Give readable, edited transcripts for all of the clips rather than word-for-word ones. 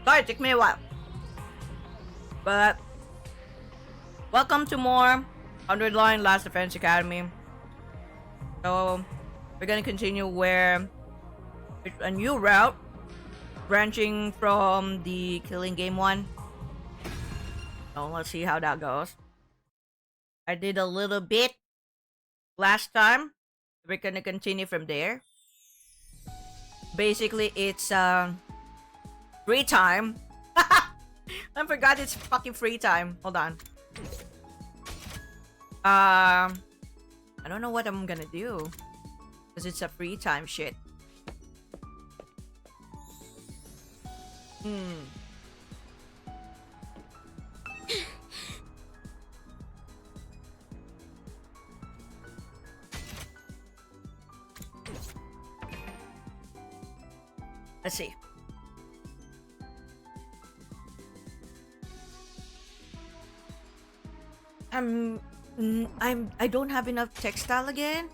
Sorry, it took me a while. But welcome to more 100 Line Last Defense Academy. So we're gonna continue where it's a new route branching from the killing game one. So let's see how that goes. I did a little bit last time. We're gonna continue from there. Basically, it's free time. I forgot it's fucking free time. Hold on. I don't know what I'm gonna do because it's a free time shit. Let's see. I don't have enough textile again.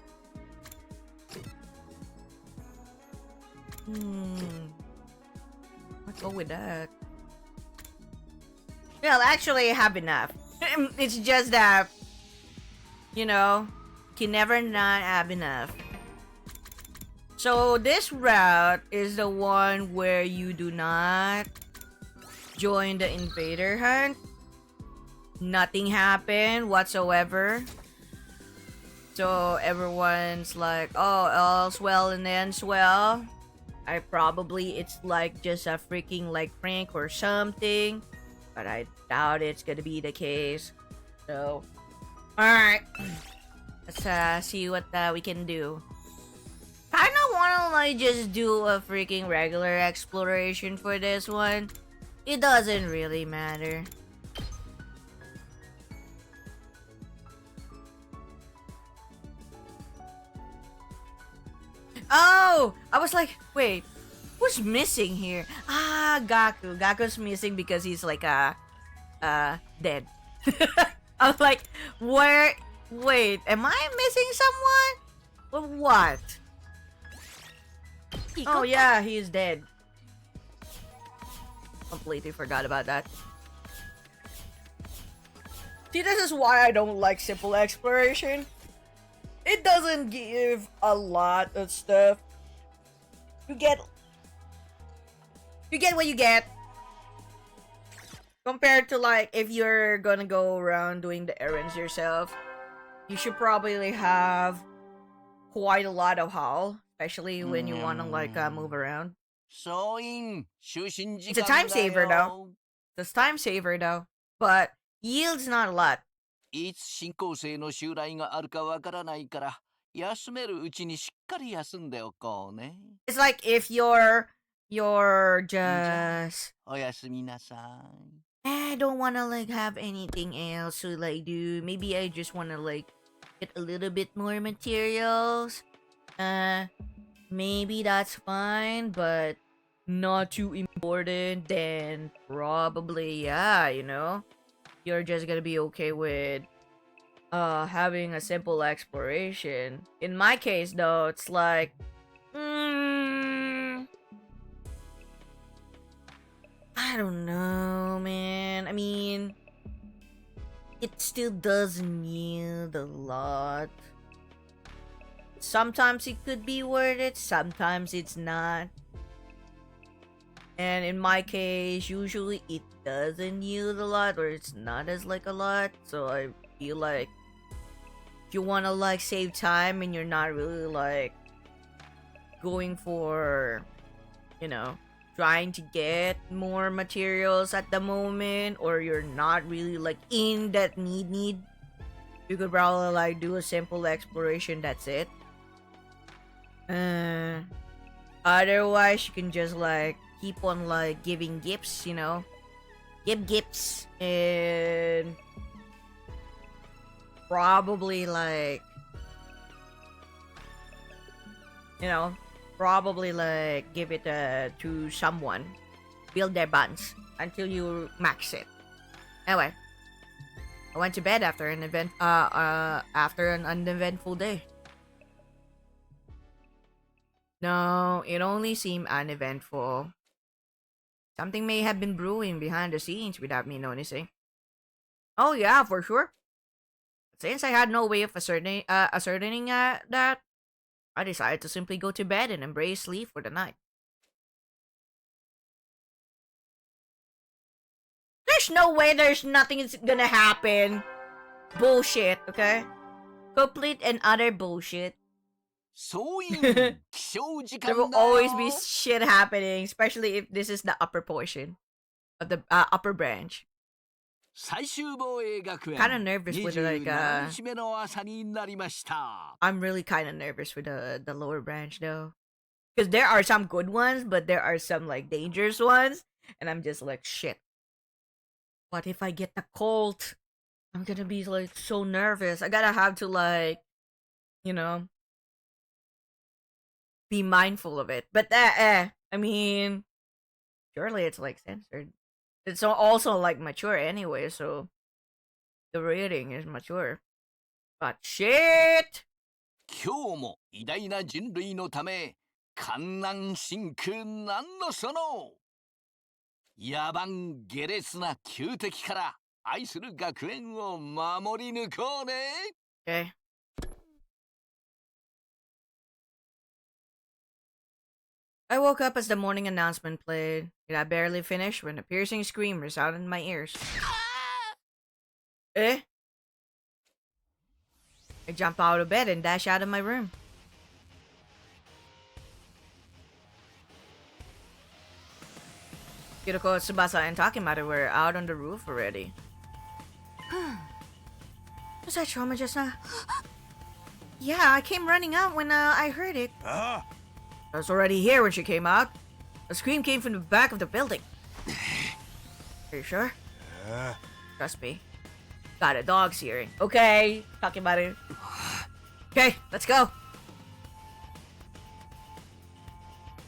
Let's go with that. Well, actually, I have enough. It's just that, you know, can never not have enough. So this route is the one where you do not join the invader hunt. Nothing happened whatsoever. So everyone's like, oh, all's well and ends well. It's like just a freaking like prank or something. But I doubt it's gonna be the case. So, alright. Let's see what we can do. Kinda wanna like just do a freaking regular exploration for this one. It doesn't really matter. Oh! I was like, wait, who's missing here? Ah, Gaku. Gaku's missing because he's like, dead. I was like, where? Wait, am I missing someone? Well, what? Oh yeah, he is dead. Completely forgot about that. See, this is why I don't like simple exploration. It doesn't give a lot of stuff. You get what you get. Compared to like if you're gonna go around doing the errands yourself, you should probably have quite a lot of haul, especially when you wanna like move around. It's a time saver though. It's a time saver though, but yields not a lot. いつ進行性の襲来があるかわからないから休めるうちにしっかり休んでおこうね。It's like if you're just おやすみなさい。I don't wanna like have anything else to like do. Maybe I just wanna like get a little bit more materials. Maybe that's fine, but not too important. Then probably yeah, you know. You're just gonna be okay with having a simple exploration. In my case though, it's like I don't know, man. I mean, it still doesn't yield a lot. sometimes it could be worth it, sometimes it's not. And in my case, usually it doesn't yield a lot, or it's not as like a lot. So I feel like if you want to like save time and you're not really like going for, you know, trying to get more materials at the moment, or you're not really like in that need, you could probably like do a simple exploration, that's it. Otherwise you can just like keep on like giving gifts, you know, give gifts, and probably like, you know, probably like give it to someone, build their buttons until you max it. Anyway, I went to bed after an uneventful day. No, it only seemed uneventful. Something may have been brewing behind the scenes without me noticing. Oh yeah, for sure. Since I had no way of ascertaining that, I decided to simply go to bed and embrace sleep for the night. There's no way there's nothing is gonna happen. Bullshit, okay? Complete and utter bullshit. そういう起床時 There 間 will だ always be よ shit happening, especially if this is the upper portion of the upper branch. 最終防衛学園 Kind of nervous with like 27日目の朝になりました I'm really kind of nervous with the lower branch though, because there are some good ones, but there are some like dangerous ones, and I'm just like shit. What if I get the cold? I'm gonna be like so nervous. I gotta have to like, you know, be mindful of it. But I mean, surely it's like censored. It's also like mature anyway, so the rating is mature. But shit! 今日も偉大な人類のため観覧真空なんのその野蛮下劣な旧敵から愛する学園を守り抜こうね Okay. I woke up as the morning announcement played. It had barely finished when a piercing scream resounded in my ears. Eh? I jumped out of bed and dashed out of my room. Kiriko, Tsubasa, and Takemata were out on the roof already. Was that trauma just now? Yeah, I came running out when I heard it. I was already here when she came out. The scream came from the back of the building. Are you sure? Trust me. Got a dog's hearing. Okay, talking about it. Okay, let's go.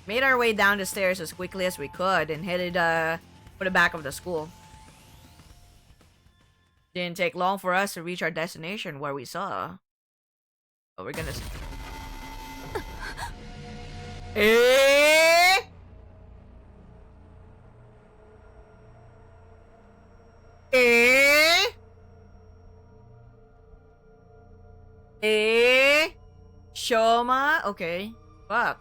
Made our way down the stairs as quickly as we could and headed for the back of the school. Didn't take long for us to reach our destination where we saw. Oh, we're gonna. Eh? Eh? Eh? Shoma? Okay. Fuck.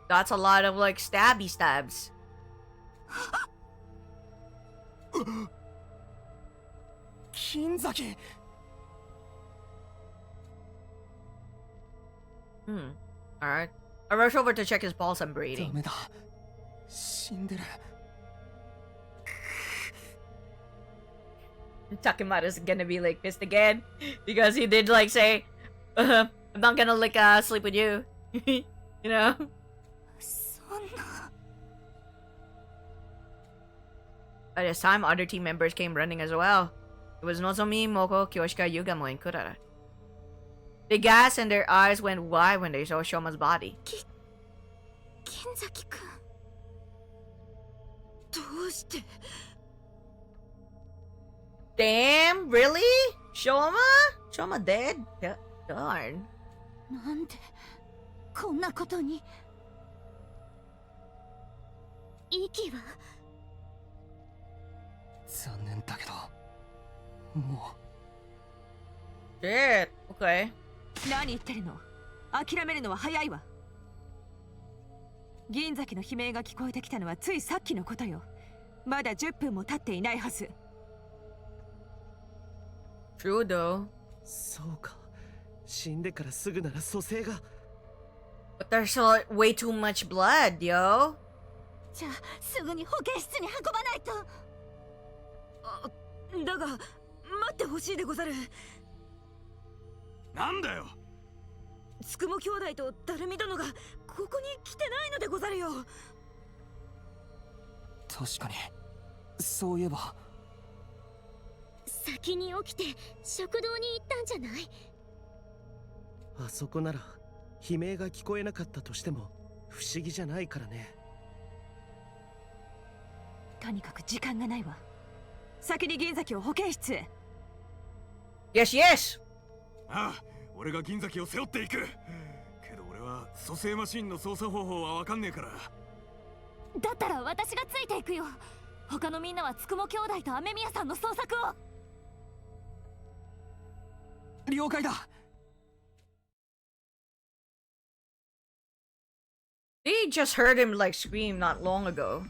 That's a lot of like stabby stabs. Kinzaki. Alright. I rush over to check his pulse and breathing. ダメだ。死んでる。Takemata's gonna be like pissed again because he did like say, I'm not gonna like sleep with you. You know? そんな。 By this time, other team members came running as well. It was Nozomi, Moko, Kyoshika, Yugamo, and Kurara. They gasped and their eyes went wide when they saw Shoma's body. 金崎くん。どうして。 Damn, really? Shoma? Shoma dead? Darn. なんでこんなことに。息は。残念だけど。もう。 Shit. Okay. 何言ってるの。諦めるのは早いわ。銀崎の悲鳴が聞こえてきたのはついさっきのことよ。まだ10分も経っていないはず。 True though. そうか。死んでからすぐなら蘇生が。But there's way too much blood, yo. じゃあすぐに保健室に運ばないと。だが待ってほしいでござる。なんだよ。つくも兄弟とダルミ殿がここに来てないのでござるよ。確かにそういえば。先に起きて食堂に行ったんじゃない？あそこなら悲鳴が聞こえなかったとしても不思議じゃないからね。とにかく時間がないわ。先に銀崎を保健室へ。 Yes, yes. ああ、俺が銀崎を背負っていく。けど俺は蘇生マシンの操作方法はわかんねえから。だったら私がついていくよ。他のみんなはつくも兄弟と雨宮さんの捜索を。了解だ。They just heard him like scream not long ago.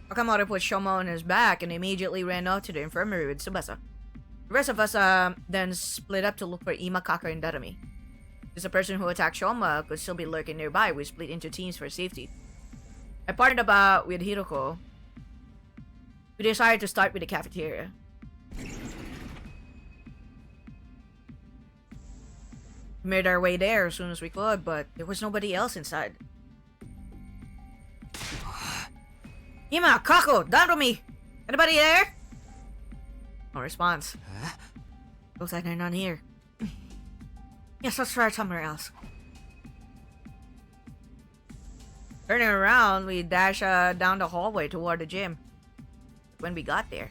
Akamoto put Shoma on his back and immediately ran out to the infirmary with Tsubasa. The rest of us then split up to look for Ima, Kaka, and Darumi. Since the person who attacked Shoma could still be lurking nearby, we split into teams for safety. I partnered up with Hiroko. We decided to start with the cafeteria. We made our way there as soon as we could, but there was nobody else inside. Ima, Kako, Darumi! Anybody there? No response. Looks like they're not here. Yes, let's try somewhere else. Turning around, we dash down the hallway toward the gym. When we got there,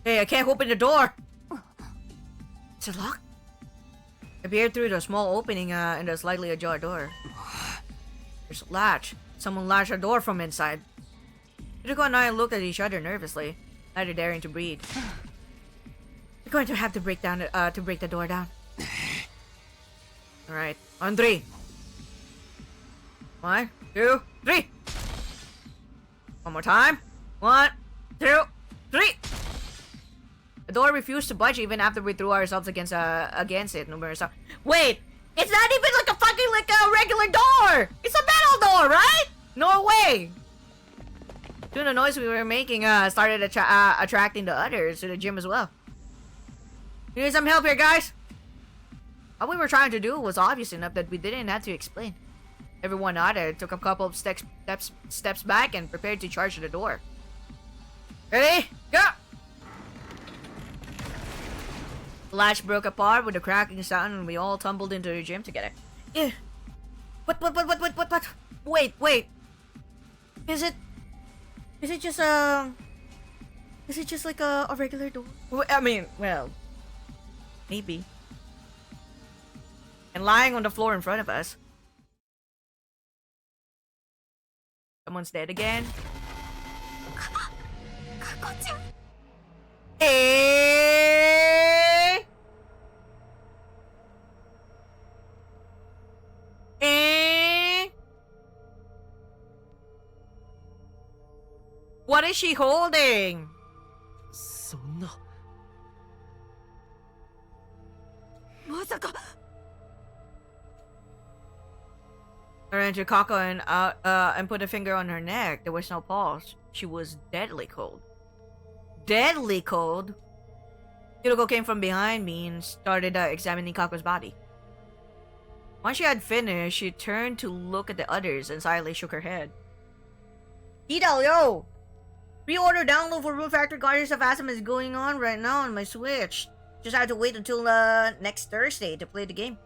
hey, I can't open the door! Is it locked? I peered through the small opening in the slightly ajar door. There's a latch. Someone latched the door from inside. Hiroko and I looked at each other nervously, neither daring to breathe. We're going to have to break the door down. Alright, on three. 1, 2, 3. One more time. 1, 2, 3. The door refused to budge even after we threw ourselves against it numerous times. Wait, it's not even like a regular door. It's a metal door, right? No way. Soon the noise we were making started attracting the others to the gym as well. You need some help here, guys? What we were trying to do was obvious enough that we didn't have to explain. Everyone nodded, took a couple of steps back, and prepared to charge the door. Ready? Go! The latch broke apart with a cracking sound, and we all tumbled into the gym together. What? Wait. Is it just like a regular door? I mean, well, maybe. And lying on the floor in front of us, someone's dead again. What is she holding? そんな。まさか。I ran to Kako and put a finger on her neck. There was no pulse. She was deadly cold. Deadly cold? Hiroko came from behind me and started examining Kako's body. Once she had finished, she turned to look at the others and silently shook her head. Hidal, yo! Pre-order download for Room Factory Guardians of Asum is going on right now on my Switch. Just have to wait until next Thursday to play the game.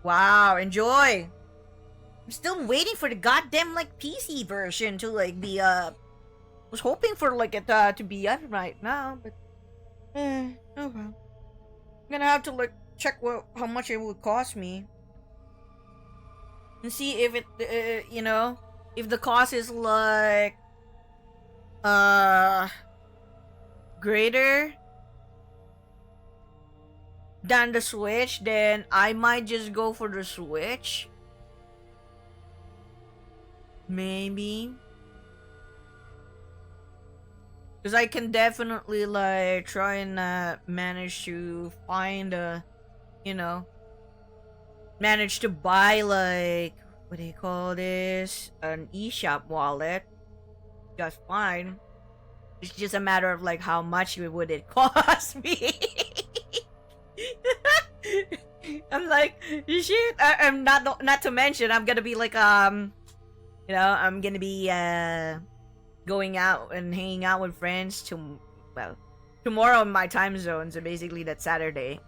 Wow, enjoy! I'm still waiting for the goddamn like PC version to like be was hoping for like it to be up right now, but oh well. I'm gonna have to like check how much it would cost me and see if it you know, if the cost is like greater than the Switch, then I might just go for the Switch. Maybe. Because I can definitely like try and manage to find a, you know, manage to buy like, what do you call this? An eShop wallet. Just fine. It's just a matter of like how much would it cost me. I'm like, shit. I'm not to mention I'm gonna be like you know, I'm gonna be going out and hanging out with friends tomorrow in my time zone, so basically that's Saturday,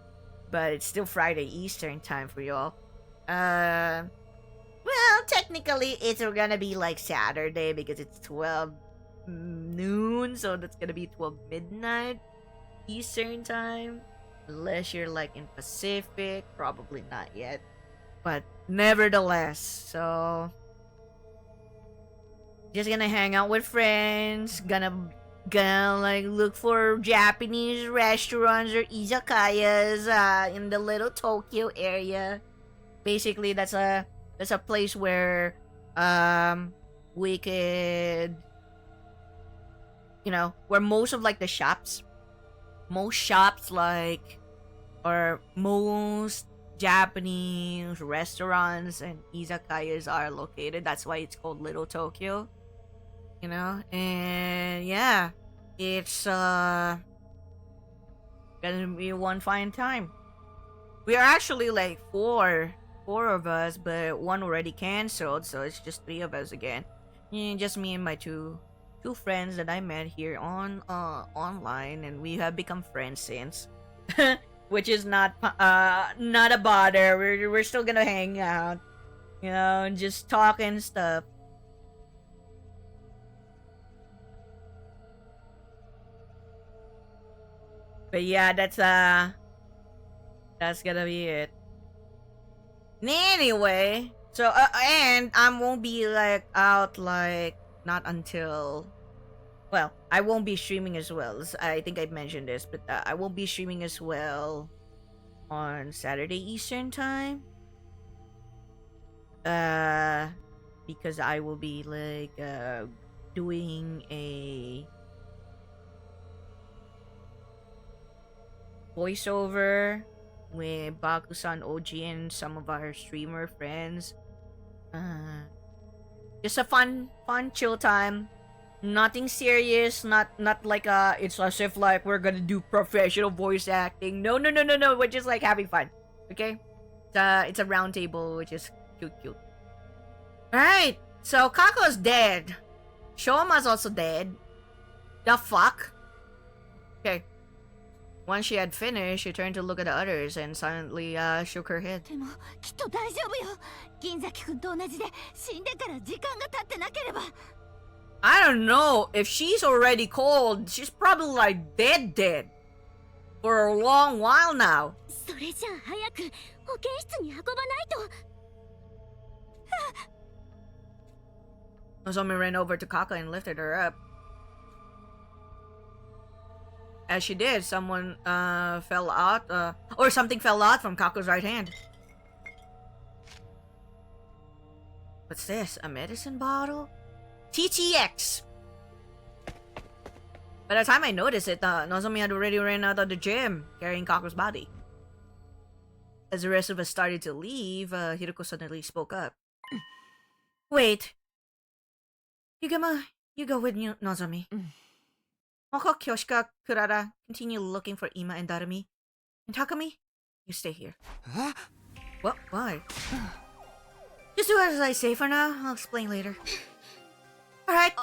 but it's still Friday Eastern time for y'all. Well, technically it's gonna be like Saturday because it's 12 noon, so that's gonna be 12 midnight Eastern time, unless you're like in Pacific. Probably not yet, but nevertheless, so just gonna hang out with friends, gonna like look for Japanese restaurants or izakayas in the little Tokyo area. Basically that's a place where we could, you know, where most of like the shops, like, or most Japanese restaurants and izakayas are located. That's why it's called Little Tokyo, you know. And yeah, it's gonna be one fine time. We are actually like four of us, but one already canceled, so it's just 3 of us again. Just me and my two friends that I met here on online, and we have become friends since. Which is not a bother. We're still gonna hang out, you know, and just talk and stuff. But yeah, that's gonna be it. Anyway, so and I won't be like out like not until, well, I won't be streaming as well. I think I mentioned this, but I won't be streaming as well on Saturday Eastern time. Because I will be like doing a voiceover with Baku-san, OG, and some of our streamer friends. Just a fun chill time. Nothing serious, not like it's as if like we're gonna do professional voice acting. No, we're just like having fun. Okay? It's a round table, which is cute. Alright, so Kako's dead. Shoma's also dead. The fuck? Okay. Once she had finished, she turned to look at the others and silently shook her head. でもきっと大丈夫よ。銀崎君と同じで死んでから時間が経ってなければ。I don't know. If she's already cold, she's probably like dead for a long while now. それじゃあ早く保健室に運ばないと。Nozomi ran over to Kaka and lifted her up. As she did, someone fell out, or something fell out from Kako's right hand. What's this? A medicine bottle? TTX! By the time I noticed it, Nozomi had already ran out of the gym, carrying Kako's body. As the rest of us started to leave, Hiroko suddenly spoke up. Wait. You go with Nozomi. Moko, Kyoshika, Kurara, continue looking for Ima and Darumi. And Takumi, you stay here. Huh? What? Why? Just do as I say for now. I'll explain later. Alright.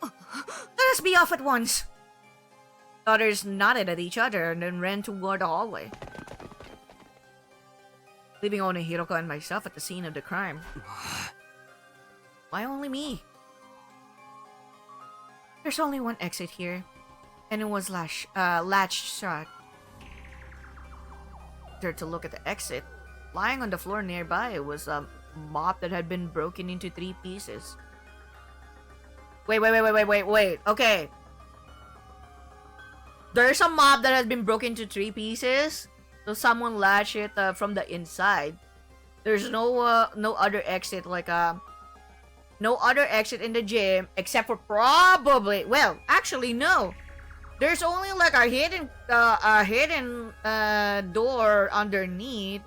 Let us be off at once. The others nodded at each other and then ran toward the hallway, leaving only Hiroko and myself at the scene of the crime. Why only me? There's only one exit here, and it was latched shut. There to look at the exit. Lying on the floor nearby was a mop that had been broken into 3 pieces. Wait. Okay. there's a mop that has been broken into 3 pieces. So someone latched it from the inside. There's no other exit, like no other exit in the gym except for probably, well, actually no. There's only like a hidden door underneath.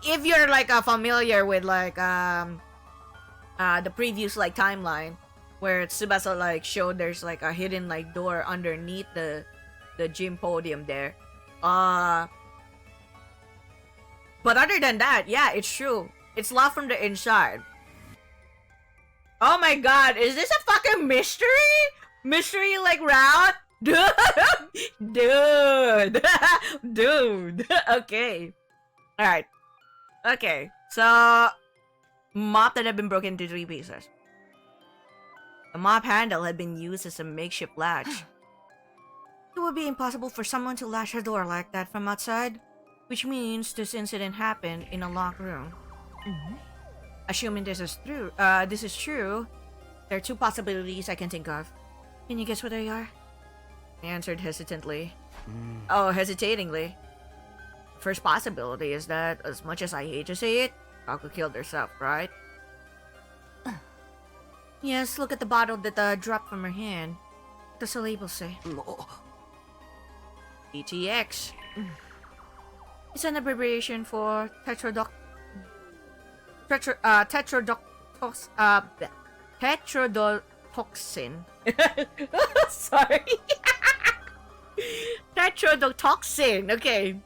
If you're like familiar with like the previous like timeline where Tsubasa like showed there's like a hidden like door underneath the gym podium there. But other than that, yeah, it's true. It's locked from the inside. Oh my god, is this a fucking mystery? Mystery like route? Dude. Dude. Okay. Alright. Okay. So, mop that had been broken into 3 pieces. The mop handle had been used as a makeshift latch. It would be impossible for someone to latch a door like that from outside, which means this incident happened in a locked room. Assuming this is true, there are 2 possibilities I can think of. Can you guess what they are? I answered hesitantly. Oh, hesitatingly. First possibility is that, as much as I hate to say it, Kaku killed herself, right? Yes, look at the bottle that dropped from her hand. What does the label say? ETX. It's an abbreviation for tetrodotoxin. Sorry. Tetrodotoxin. Okay.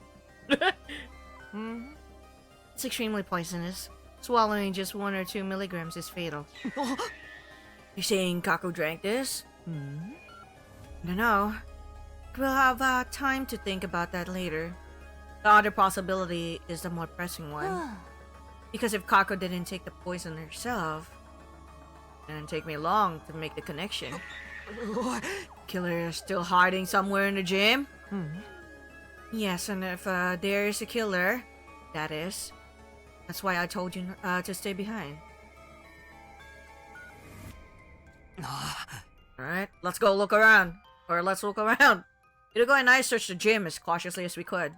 It's extremely poisonous. Swallowing just 1 or 2 milligrams is fatal. You're saying Kaku drank this? I don't know. We'll have time to think about that later. The other possibility is the more pressing one. Because if Kaku didn't take the poison herself, it didn't take me long to make the connection. Killer is still hiding somewhere in the gym? Yes, and if there is a killer, that's why I told you to stay behind. Alright, let's go look around. Or let's look around. Iruko and I searched the gym as cautiously as we could.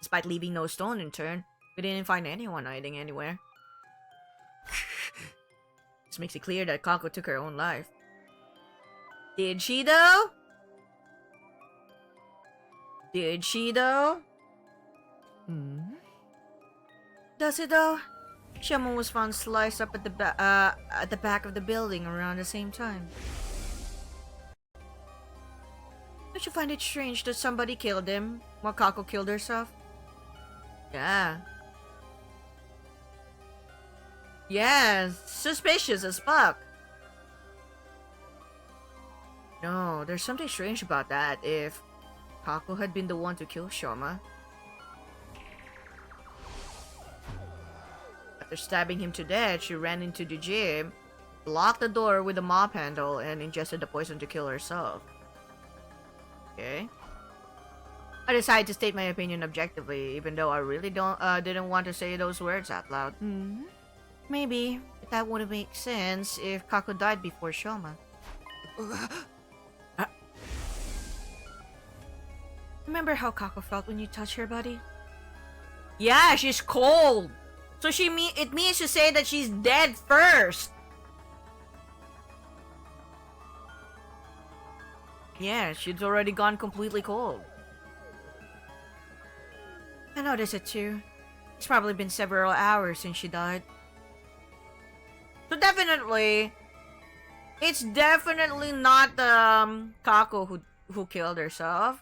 Despite leaving no stone unturned, we didn't find anyone hiding anywhere. This makes it clear that Kaku took her own life. Did she though? Did she though? Does it though? Someone was found sliced up at the back of the building around the same time. Don't you find it strange that somebody killed him while Kaku killed herself? Yeah. Yeah, suspicious as fuck. No, there's something strange about that if Kaku had been the one to kill Shoma. After stabbing him to death, she ran into the gym, locked the door with a mop handle, and ingested the poison to kill herself. Okay. I decided to state my opinion objectively, even though I really didn't want to say those words out loud. Maybe, but that wouldn't make sense if Kaku died before Shoma. Remember how Kaku felt when you touched her body? Yeah, she's cold! So it means to say that she's dead first! Yeah, she's already gone completely cold. I noticed it too. It's probably been several hours since she died. So definitely, it's definitely not Kaku who killed herself.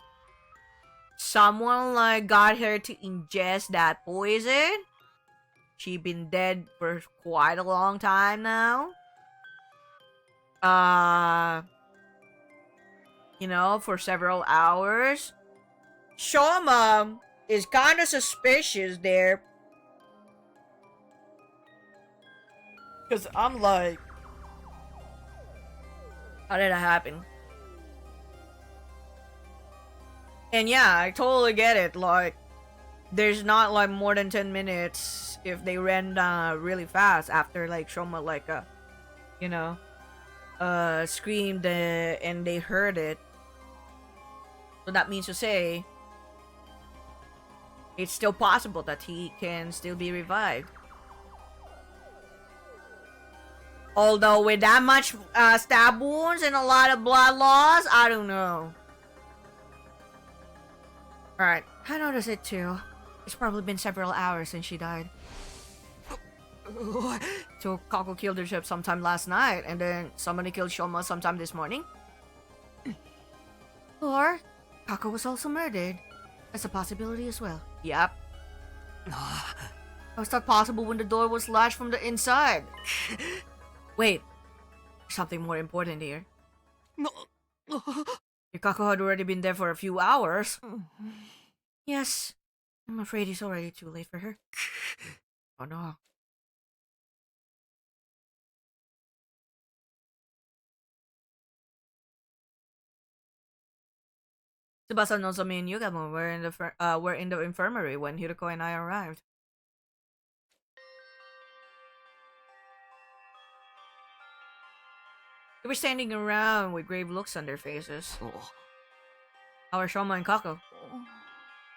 Someone like got her to ingest that poison. She's been dead for quite a long time now. You know, for several hours. Shoma is kind of suspicious there. Because I'm like, how did that happen? And yeah, I totally get it. Like, there's not like more than 10 minutes if they ran really fast after like Shoma like you know, screamed and they heard it. So that means to say, it's still possible that he can still be revived. Although with that much stab wounds and a lot of blood loss, I don't know. Alright, I noticed it too. It's probably been several hours since she died. So Kako killed her ship sometime last night, and then somebody killed Shoma sometime this morning. Or Kako was also murdered. That's a possibility as well. Yep. How was that possible when the door was latched from the inside? Wait, there's something more important here. Your Kako had already been there for a few hours. Yes, I'm afraid it's already too late for her. Oh no. Tsubasa, Nozomi, and Yugamo were in the infirmary when Hiroko and I arrived. They were standing around with grave looks on their faces. How are Shoma and Kako?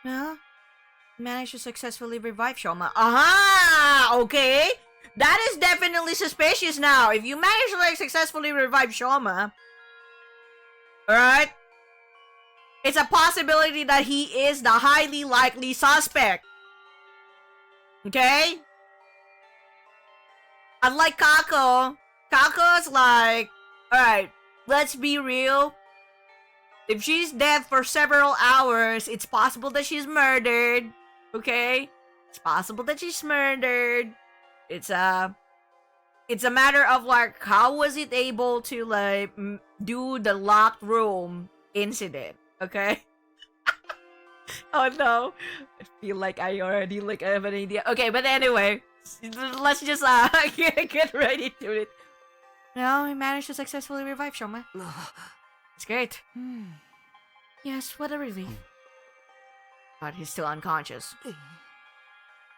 Well, managed to successfully revive Shoma. Aha! Okay! That is definitely suspicious now. If you manage to like successfully revive Shoma, alright? It's a possibility that he is the highly likely suspect. Okay? Unlike Kako, Kako's like, alright, let's be real. If she's dead for several hours, it's possible that she's murdered. Okay? It's possible that she's murdered. It's a matter of like, how was it able to like do the locked room incident? Okay. Oh no. I feel like I already like have an idea. Okay, but anyway, let's just get ready to it. Now we managed to successfully revive Shoma. It's great. Yes, what a relief. But he's still unconscious.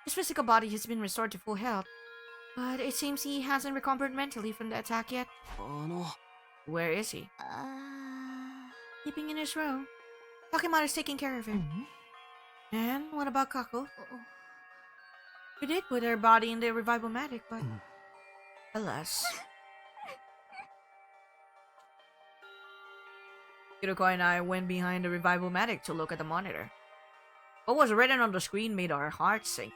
His physical body has been restored to full health, but it seems he hasn't recovered mentally from the attack yet. Where is he? Sleeping in his room. Takemada's taking care of him. And what about Kako? We did put her body in the revival-matic, but alas. Hiroko and I went behind the revival-matic to look at the monitor. What was written on the screen made our hearts sink.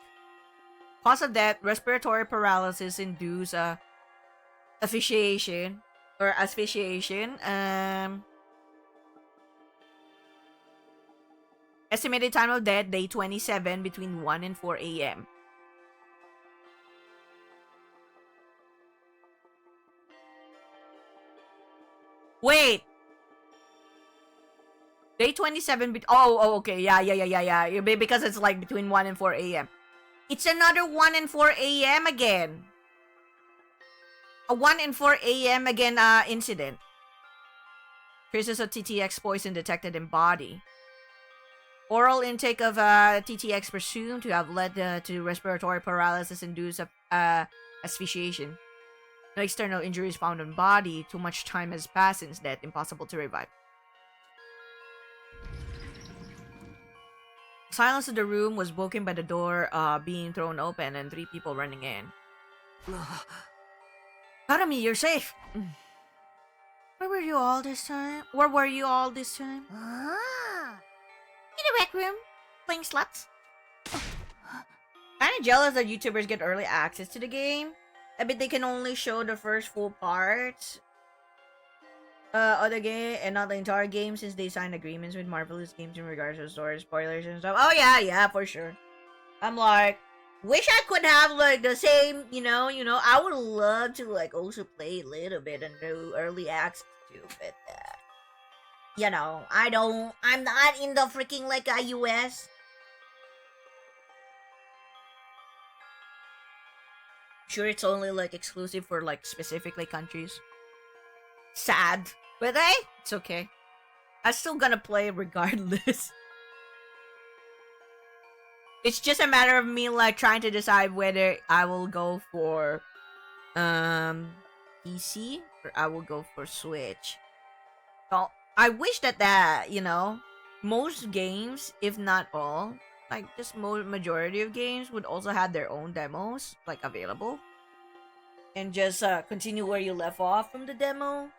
Cause of death, respiratory paralysis induced asphyxiation. Estimated time of death, day 27, between 1 and 4 a.m. Wait! Day 27, okay, yeah. Because it's like between 1 and 4 a.m. It's another 1 and 4 a.m. again. A 1 and 4 a.m. again incident. Traces of TTX poison detected in body. Oral intake of TTX presumed to have led to respiratory paralysis induced asphyxiation. No external injuries found on body. Too much time has passed since death. Impossible to revive. Silence of the room was broken by the door being thrown open and 3 people running in. Karami, you're safe! Where were you all this time? In the rec room, playing slots. Kinda jealous that YouTubers get early access to the game. I bet they can only show the first full part of the game and not the entire game since they signed agreements with Marvelous Games in regards to story spoilers and stuff. Oh yeah, for sure. I'm like, wish I could have like the same, you know, I would love to like also play a little bit and do early access too, but you know, I'm not in the freaking like US. Sure, it's only like exclusive for like specifically countries. Sad, but hey, it's okay. I'm still gonna play regardless. It's just a matter of me like trying to decide whether I will go for PC or I will go for Switch. So I wish that you know, most games, if not all, like just majority of games would also have their own demos like available, and just continue where you left off from the demo,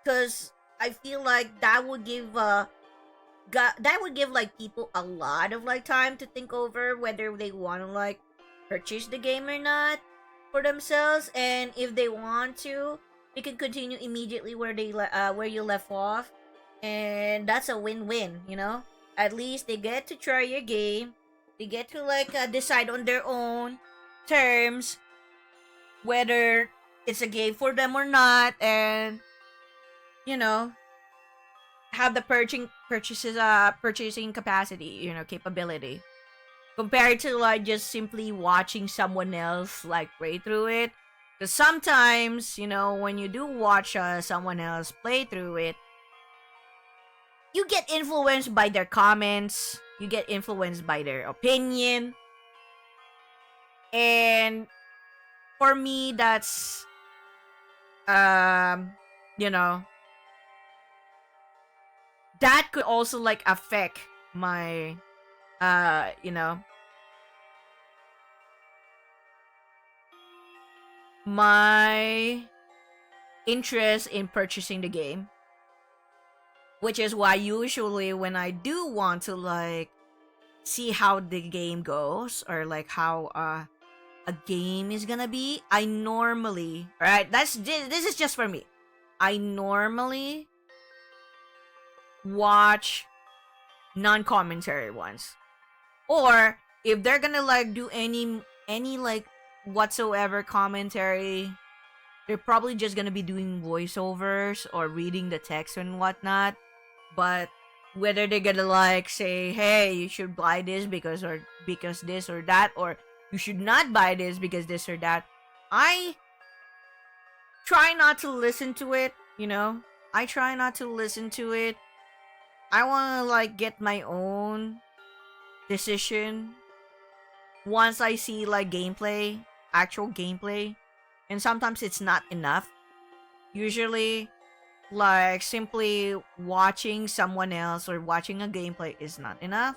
because I feel like that would give that would give like people a lot of like time to think over whether they want to like purchase the game or not for themselves, and if they want to, they can continue immediately where where you left off, and that's a win-win, you know. At least they get to try your game, they get to like decide on their own terms whether it's a game for them or not, and you know, have the purchasing capacity, you know, capability, compared to like just simply watching someone else like play through it. Because sometimes, you know, when you do watch someone else play through it, you get influenced by their comments, you get influenced by their opinion, and for me, that's you know, that could also like affect my you know, my interest in purchasing the game, which is why usually when I do want to like see how the game goes, or like how a game is gonna be, I normally, right, this is just for me, I normally watch non-commentary ones, or if they're gonna like do any like whatsoever commentary, they're probably just gonna be doing voiceovers or reading the text and whatnot. But whether they're gonna like say, hey, you should buy this because this or that, or you should not buy this because this or that, I try not to listen to it, you know. I try not to listen to it. I want to like get my own decision once I see like gameplay, actual gameplay. And sometimes it's not enough. Usually, like simply watching someone else or watching a gameplay is not enough.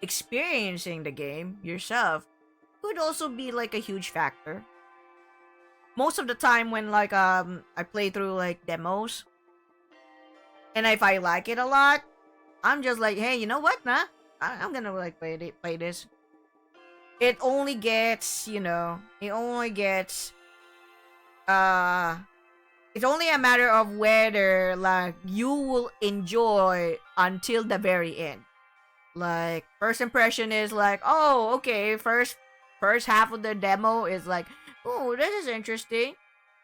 Experiencing the game yourself could also be like a huge factor. Most of the time when like I play through like demos, and if I like it a lot, I'm just like, hey, you know what? Nah, I'm gonna like play this. It only gets, you know, it's only a matter of whether like you will enjoy until the very end. Like first impression is like, oh, okay, first half of the demo is like, oh, this is interesting.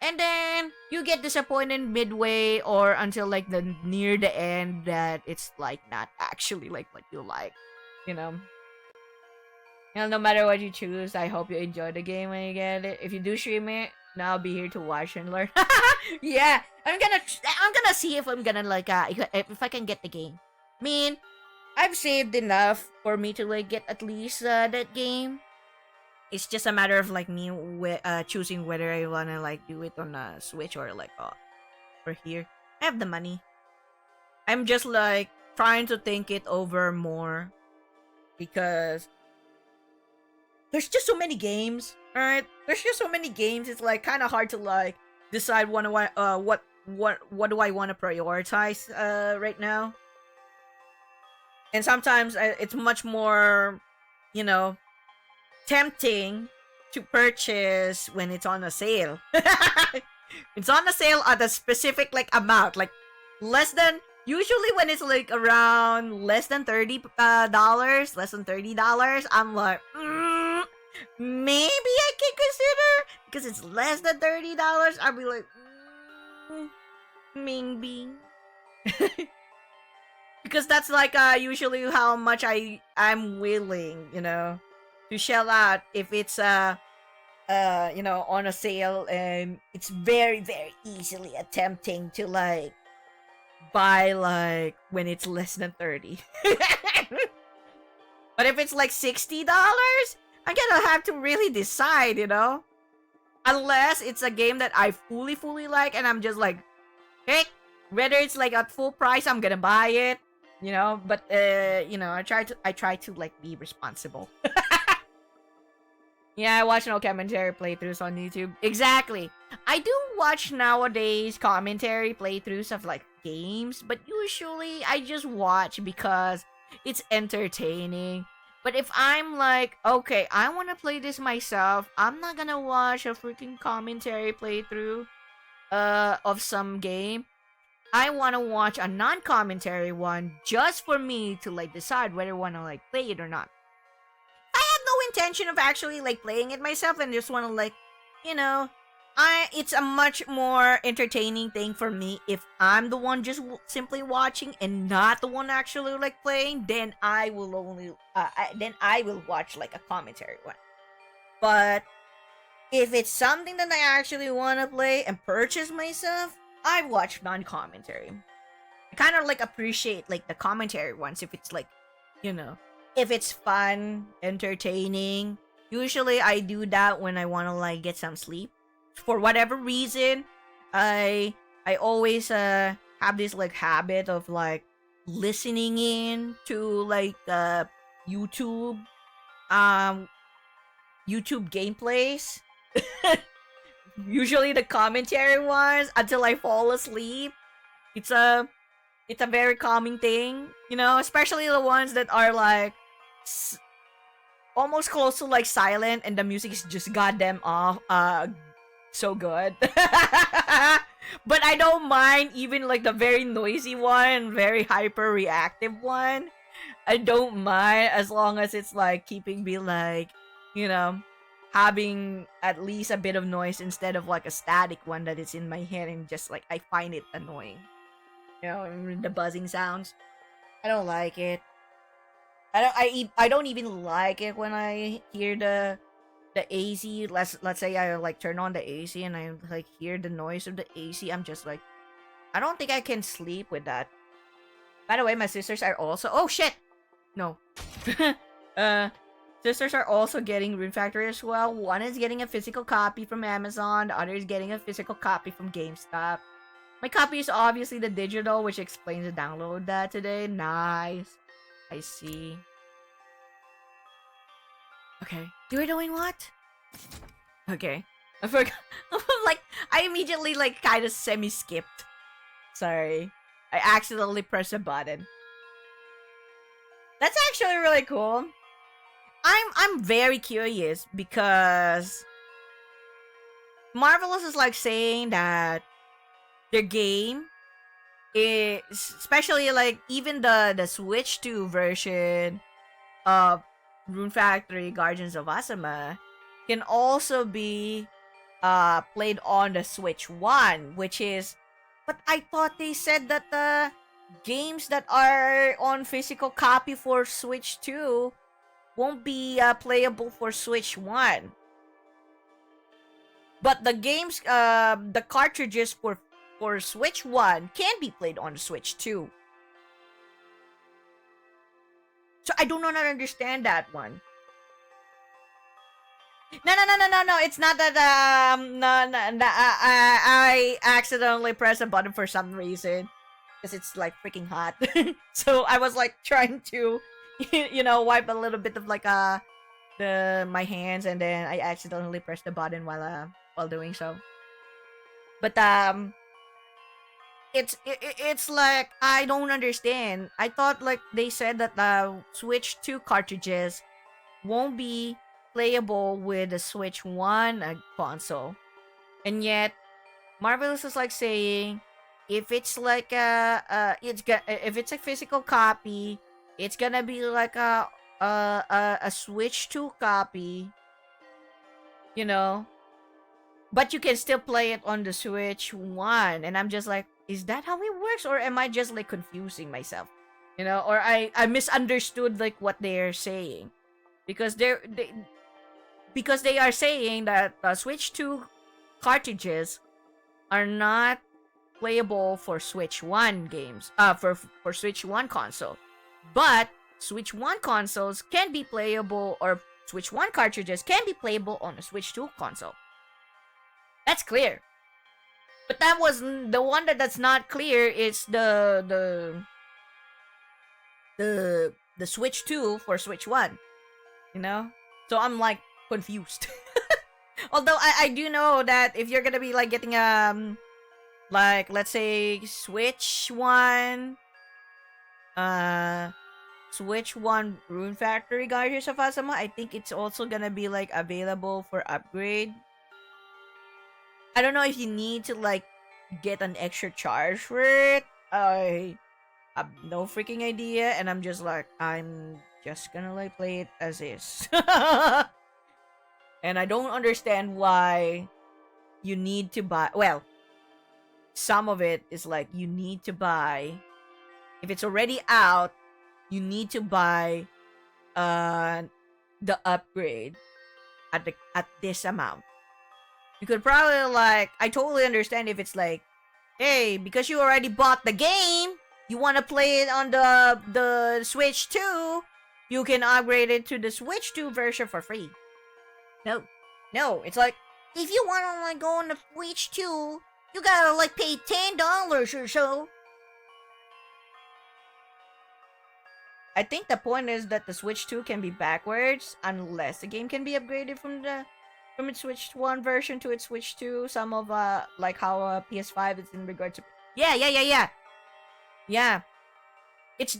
And then you get disappointed midway or until like the near the end that it's like not actually like what you like, you know. You know, no matter what you choose, I hope you enjoy the game when you get it. If you do stream it, now I'll be here to watch and learn. Yeah, I'm gonna see if I'm gonna like if I can get the game. I mean, I've saved enough for me to like get at least that game. It's just a matter of like me choosing whether I wanna like do it on a Switch or like over here. I have the money. I'm just like trying to think it over more because there's just so many games. Alright? There's just so many games, it's like kinda hard to like decide what do I want to prioritize right now. And sometimes it's much more, you know, tempting to purchase when it's on a sale. It's on a sale at a specific like amount, like less than, usually when it's like around less than $30, I'm like, maybe I can consider, because it's less than $30. I'll be like, maybe. Because that's like usually how much I'm willing, you know, to shell out if it's you know, on a sale, and it's very very easily tempting to like buy like when it's less than 30. But if it's like $60, I'm gonna have to really decide, you know. Unless it's a game that I fully like and I'm just like, hey, whether it's like at full price, I'm gonna buy it, you know. But I try to like be responsible. Yeah, I watch no commentary playthroughs on YouTube. Exactly. I do watch nowadays commentary playthroughs of like games, but usually I just watch because it's entertaining. But if I'm like, okay, I want to play this myself, I'm not gonna watch a freaking commentary playthrough of some game. I want to watch a non-commentary one just for me to like decide whether I want to like play it or not. I have no intention of actually like playing it myself and just want to like, it's a much more entertaining thing for me if I'm the one just simply watching and not the one actually like playing. Then I will watch like a commentary one. But if it's something that I actually want to play and purchase myself, I watch non-commentary. I kind of like appreciate like the commentary ones if it's like, if it's fun, entertaining. Usually I do that when I want to like get some sleep. For whatever reason, I always have this like habit of like listening in to like YouTube gameplays. Usually the commentary ones until I fall asleep. It's a very calming thing, especially the ones that are like almost close to like silent and the music is just goddamn off so good. But I don't mind even like the very noisy one, very hyper reactive one. I don't mind as long as it's like keeping me like, having at least a bit of noise instead of like a static one that is in my head and just like I find it annoying. The buzzing sounds. I don't like it. I don't even like it when I hear the AC. Let's say I like turn on the AC and I like hear the noise of the AC. I'm just like, I don't think I can sleep with that. By the way, my sisters are also no. Sisters are also getting Rune Factory as well. One is getting a physical copy from Amazon, the other is getting a physical copy from GameStop. My copy is obviously the digital, which explains the download that today. Nice. I see. Okay. You were doing what? Okay. I forgot. I immediately kind of semi-skipped. Sorry. I accidentally pressed a button. That's actually really cool. I'm very curious because Marvelous is saying that their game is, especially even the Switch 2 version of Rune Factory Guardians of Asuma can also be played on the Switch 1, which is, but I thought they said that the games that are on physical copy for Switch 2 won't be playable for Switch 1. But the games, the cartridges for Switch 1 can be played on the Switch 2. So I do not understand that one. No. It's not that I accidentally pressed a button for some reason. Because it's freaking hot. So I was trying to, wipe a little bit of my hands, and then I accidentally pressed the button while doing so. But it's I don't understand. I thought they said that the Switch 2 cartridges won't be playable with the Switch 1 console, and yet Marvelous is saying if it's if it's a physical copy, it's gonna be a Switch 2 copy, but you can still play it on the Switch 1, and I'm just is that how it works, or am I just confusing myself, or I misunderstood what they're saying, because they are saying that Switch 2 cartridges are not playable for Switch 1 games, for Switch 1 console, but Switch 1 consoles can be playable, or Switch 1 cartridges can be playable on a Switch 2 console. That's clear. But that was the one that's not clear is the Switch 2 for Switch 1. You know? So I'm like confused. Although I do know that if you're gonna be like getting like let's say Switch 1 Rune Factory Guardians of Asama, I think it's also gonna be like available for upgrade. I don't know if you need to like get an extra charge for it. I have no freaking idea, and I'm just gonna like play it as is. And I don't understand why you need to buy. Well, some of it is like you need to buy. If it's already out, you need to buy the upgrade at this amount. You could probably like, I totally understand if it's like, hey, because you already bought the game, you want to play it on the Switch 2, you can upgrade it to the Switch 2 version for free. No, it's like, if you want to like go on the Switch 2, you gotta like pay $10 or so. I think the point is that the Switch 2 can be backwards unless the game can be upgraded from its Switch 1 version to its Switch 2. Some of like how PS5 is in regard to yeah. It's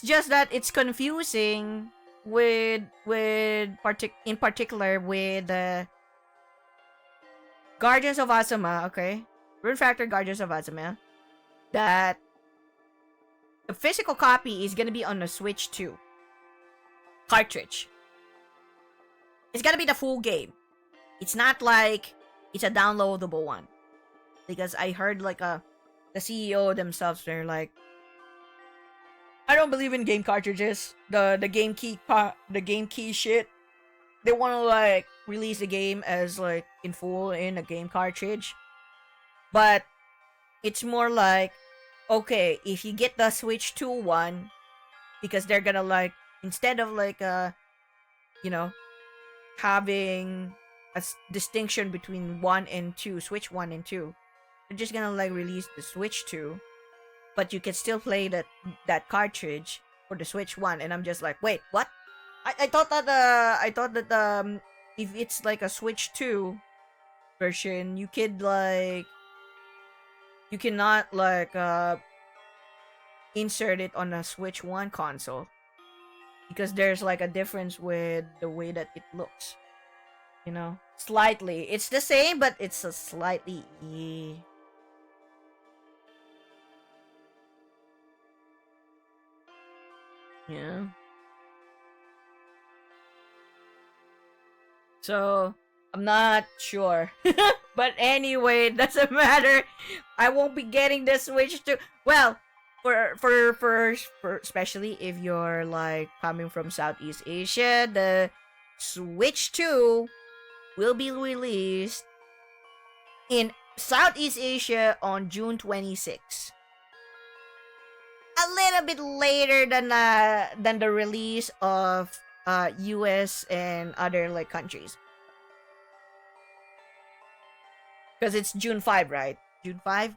just that it's confusing in particular with Guardians of Asuma, okay? Rune Factor Guardians of Asuma, that the physical copy is gonna be on the Switch 2 cartridge. It's gonna be the full game. It's not like it's a downloadable one. Because I heard like the CEO themselves, they're like, I don't believe in game cartridges. The game key shit. They want to like release the game as like in full in a game cartridge. But it's more like, okay, if you get the Switch 2 one, because they're gonna like, instead of like having a distinction between 1 and 2, Switch 1 and 2, they're just gonna like release the Switch 2, but you can still play that cartridge for the Switch 1. And I'm just like, wait, what? I thought that if it's like a Switch 2 version, you cannot like insert it on a Switch 1 console, because there's like a difference with the way that it looks, slightly. It's the same, but it's a slightly yeah. So I'm not sure. But anyway, it doesn't matter. I won't be getting the Switch 2. Well, for especially if you're like coming from Southeast Asia, the Switch 2 will be released in Southeast Asia on June 26. A little bit later than the release of US and other like countries. Because it's June 5, right? June 5.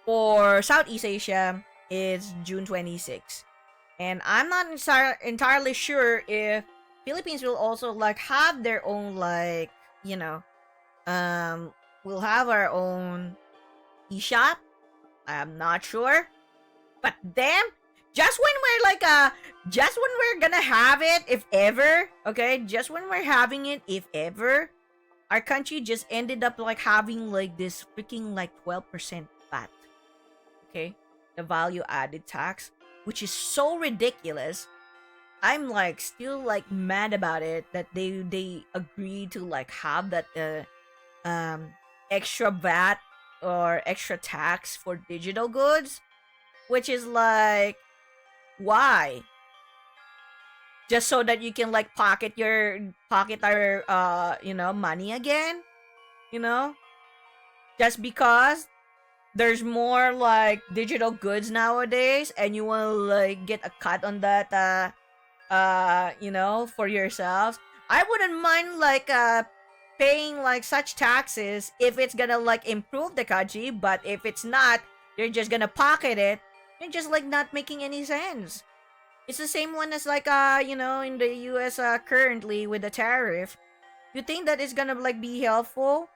For Southeast Asia, it's June 26. And I'm not entirely sure if Philippines will also like have their own like, we'll have our own eShop. I'm not sure. But damn, just when we're gonna have it, if ever, okay? Just when we're having it, if ever, our country just ended up like having like this freaking like 12% VAT. Okay? The value added tax, which is so ridiculous. I'm like still like mad about it that they agreed to like have that extra VAT or extra tax for digital goods, which is like, why? Just so that you can like pocket our money again, just because there's more like digital goods nowadays, and you want to like get a cut on that for yourselves. I wouldn't mind like paying like such taxes if it's gonna like improve the kaji, but if it's not, you're just gonna pocket it. You're just like not making any sense. It's the same one as like in the US currently with the tariff. You think that it's gonna like be helpful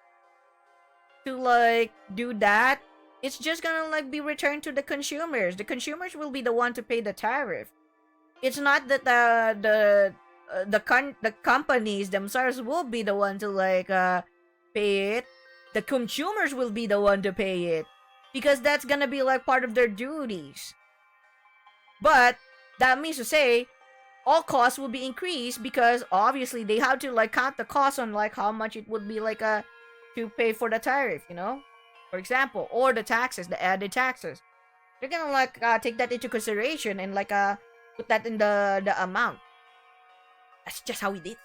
to like do that? It's just gonna like be returned to the consumers. The consumers will be the one to pay the tariff. It's not that the companies themselves will be the one to like pay it. The consumers will be the one to pay it because that's gonna be like part of their duties. But that means to say all costs will be increased because obviously they have to like count the cost on like how much it would be like to pay for the tariff, for example, or the taxes, the added taxes. They're gonna like take that into consideration and like put that in the amount. That's just how we did.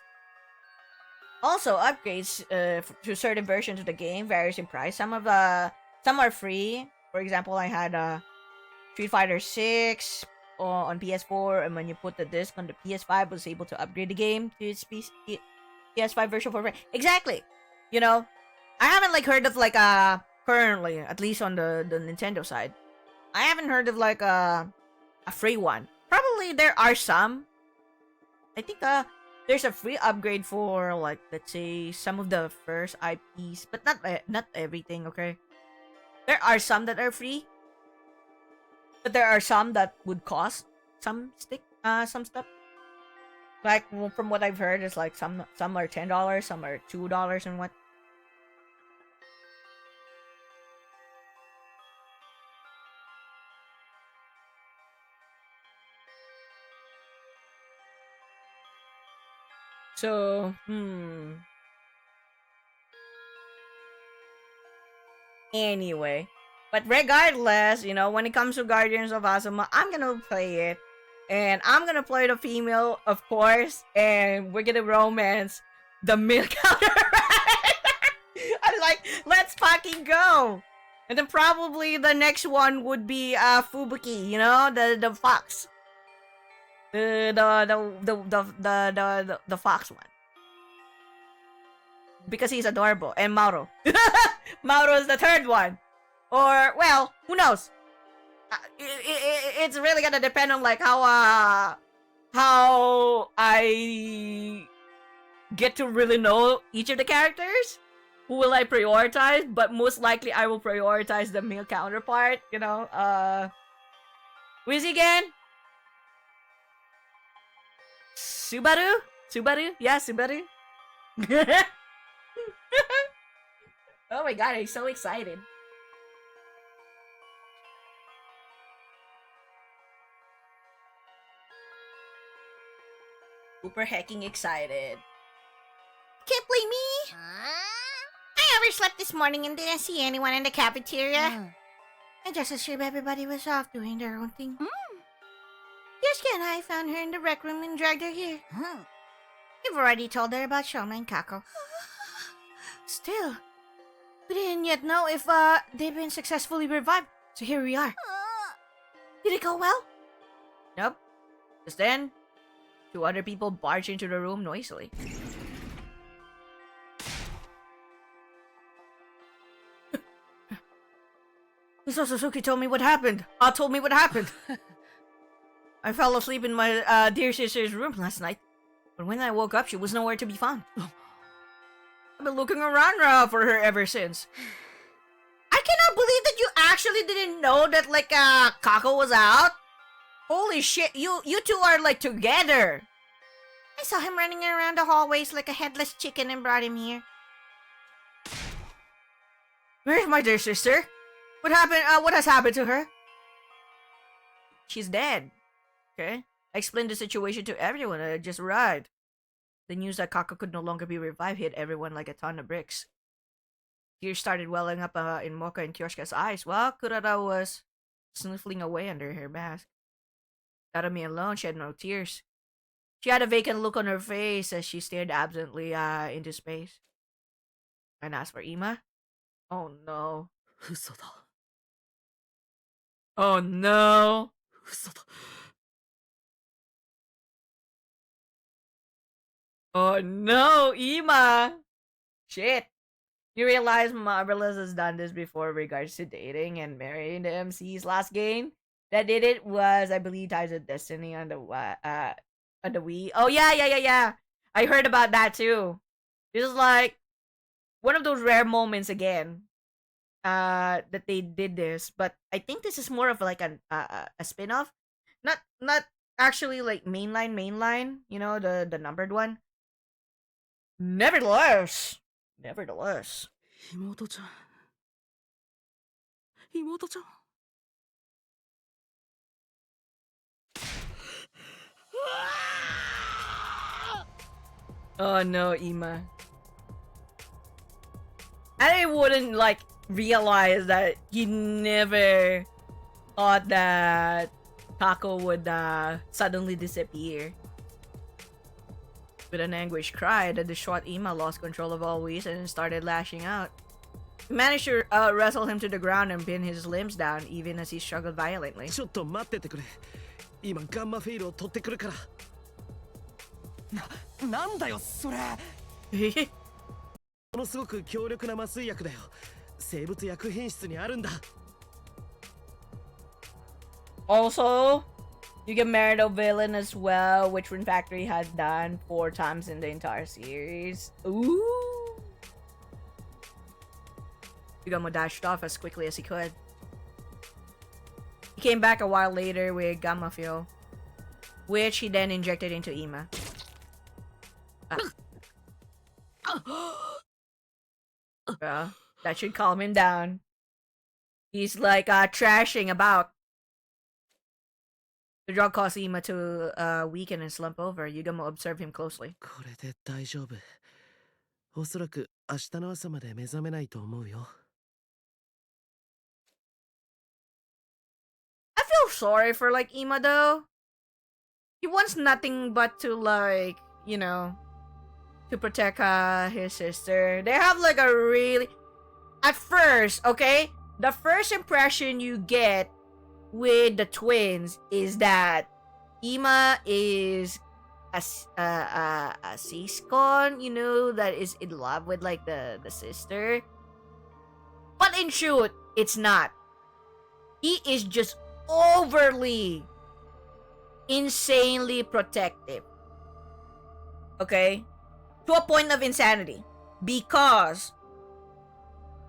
Also, upgrades to certain versions of the game varies in price. Some are free. For example, I had Street Fighter 6 on PS4, and when you put the disc on the PS5, was able to upgrade the game to its PS5 version for free. Exactly. I haven't like heard of like currently, at least on the Nintendo side, I haven't heard of like a free one. Probably there are some. I think there's a free upgrade for like, let's say, some of the first IPs, but not everything. Okay, there are some that are free, but there are some that would cost some stuff. Like from what I've heard, it's like some are $10, some are $2, and what. So, Anyway. But regardless, when it comes to Guardians of Azuma, I'm gonna play it. And I'm gonna play the female, of course. And we're gonna romance the male counterpart. I'm like, let's fucking go! And then probably the next one would be Fubuki, the fox. The fox one, because he's adorable, and Mauro. Mauro is the third one, or well, who knows? It's really gonna depend on like how I get to really know each of the characters. Who will I prioritize? But most likely, I will prioritize the male counterpart. Who is he again? Subaru? Yeah, Subaru. Oh my god, I'm so excited. Super hecking excited. Can't blame me. I overslept this morning and didn't see anyone in the cafeteria. I just assumed everybody was off doing their own thing. Yoshika and I found her in the rec room and dragged her here. You've already told her about Shoma and Kako. Still, we didn't yet know if they've been successfully revived, so here we are. Did it go well? Nope. Just then, two other people barged into the room noisily. Miso Suzuki told me what happened. I fell asleep in my dear sister's room last night, but when I woke up, she was nowhere to be found. I've been looking around for her ever since. I cannot believe that you actually didn't know that like Kako was out. Holy shit, you two are like together. I saw him running around the hallways like a headless chicken and brought him here. Where's my dear sister? What happened? What has happened to her? She's dead. Okay? I explained the situation to everyone that had just arrived. The news that Kako could no longer be revived hit everyone like a ton of bricks. Tears started welling up in Mocha and Kyoshika's eyes while Kurara was sniffling away under her mask. Narumi alone, she had no tears. She had a vacant look on her face as she stared absently into space. And as for Ima, oh no. 嘘だ Oh no. 嘘だ Oh no, Ima! Shit. You realize Marvelous has done this before in regards to dating and marrying the MC's last game? That did it was, I believe, Ties of Destiny on the Wii. Oh yeah. I heard about that too. This is like one of those rare moments again. That they did this, but I think this is more of like a spin-off. Not actually like mainline, you know, the numbered one. Nevertheless. 妹ちゃん妹ちゃん Oh no, Ima. I wouldn't like realize that he never thought that Taco would suddenly disappear. With an anguished cry, the distraught Ima lost control of all Whis and started lashing out. He managed to wrestle him to the ground and pin his limbs down, even as he struggled violently. ちょっと待っててくれ今ガンマフェイルを取ってくるからなんだよそれ。ものすごく強力な麻酔薬だよ生物薬品室にあるんだ Also, you get married a villain as well, which Rune Factory has done 4 times in the entire series. Ooh! Yugamo dashed off as quickly as he could. He came back a while later with Gamma Fuel, which he then injected into Ima. Well, that should calm him down. He's like trashing about. The drug caused Ima to weaken and slump over. Yugamo observed him closely. これで大丈夫おそらく明日の朝まで目覚めないと思うよ I feel sorry for like Ima though. He wants nothing but to like, you know, to protect his sister. They have like a really at first, okay? The first impression you get with the twins is that Ima is a siskon, you know, that is in love with like the sister. But in truth, it's not. He is just overly insanely protective. Okay? To a point of insanity. Because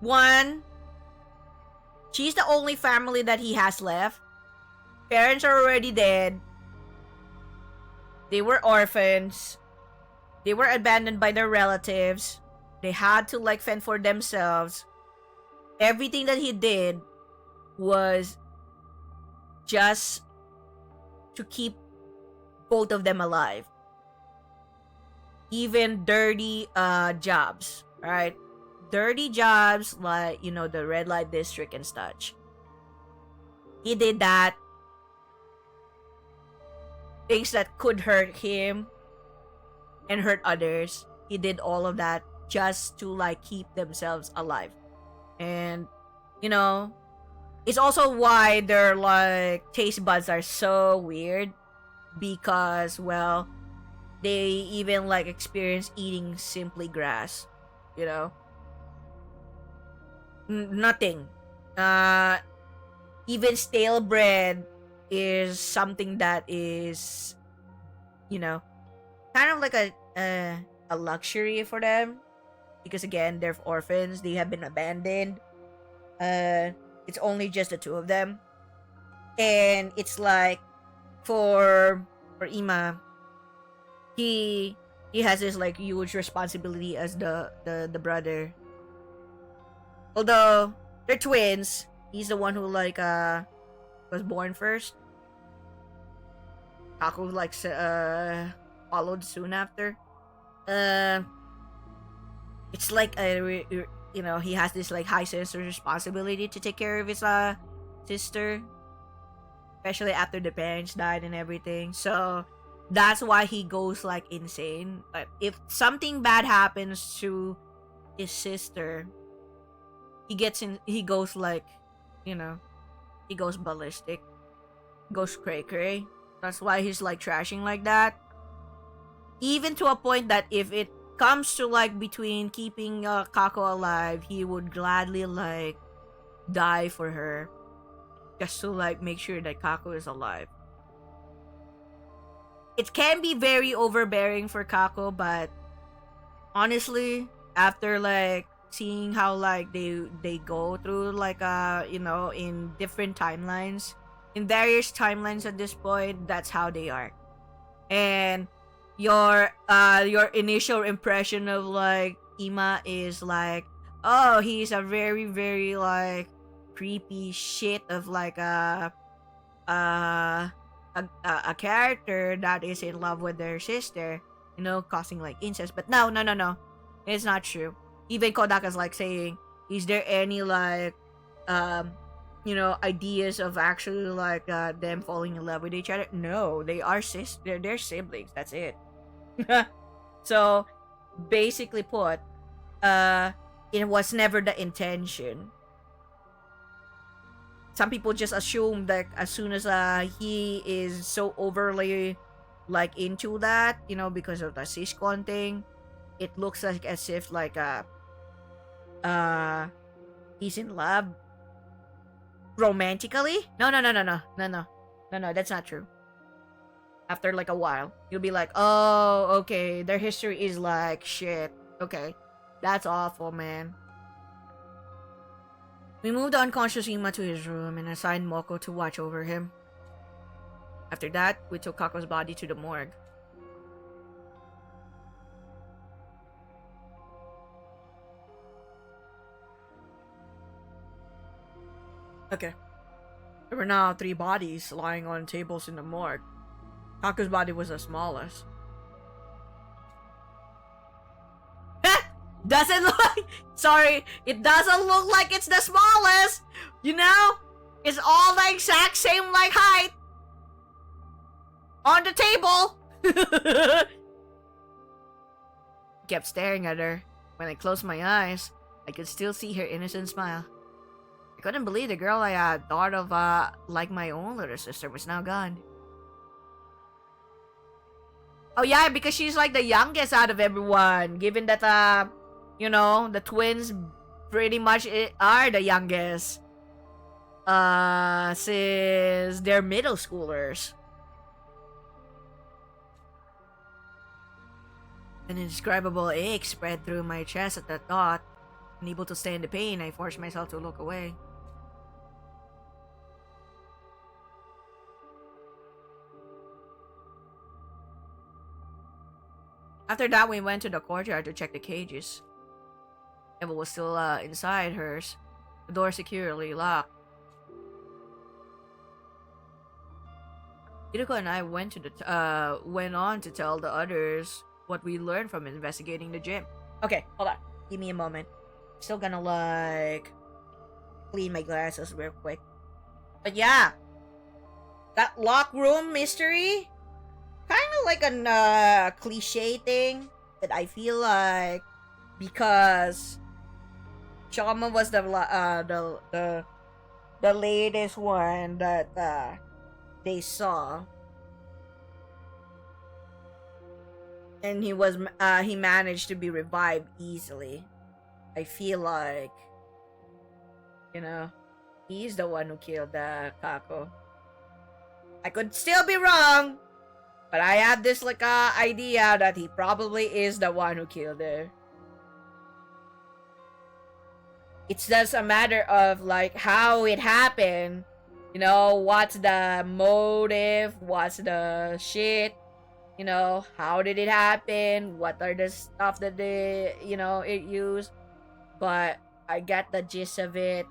one, she's the only family that he has left. Parents are already dead. They were orphans. They were abandoned by their relatives. They had to like fend for themselves. Everything that he did was just to keep both of them alive. Even dirty jobs, right? Dirty jobs like, you know, the red light district and such. He did that. Things that could hurt him and hurt others. He did all of that just to like keep themselves alive. And, you know, it's also why their like taste buds are so weird. Because, well, they even like experience eating simply grass, you know. Nothing. Even stale bread is something that is, you know, kind of like a luxury for them, because again, they're orphans. They have been abandoned. It's only just the two of them, and it's like for Ima, he has this like huge responsibility as the brother. Although they're twins, he's the one who like was born first. Taku like followed soon after. It's like you know, he has this like high sense of responsibility to take care of his sister, especially after the parents died and everything. So that's why he goes like insane. But if something bad happens to his sister, he goes like, you know, he goes ballistic, goes cray. That's why he's like trashing like that. Even to a point that if it comes to like between keeping Kako alive, he would gladly like die for her just to like make sure that Kako is alive. It can be very overbearing for Kako, but honestly, after like seeing how like they go through like you know, in different timelines, in various timelines at this point, that's how they are. And your initial impression of like Ima is like, oh, he's a very very like creepy shit of like a character that is in love with their sister, you know, causing like incest. But no, it's not true. Even Kodaka's like saying, is there any like you know, ideas of actually like them falling in love with each other? No, they are they're siblings, that's it. So basically put, it was never the intention. Some people just assume that as soon as he is so overly like into that, you know, because of the Sishkon thing, it looks like as if like he's in love romantically. No, that's not true. After like a while, you'll be like, oh, okay, their history is like shit. Okay, that's awful, man. We moved the unconscious Ima to his room and assigned Moko to watch over him. After that, we took Kako's body to the morgue. Okay. There were now 3 bodies lying on tables in the morgue. Kako's body was the smallest. Doesn't look like... Sorry, it doesn't look like it's the smallest! You know? It's all the exact same, like, height! On the table! Kept staring at her. When I closed my eyes, I could still see her innocent smile. I couldn't believe the girl I thought of, like my own little sister was now gone. Oh yeah, because she's like the youngest out of everyone. Given that, you know, the twins pretty much are the youngest. Since they're middle schoolers. An indescribable ache spread through my chest at the thought. Unable to stand the pain, I forced myself to look away. After that, we went to the courtyard to check the cages. Eva was still inside hers, the door securely locked. Hiroko and I went on to tell the others what we learned from investigating the gym. Okay, hold on. Give me a moment. Still gonna like clean my glasses real quick. But yeah, that lock room mystery, kind of like a cliche thing that I feel like because Shama was the latest one that they saw, and he managed to be revived easily. I feel like, you know, he's the one who killed Kako. I could still be wrong, but I have this like idea that he probably is the one who killed her. It's just a matter of like how it happened. You know, what's the motive? What's the shit? You know, how did it happen? What are the stuff that they, you know, it used? But I got the gist of it.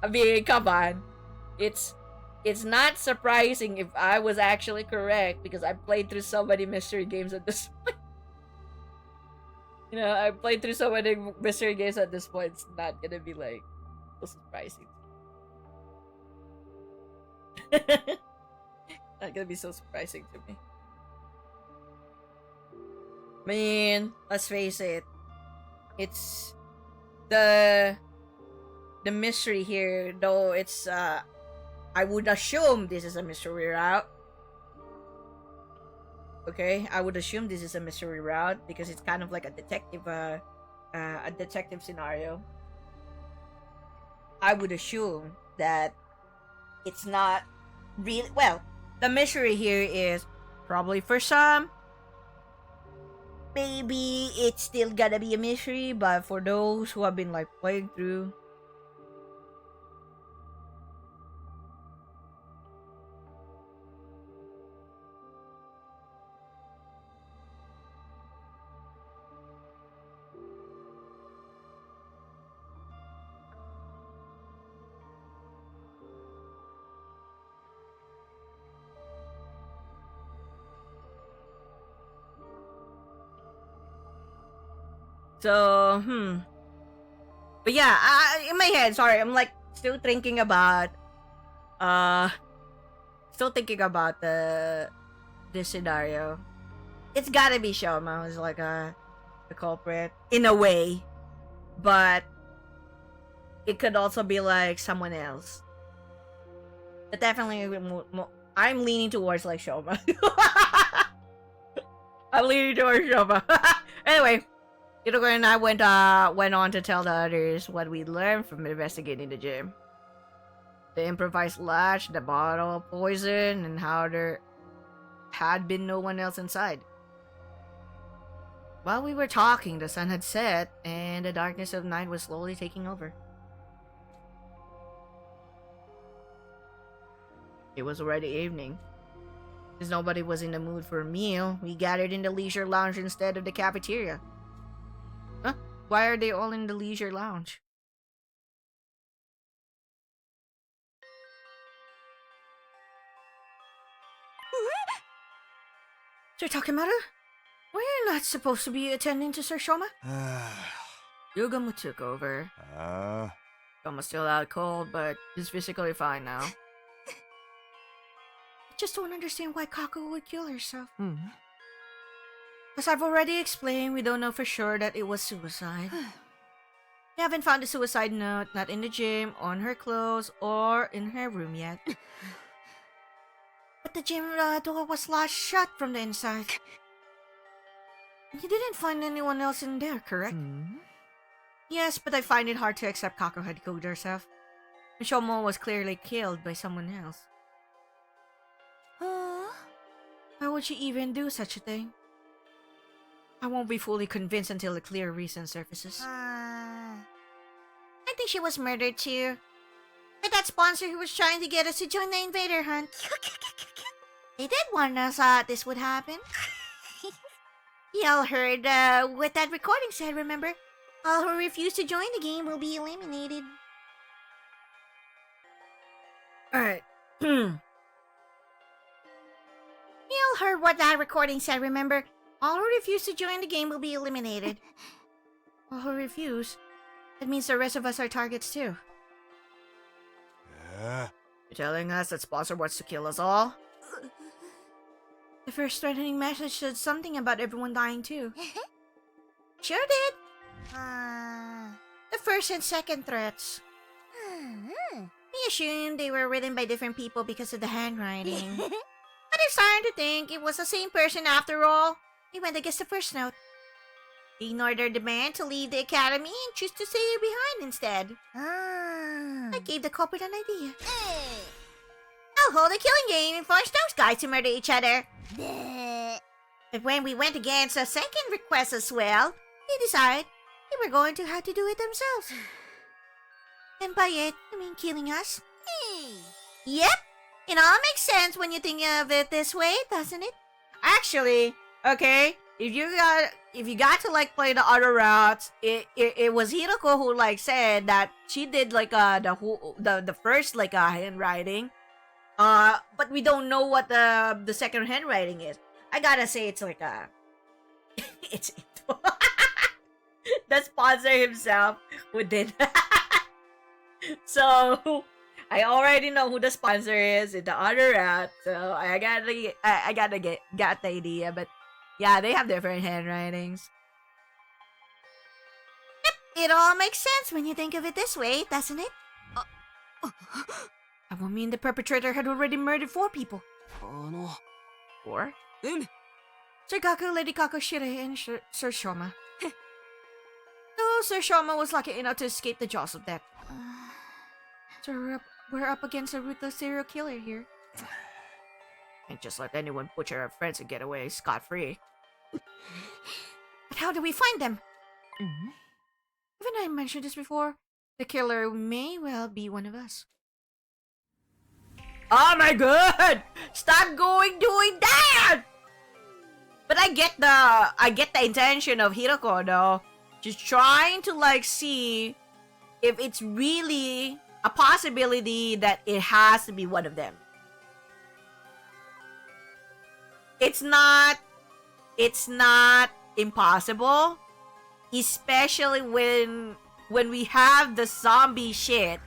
I mean, come on. It's not surprising if I was actually correct because I played through so many mystery games at this point. You know, I played through so many mystery games at this point. It's not gonna be like so surprising. Not gonna be so surprising to me. I mean, let's face it. It's the mystery here, though it's I would assume this is a mystery route. Okay, I would assume this is a mystery route because it's kind of like a detective scenario. I would assume that it's not really well. The mystery here is probably for some. Maybe it's still gotta be a mystery, but for those who have been like playing through. So, But yeah, in my head, sorry, I'm like still thinking about, this scenario. It's gotta be Shoma who's like the culprit in a way, but it could also be like someone else. But definitely, I'm leaning towards like Shoma. I'm leaning towards Shoma. Anyway. Kiroko and I went on to tell the others what we learned from investigating the gym. The improvised latch, the bottle of poison, and how there had been no one else inside. While we were talking, the sun had set, and the darkness of night was slowly taking over. It was already evening. Since nobody was in the mood for a meal, we gathered in the leisure lounge instead of the cafeteria. Huh? Why are they all in the leisure lounge? Sir Takemaru? We're not supposed to be attending to Sir Shoma? Yugamu took over. Shoma's still out cold, but he's physically fine now. I just don't understand why Kako would kill herself. As I've already explained, we don't know for sure that it was suicide. We haven't found the suicide note, not in the gym, on her clothes, or in her room yet. But the gym door was locked shut from the inside. You didn't find anyone else in there, correct? Yes, but I find it hard to accept Kako had killed herself. Mishomo was clearly killed by someone else. Why would she even do such a thing? I won't be fully convinced until a clear reason surfaces. I think she was murdered too. By that sponsor who was trying to get us to join the invader hunt. They did warn us this would happen. Y'all heard what that recording said, remember? All who refuse to join the game will be eliminated. Alright. Y'all heard what that recording said, remember? All who refuse to join the game will be eliminated. All who refuse? That means the rest of us are targets too. You're telling us that sponsor wants to kill us all? The first threatening message said something about everyone dying too. Sure did. The first and second threats. We assumed they were written by different people because of the handwriting. But I'm starting to think it was the same person after all. They went against the first note. They ignored their demand to leave the academy and choose to stay behind instead. I gave the culprit an idea. I'll hold a killing game and force those guys to murder each other. But when we went against a second request as well, they decided they were going to have to do it themselves. And by it, I mean killing us. Yep, it all makes sense when you think of it this way, doesn't it? Actually, okay, if you got to like play the other routes, it was Hiroko who like said that she did like the first like handwriting, but we don't know what the second handwriting is. I gotta say it's like it's the sponsor himself who did that. So I already know who the sponsor is in the other route, so I got the idea, but yeah, they have different handwritings. Yep, it all makes sense when you think of it this way, doesn't it? I would mean the perpetrator had already murdered 4 people. 4? Sir Gaku, Lady Kako, Sirei, and Sir Shoma. No, Sir Shoma was lucky enough to escape the jaws of death. So we're up against a ruthless serial killer here. Can't just let anyone butcher our friends and get away scot-free. But how do we find them? Haven't I mentioned this before? The killer may well be one of us. Oh my god! Stop doing that! But I get the intention of Hiroko though. Just trying to like see if it's really a possibility that it has to be one of them. It's not impossible, especially when we have the zombie shit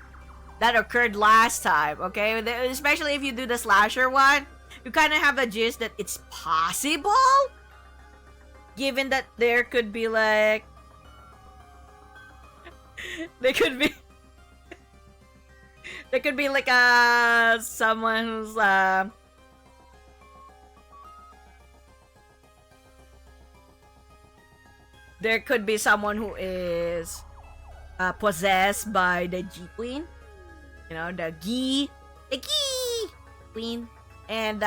that occurred last time, okay? Especially if you do the slasher one, you kind of have a gist that it's possible, given that there could be like there could be like someone who's there could be someone who is possessed by the G Queen. You know, the Gi Queen. And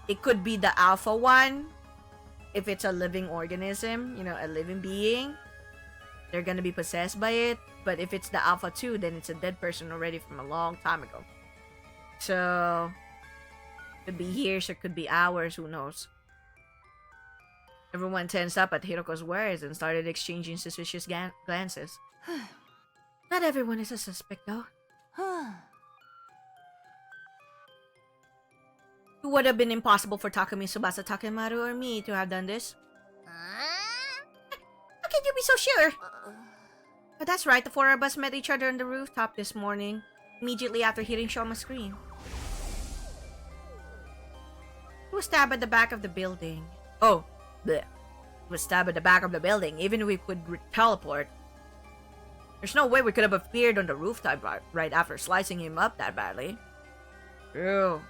it could be the Alpha one. If it's a living organism, you know, a living being, they're gonna be possessed by it. But if it's the Alpha 2, then it's a dead person already from a long time ago. So, could be years or could be hours, who knows. Everyone tensed up at Hiroko's words and started exchanging suspicious glances. Not everyone is a suspect, though. It would have been impossible for Takumi, Tsubasa, Takemaru, or me to have done this. How can you be so sure? But that's right, the four of us met each other on the rooftop this morning, immediately after hearing Shoma's scream. He was stabbed at the back of the building. Oh, bleh. He was stabbed at the back of the building, even if we could teleport. There's no way we could have appeared on the rooftop right after slicing him up that badly. True.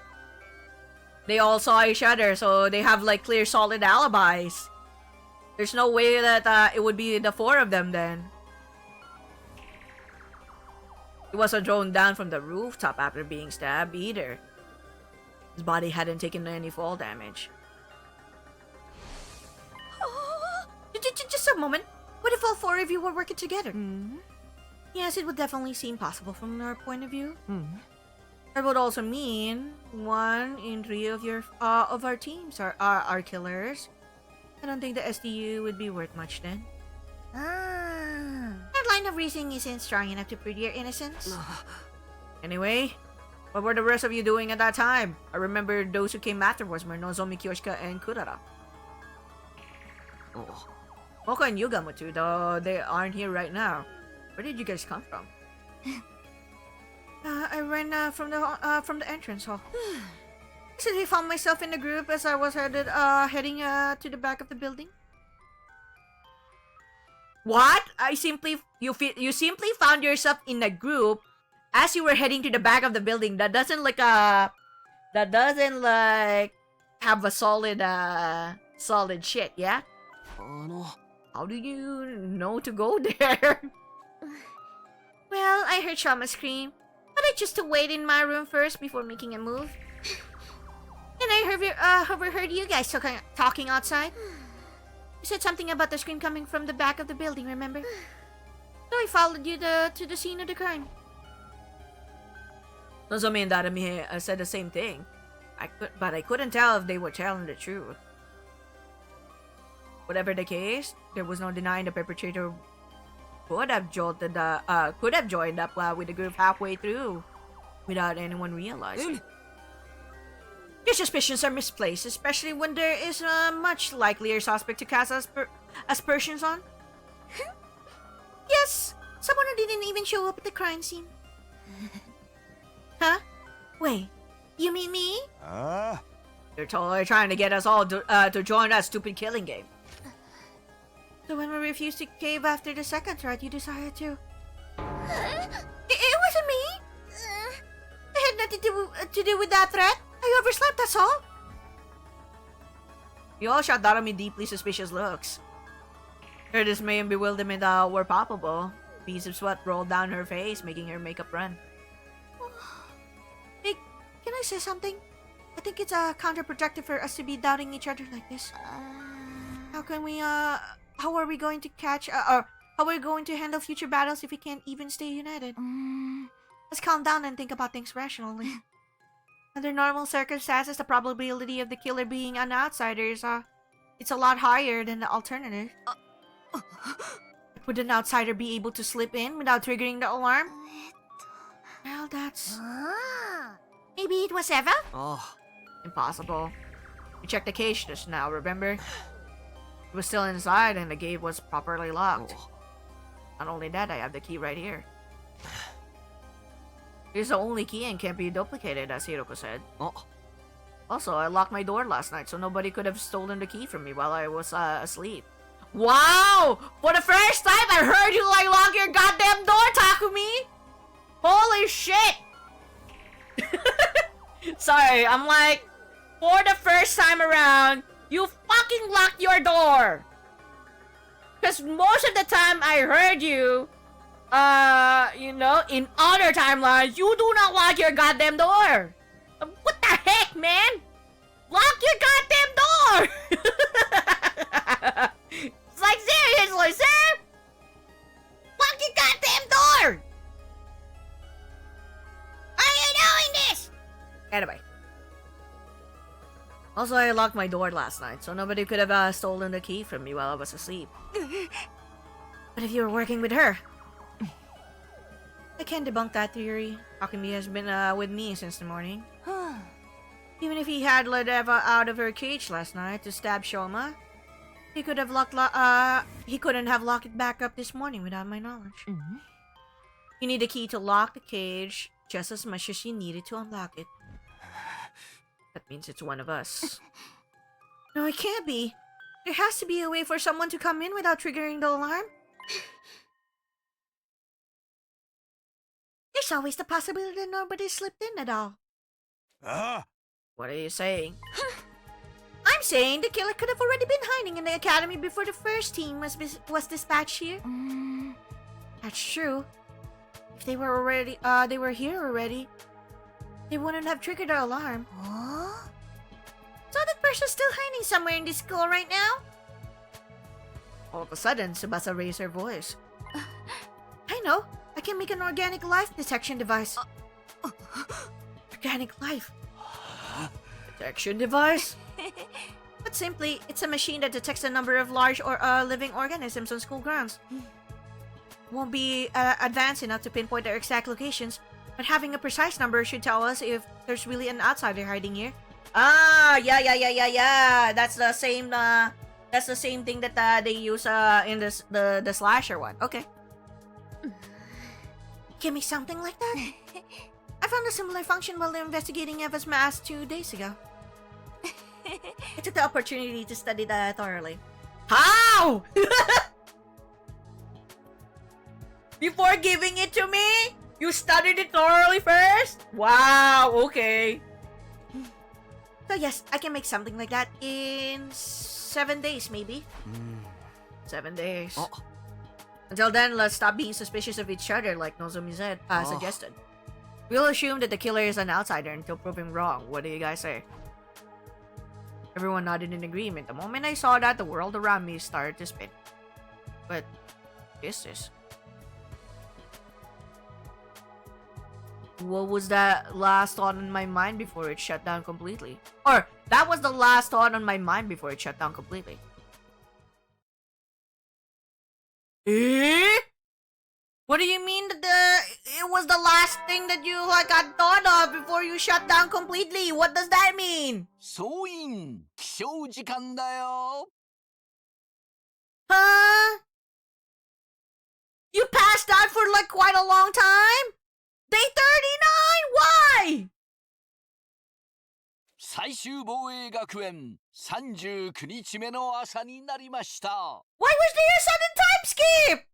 They all saw each other, so they have like clear, solid alibis. There's no way that it would be the four of them then. He wasn't thrown down from the rooftop after being stabbed either. His body hadn't taken any fall damage. Just a moment. What if all four of you were working together? Yes, it would definitely seem possible from our point of view. That would also mean 1 in 3 of our teams are killers. I don't think the SDU would be worth much then. That line of reasoning isn't strong enough to prove your innocence. Anyway, what were the rest of you doing at that time? I remember those who came afterwards were Nozomi, Kyoshika, and Kurara. Moko and Yugamutu, though they aren't here right now. Where did you guys come from? I ran from the entrance hall. Actually, I found myself in the group as I was heading to the back of the building. What? You simply found yourself in a group as you were heading to the back of the building. That doesn't have a solid shit, yeah? How do you know to go there? Well, I heard Shama scream, but I chose to wait in my room first before making a move. Then I overheard you guys talking outside. You said something about the scream coming from the back of the building, remember? So I followed you to the scene of the crime. Nozomi and Darami said the same thing. But I couldn't tell if they were telling the truth. Whatever the case, there was no denying the perpetrator could have joined up with the group halfway through without anyone realizing. Your suspicions are misplaced, especially when there is a much likelier suspect to cast aspersions on. Yes, someone who didn't even show up at the crime scene. Huh? Wait, you mean me? You're totally trying to get us all to join that stupid killing game. So when we refused to cave after the second threat, you decided to... It wasn't me! I had nothing to do with that threat. I I overslept, that's all. You all shot down on me deeply suspicious looks. Her dismay and bewilderment were palpable. Beads of sweat rolled down her face, making her makeup run. Hey, can I say something? I think it's counterproductive for us to be doubting each other like this. How are we going to how are we going to handle future battles if we can't even stay united? Let's calm down and think about things rationally. Under normal circumstances, the probability of the killer being an outsider is, it's a lot higher than the alternative. Would an outsider be able to slip in without triggering the alarm? Well, that's... Maybe it was Eva? Oh. Impossible. We checked the cage just now, remember? It was still inside and the gate was properly locked. Not only that, I have the key right here. It's the only key and can't be duplicated, as Hiroko said. Also, I locked my door last night so nobody could have stolen the key from me while I was asleep. Wow! For the first time, I heard you lock your goddamn door, Takumi! Holy shit! Sorry, I'm like, for the first time around, you fucking locked your door! Because most of the time I heard you, in other timelines, you do not lock your goddamn door! What the heck, man? Lock your goddamn door! It's like, seriously, sir? Lock your goddamn door! Are you doing this? Anyway. Also, I locked my door last night, so nobody could have stolen the key from me while I was asleep. But if you were working with her... I can't debunk that theory. Takumi has been with me since the morning. Even if he had let Eva out of her cage last night to stab Shoma, he couldn't have locked it back up this morning without my knowledge. You need a key to lock the cage just as much as you needed to unlock it. That means it's one of us. No, it can't be. There has to be a way for someone to come in without triggering the alarm. There's always the possibility that nobody slipped in at all. What are you saying? I'm saying the killer could have already been hiding in the academy before the first team was dispatched here. That's true. If they were here already, they wouldn't have triggered the alarm. So that person's still hiding somewhere in this school right now? All of a sudden, Tsubasa raised her voice. I know. I can make an organic life detection device. Organic life? Detection device? But simply, it's a machine that detects the number of large or living organisms on school grounds. Won't be advanced enough to pinpoint their exact locations, but having a precise number should tell us if there's really an outsider hiding here. Yeah. That's the same thing that they use in the slasher one. Okay. Give me something like that. I found a similar function while investigating Eva's mask 2 days ago. I took the opportunity to study that thoroughly. How? Before giving it to me? You studied it thoroughly first? Wow, okay. So yes, I can make something like that in 7 days, maybe. 7 days. Until then, let's stop being suspicious of each other, like Nozomi suggested. We'll assume that the killer is an outsider until proven wrong. What do you guys say? Everyone nodded in agreement. The moment I saw that, the world around me started to spin. But, what is this? What was that last thought on my mind before it shut down completely? Or, that was the last thought on my mind before it shut down completely. Eh? What do you mean that it was the last thing that you got thought of before you shut down completely? What does that mean? 総員起床時間だよ Huh? You passed out for quite a long time? Day 39? Why? 最終防衛学園39日目の朝になりました Why was there a sudden time skip?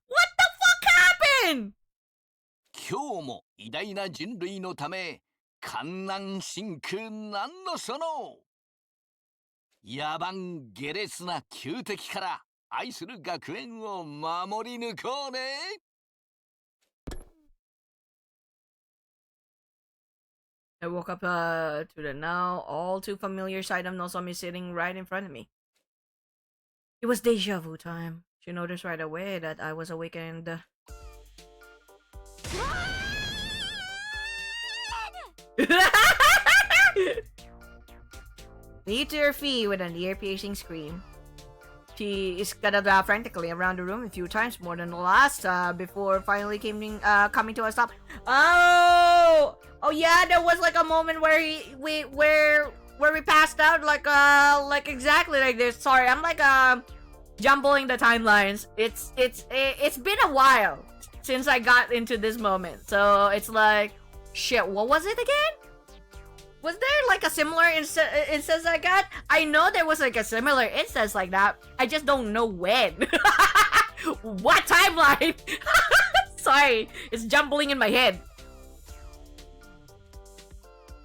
What the fuck happened? 今日も偉大な人類のため観覧深空なんのその野蛮下劣な旧敵から愛する学園を守り抜こうね。I woke up to the now all too familiar sight of Nozomi sitting right in front of me. It was deja vu time. She noticed right away that I was awakened. Leaped to her feet with an ear-piercing scream. She scuttled frantically around the room a few times more than the last before finally coming to a stop. Oh yeah, there was like a moment where we passed out like exactly like this. Sorry, I'm like jumbling the timelines. It's been a while since I got into this moment, so it's like shit. What was it again? Was there like a similar instance I got? I know there was like a similar instance like that. I just don't know when. What timeline? Sorry, it's jumbling in my head.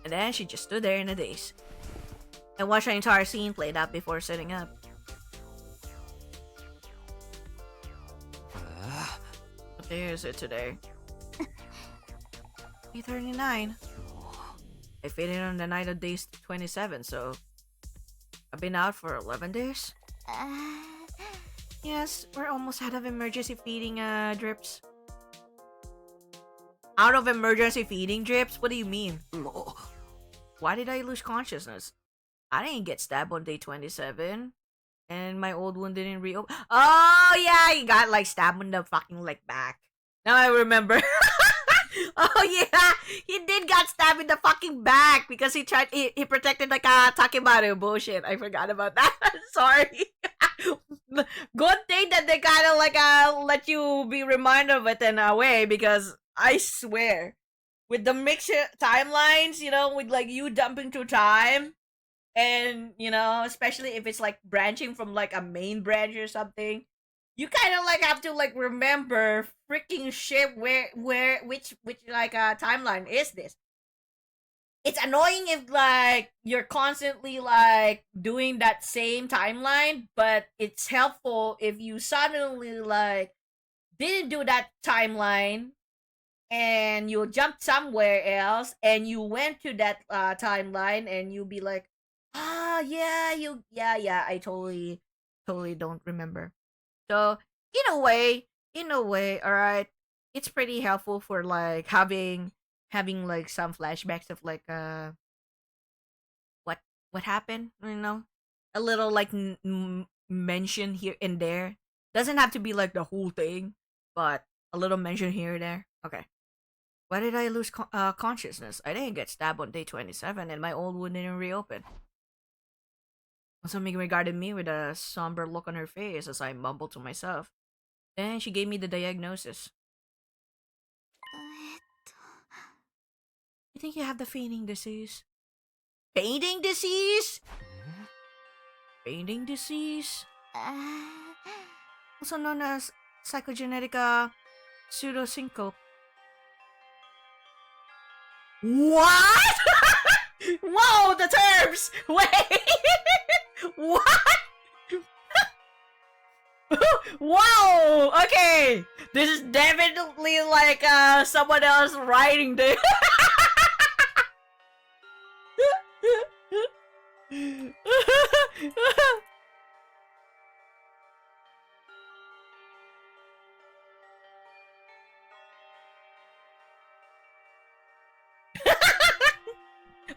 And then she just stood there in a daze. I watched the entire scene played out before sitting up. What day is it today? 8:39. I faded on the night of day 27, so I've been out for 11 days. Yes, we're almost out of emergency feeding drips. Out of emergency feeding drips? What do you mean? Why did I lose consciousness? I didn't get stabbed on day 27. And my old wound didn't reopen. Oh yeah, he got like stabbed in the fucking like back. Now I remember. Oh yeah, he did got stabbed in the fucking back because he protected like a Takebaru bullshit. I forgot about that. Sorry. Good thing that they kind of like let you be reminded of it in a way, because I swear with the mixed timelines, you know, with like you dumping through time, and you know, especially if it's like branching from like a main branch or something, you kind of like have to like remember freaking shit which like timeline is this. It's annoying if like you're constantly like doing that same timeline, but it's helpful if you suddenly like didn't do that timeline and you jumped somewhere else and you went to that timeline and you'll be like, yeah, I totally don't remember. So in a way, all right, it's pretty helpful for like having like some flashbacks of like what happened, you know, a little like mention here and there. Doesn't have to be like the whole thing, but a little mention here and there. Okay. Why did I lose consciousness? I didn't get stabbed on day 27, and my old wound didn't reopen. Something regarded me with a somber look on her face as I mumbled to myself. Then she gave me the diagnosis. You think you have the fainting disease? Fainting disease? Fainting disease? Also known as psychogenetic pseudosyncope. What? Whoa, the terms! Wait! What? Wow! Okay! This is definitely like someone else writing this.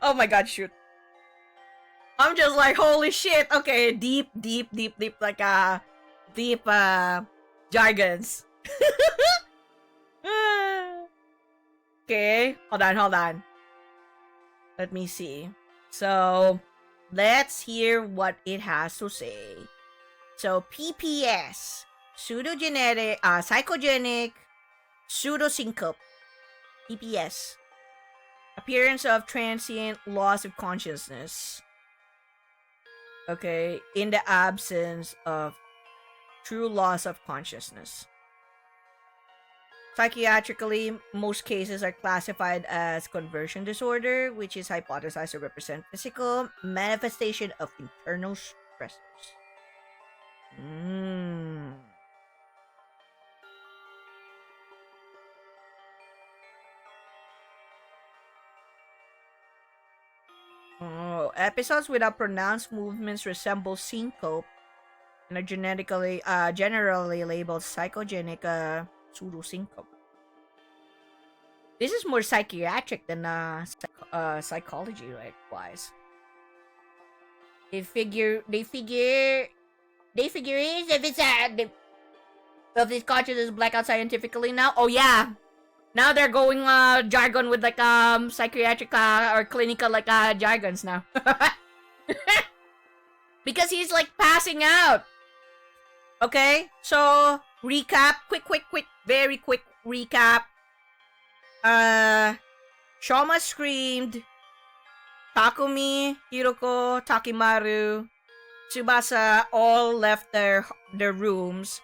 Oh my god, shoot. I'm just like, holy shit. Okay, deep, like deep jargons. Okay, hold on. Let me see. So, let's hear what it has to say. So, PPS, psychogenic pseudosyncope. PPS. Appearance of transient loss of consciousness. Okay, in the absence of true loss of consciousness. Psychiatrically, most cases are classified as conversion disorder, which is hypothesized to represent physical manifestation of internal stressors. Oh, episodes without pronounced movements resemble syncope and are generally labeled psychogenic pseudosyncope. This is more psychiatric than psychology, right? Wise. They figure is if it's if this consciousness is blacked out scientifically now. Oh yeah, now they're going jargon with like psychiatric or clinical like jargons now. Because he's like passing out. Okay, so recap, quick, very quick recap. Shoma screamed. Takumi, Hiroko, Takimaru, Tsubasa all left their rooms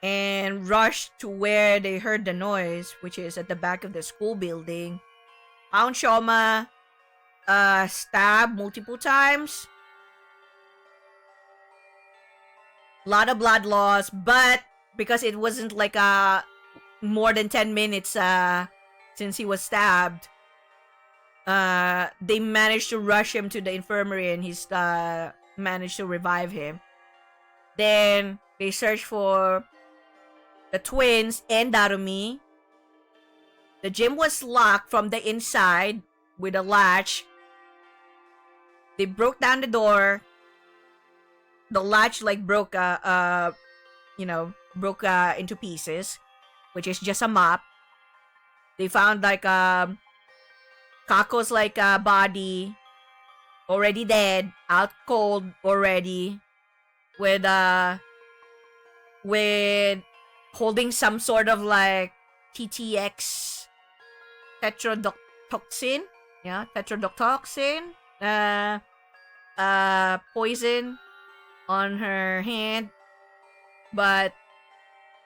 and rushed to where they heard the noise, which is at the back of the school building. Found Shoma stabbed multiple times. A lot of blood loss, but because it wasn't like more than 10 minutes since he was stabbed, they managed to rush him to the infirmary and he's managed to revive him. Then they searched for the twins and Darumi. The gym was locked from the inside with a latch. They broke down the door. The latch like broke into pieces, which is just a mop. They found like Kako's like body already dead, out cold already, with holding some sort of like TTX tetrodotoxin, poison on her hand. But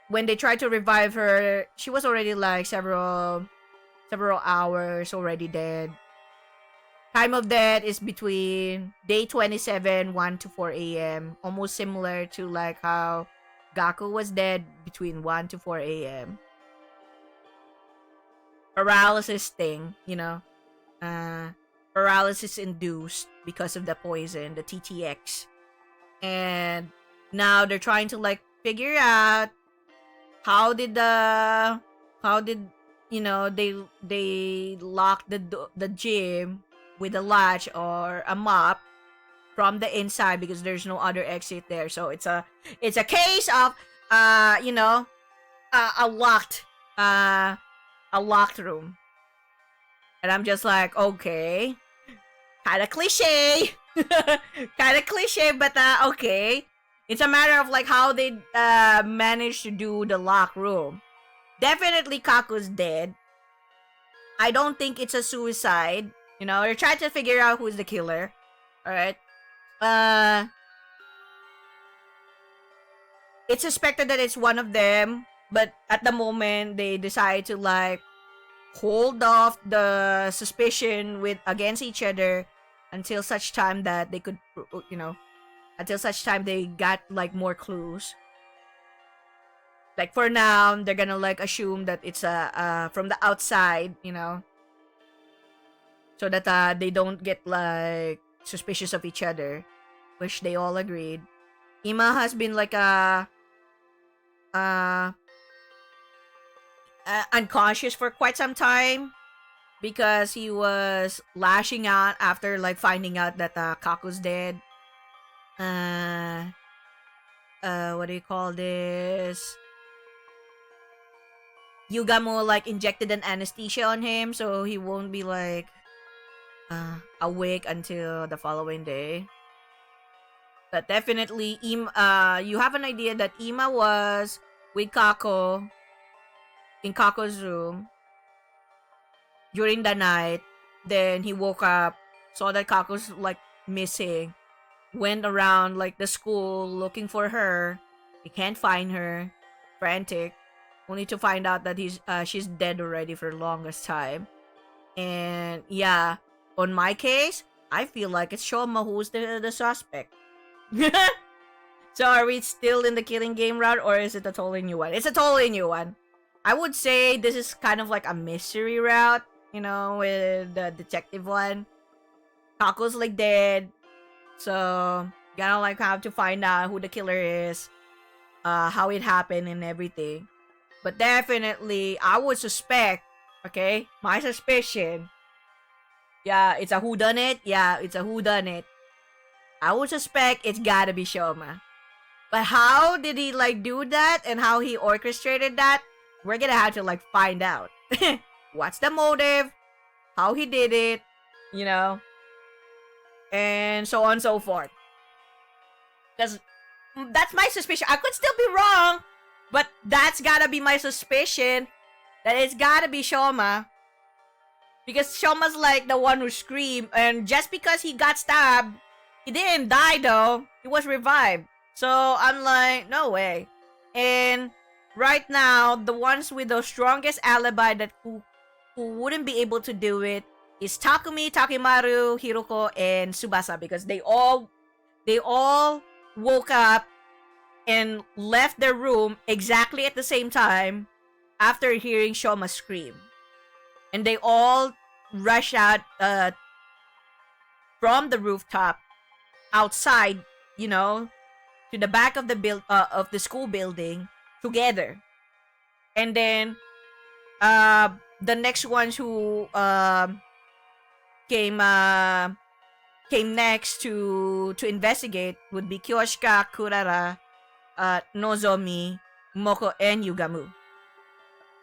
when they tried to revive her, she was already like several hours already dead. Time of death is between day 27, 1 to 4 a.m. Almost similar to like how Gaku was dead between 1 to 4 a.m. Paralysis thing, paralysis induced because of the poison, the TTX. And now they're trying to like figure out how did they lock the gym with a latch or a mop from the inside because there's no other exit there. So it's a case of a locked room. And I'm just like, okay, kind of cliche. But okay. It's a matter of like how they managed to do the lock room. Definitely Kaku's dead. I don't think it's a suicide. They're trying to figure out who's the killer. Alright. It's suspected that it's one of them, but at the moment they decide to like hold off the suspicion against each other until such time that they could, until such time they got like more clues. Like for now, they're gonna like assume that it's from the outside, so that they don't get like suspicious of each other, which they all agreed. Ima has been like unconscious for quite some time because he was lashing out after like finding out that Kaku's dead. What do you call this? Yugamo like injected an anesthesia on him so he won't be like awake until the following day. But definitely you have an idea that Ima was with Kako in Kako's room during the night. Then he woke up, saw that Kako's like missing, went around like the school looking for her. He can't find her, frantic. only to find out that she's dead already for the longest time. And yeah, on my case, I feel like it's Shoma who's the suspect. So are we still in the killing game route, or is it a totally new one? It's a totally new one. I would say this is kind of like a mystery route, you know, with the detective one. Taco's like dead, so gotta like have to find out who the killer is, how it happened and everything. But definitely, I would suspect, okay, my suspicion. Yeah, it's a whodunit. Yeah, it's a whodunit. I would suspect it's gotta be Shoma. But how did he like do that and how he orchestrated that? We're gonna have to like find out. What's the motive? How he did it? You know? And so on and so forth. Because that's my suspicion. I could still be wrong, but that's gotta be my suspicion that it's gotta be Shoma. Because Shoma's like the one who screamed, and just because he got stabbed, he didn't die though. He was revived. So I'm like, no way. And right now, the ones with the strongest alibi that who wouldn't be able to do it is Takumi, Takimaru, Hiroko, and Tsubasa, because they all woke up and left their room exactly at the same time after hearing Shoma scream. And they all rushed out from the rooftop outside, you know, to the back of the school building together. And then the next ones who came next to investigate would be Kyoshika, Kurara, Nozomi, Moko, and Yugamu.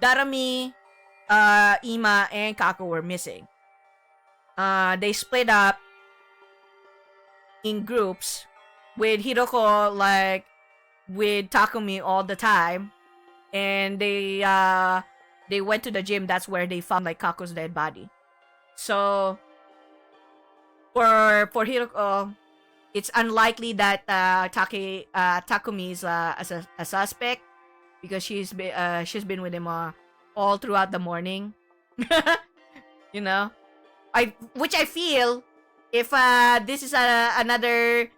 Darami, Ima, and Kako were missing. They split up in groups with Hiroko like with Takumi all the time, and they went to the gym. That's where they found like Kako's dead body. So for Hiroko, it's unlikely that Takumi is a suspect because she's been with him all throughout the morning. You know, which I feel if this is another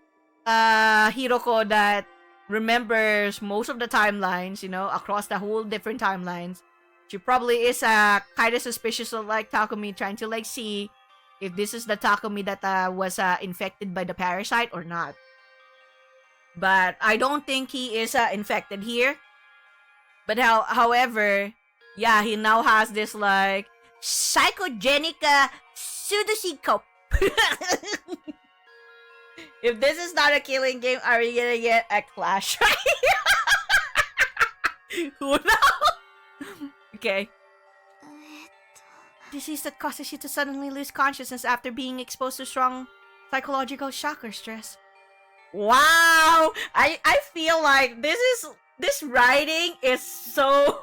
Hiroko that remembers most of the timelines, you know, across the whole different timelines, she probably is kind of suspicious of like Takumi, trying to like see if this is the Takumi that was infected by the parasite or not. But I don't think he is infected here. But however, yeah, he now has this like psychogenic pseudosyncope. If this is not a killing game, are we gonna get a clash? Who knows? Okay. Disease that causes you to suddenly lose consciousness after being exposed to strong psychological shock or stress. Wow! I feel like this writing is so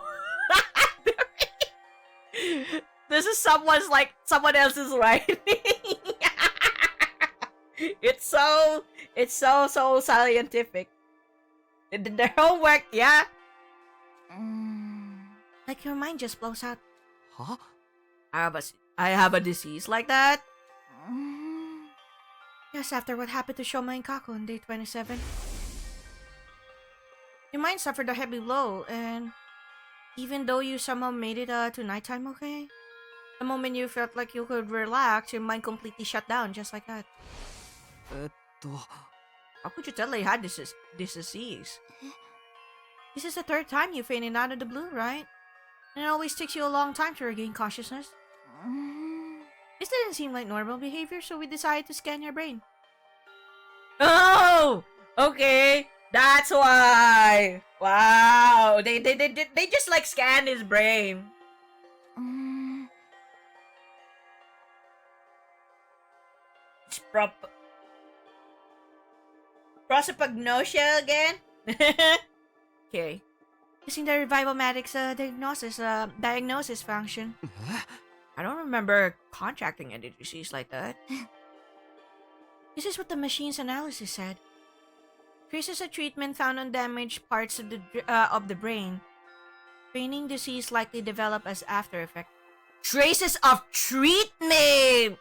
this is someone else's writing. It's so scientific. They did their homework, yeah. Like your mind just blows out. Huh? I have a disease like that. Yes, after what happened to Shoma and Kako on day 27. Your mind suffered a heavy blow, and even though you somehow made it to nighttime okay, the moment you felt like you could relax, your mind completely shut down just like that. How could you tell I had this disease? This is the third time you fainted out of the blue, right? And it always takes you a long time to regain consciousness. This didn't seem like normal behavior, so we decided to scan your brain. Oh! Okay, that's why! Wow! They just like scanned his brain. It's prosopagnosia again? Okay. Using the Revivomatics diagnosis function. I don't remember contracting any disease like that. This is what the machine's analysis said. Traces of treatment found on damaged parts of the brain. Feigning disease likely develop as after effect. Traces of treatment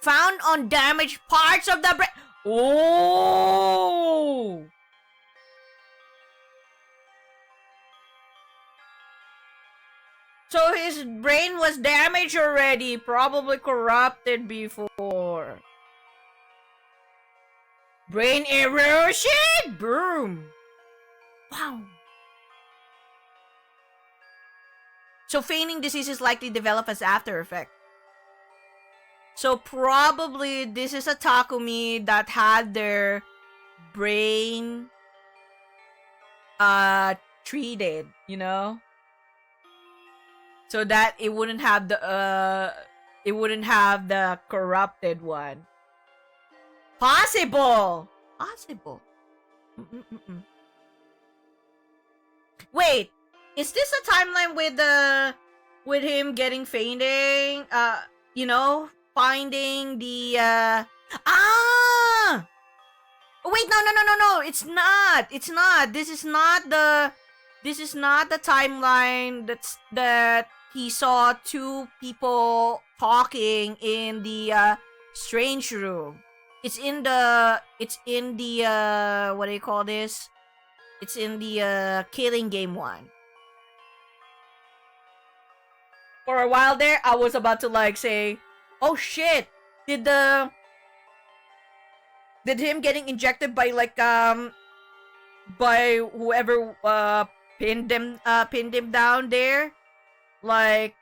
found on damaged parts of the brain. Oh! So his brain was damaged already, probably corrupted before. Brain erosion? Boom! Wow. So feigning disease is likely develop as after effect. So probably this is a Takumi that had their brain treated, you know? So that it wouldn't have the corrupted one. Possible. Wait, is this a timeline with him getting fainting? You know, finding the wait, no. It's not. This is not the timeline that he saw two people talking in the strange room. It's in the what do you call this? It's in the killing game one. For a while there, I was about to like say, "Oh shit! Did him getting injected by like by whoever pinned him down there, like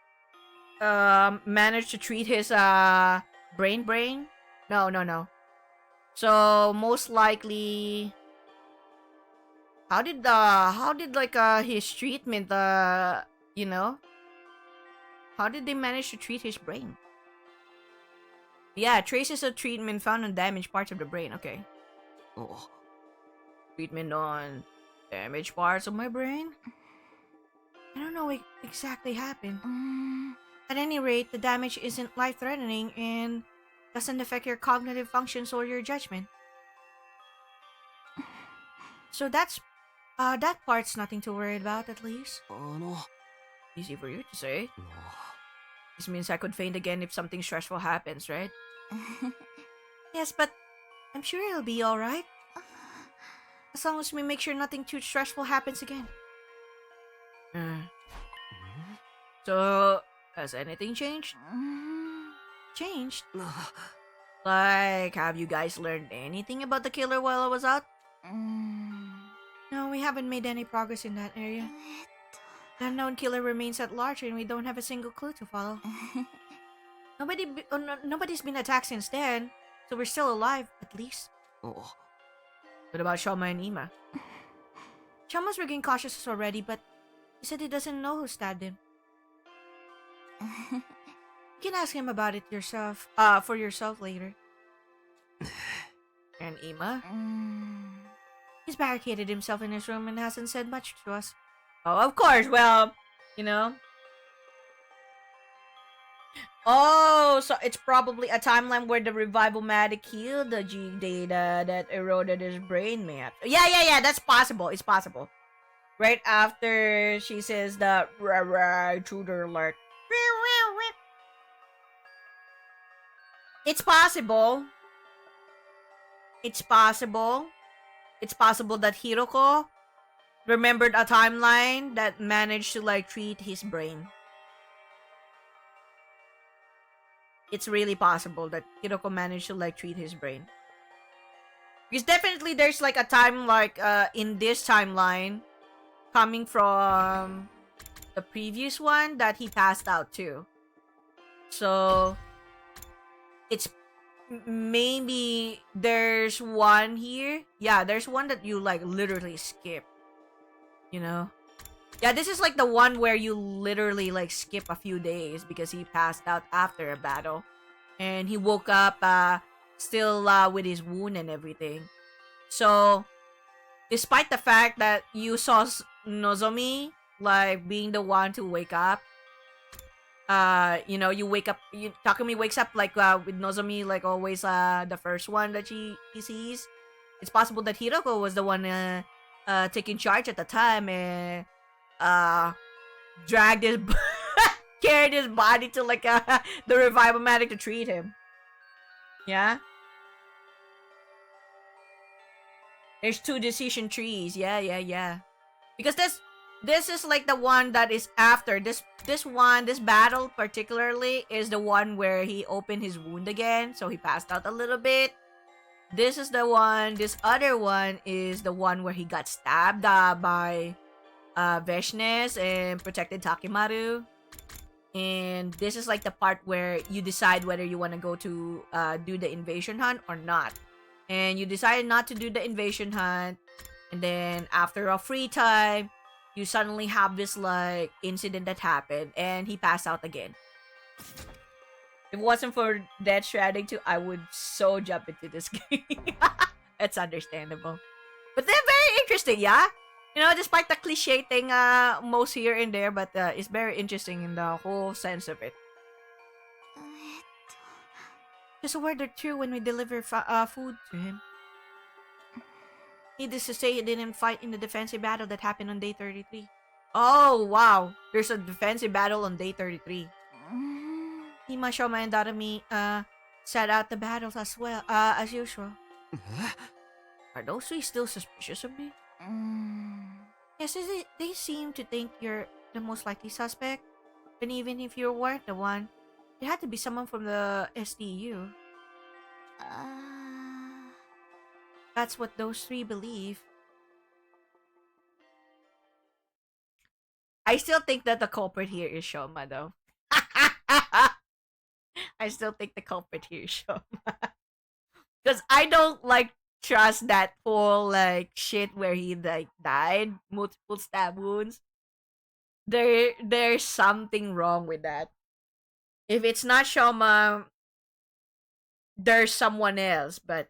managed to treat his brain? No. So most likely, how did like his treatment you know, how did they manage to treat his brain? Yeah, traces of treatment found on damaged parts of the brain. Okay. Oh. Treatment on damaged parts of my brain? I don't know what exactly happened. At any rate, the damage isn't life-threatening and doesn't affect your cognitive functions or your judgment. So that part's nothing to worry about, at least. Easy for you to say. This means I could faint again if something stressful happens, right? Yes, but I'm sure it'll be alright. As long as we make sure nothing too stressful happens again. So, has anything changed? Changed? Like, have you guys learned anything about the killer while I was out? No, we haven't made any progress in that area. The unknown killer remains at large and we don't have a single clue to follow. Nobody's been attacked since then, so we're still alive, at least. What about Shoma and Ima? Shoma's getting cautious already, but he said he doesn't know who stabbed him. You can ask him about it yourself, for yourself later. And Ima? He's barricaded himself in his room and hasn't said much to us. Oh, of course, well, you know. Oh, so it's probably a timeline where the revival-matic killed the G data that eroded his brain map. Yeah, that's possible. It's possible. Right after she says the intruder alert. It's possible. It's possible that Hiroko remembered a timeline that managed to like treat his brain. It's really possible that Hiroko managed to like treat his brain. Because definitely there's like a time like in this timeline coming from the previous one that he passed out too. So it's maybe there's one here. Yeah, there's one that you like literally skip. You know? Yeah, this is like the one where you literally like skip a few days because he passed out after a battle. And he woke up still with his wound and everything. So, despite the fact that you saw Nozomi like being the one to wake up, you know, you wake up, Takumi wakes up like with Nozomi like always the first one that he sees. It's possible that Hiroko was the one taking charge at the time and dragged his carried his body to like the revival medic to treat him. Yeah. There's 2 decision trees. Yeah. Because this is like the one that is after this battle particularly is the one where he opened his wound again, so he passed out a little bit. This is the one. This other one is the one where he got stabbed by Veshnes and protected Takimaru. And this is like the part where you decide whether you want to go to do the invasion hunt or not. And you decided not to do the invasion hunt, and then after a free time, you suddenly have this like incident that happened, and he passed out again. If it wasn't for Death Stranding 2, I would so jump into this game. It's understandable. But they're very interesting, yeah? You know, despite the cliche thing most here and there, but it's very interesting in the whole sense of it. Just a word or two when we deliver food to him. Needless to say, he didn't fight in the defensive battle that happened on day 33. Oh, wow. There's a defensive battle on day 33. Hima, Shoma, and Darami sat out the battles as well, as usual. Are those 3 still suspicious of me? Yes, they seem to think you're the most likely suspect. And even if you weren't the one, it had to be someone from the SDU. That's what those 3 believe. I still think that the culprit here is Shoma, though. I still think the culprit here is Shoma. Because I don't, like, trust that whole, like, shit where he, like, died. Multiple stab wounds. There's something wrong with that. If it's not Shoma, there's someone else, but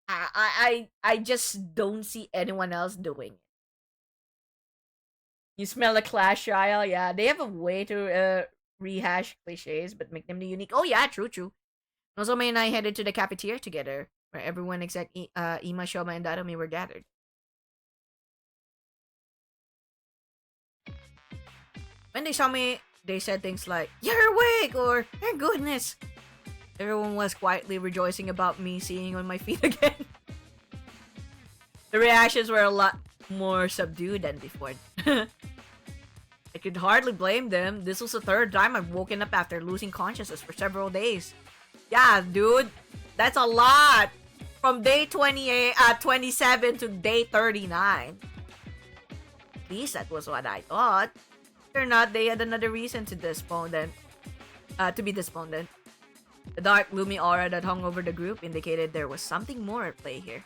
I just don't see anyone else doing it. You smell the Clash Royale? Yeah, they have a way to rehash cliches, but make them unique. Oh yeah, true. Nozomi and I headed to the cafeteria together, where everyone except Ima, Shoma, and Darumi were gathered. When they saw me, they said things like, "You're awake," or "Thank goodness." Everyone was quietly rejoicing about me seeing on my feet again. The reactions were a lot more subdued than before. I could hardly blame them. This was the 3rd time I've woken up after losing consciousness for several days. Yeah, dude. That's a lot. From day 27 to day 39. At least that was what I thought. Or not, they had another reason to be despondent. The dark, gloomy aura that hung over the group indicated there was something more at play here.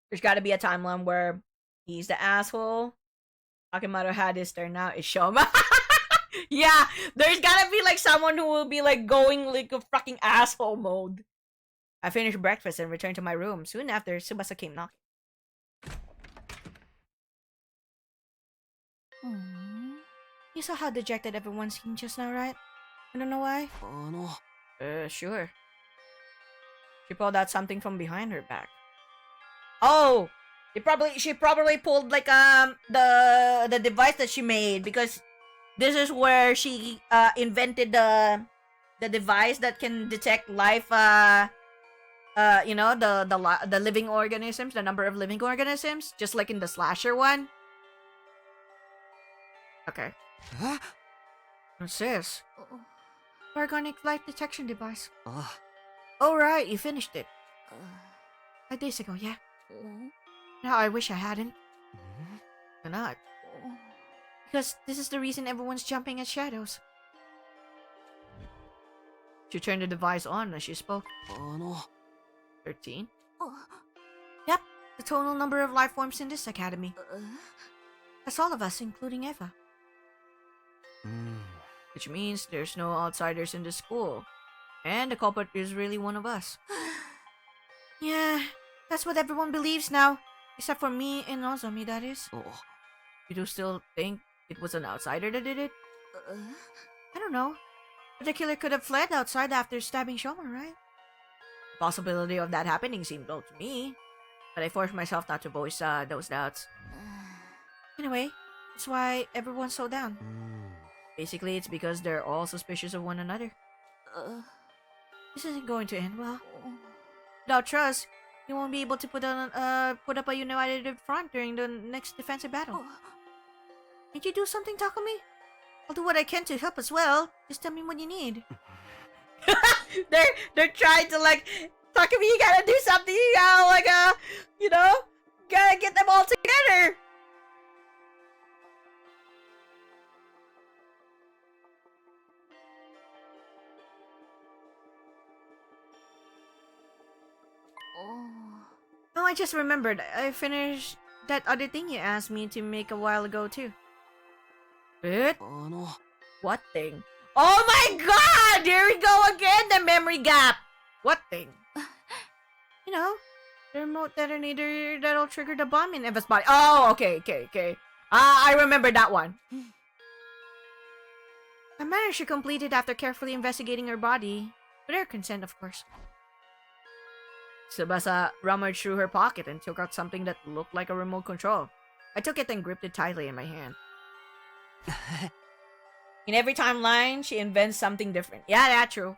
There's gotta be a timeline where he's the asshole. Takimaru had his turn now. It's Shoma. Yeah, there's gotta be like someone who will be like going like a fucking asshole mode. I finished breakfast and returned to my room. Soon after, Tsubasa came knocking. You saw how dejected everyone seemed just now, right? I don't know why. Sure. She pulled out something from behind her back. Oh! She probably pulled like the device that she made, because this is where she invented the device that can detect life you know, the living organisms, the number of living organisms, just like in the slasher one. Okay. Huh? What's this? Organic light detection device. Oh right, you finished it. 5 days ago, yeah. Now I wish I hadn't. Why not? Because this is the reason everyone's jumping at shadows. She turned the device on as she spoke. 13? Yep, the total number of life forms in this academy. That's all of us, including Eva. Which means there's no outsiders in the school. And the culprit is really one of us. Yeah, that's what everyone believes now. Except for me and Nozomi, that is. You do still think it was an outsider that did it? I don't know. But the killer could have fled outside after stabbing Shoma, right? The possibility of that happening seemed low to me. but I forced myself not to voice those doubts. Anyway, that's why everyone's so down. Basically, it's because they're all suspicious of one another. This isn't going to end well. Without trust, you won't be able to put up a united front during the next defensive battle. Can't you do something, Takumi? I'll do what I can to help as well. Just tell me what you need. they're trying to like, Takumi, you gotta do something. You gotta like gotta get them all together. Oh, I just remembered. I finished that other thing you asked me to make a while ago too. But what thing? Oh my god! Here we go again, the memory gap! What thing? You know, the remote detonator that'll trigger the bomb in Eva's body. Oh, okay. I remember that one. I managed to complete it after carefully investigating her body. With her consent, of course. Tsubasa rummaged through her pocket and took out something that looked like a remote control. I took it and gripped it tightly in my hand. In every timeline, she invents something different. Yeah, that's true.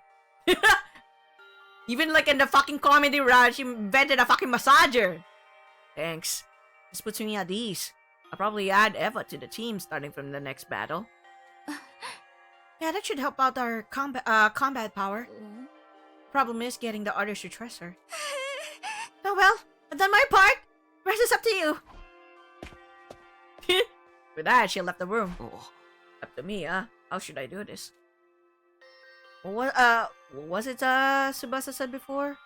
Even like in the fucking comedy run, she invented a fucking massager. Thanks. This puts me at ease. I'll probably add Eva to the team starting from the next battle. Yeah, that should help out our combat power. Problem is getting the others to trust her. Oh well, I've done my part. Rest is up to you. With that, she left the room. Up to me, huh? How should I do this? What was it Tsubasa said before?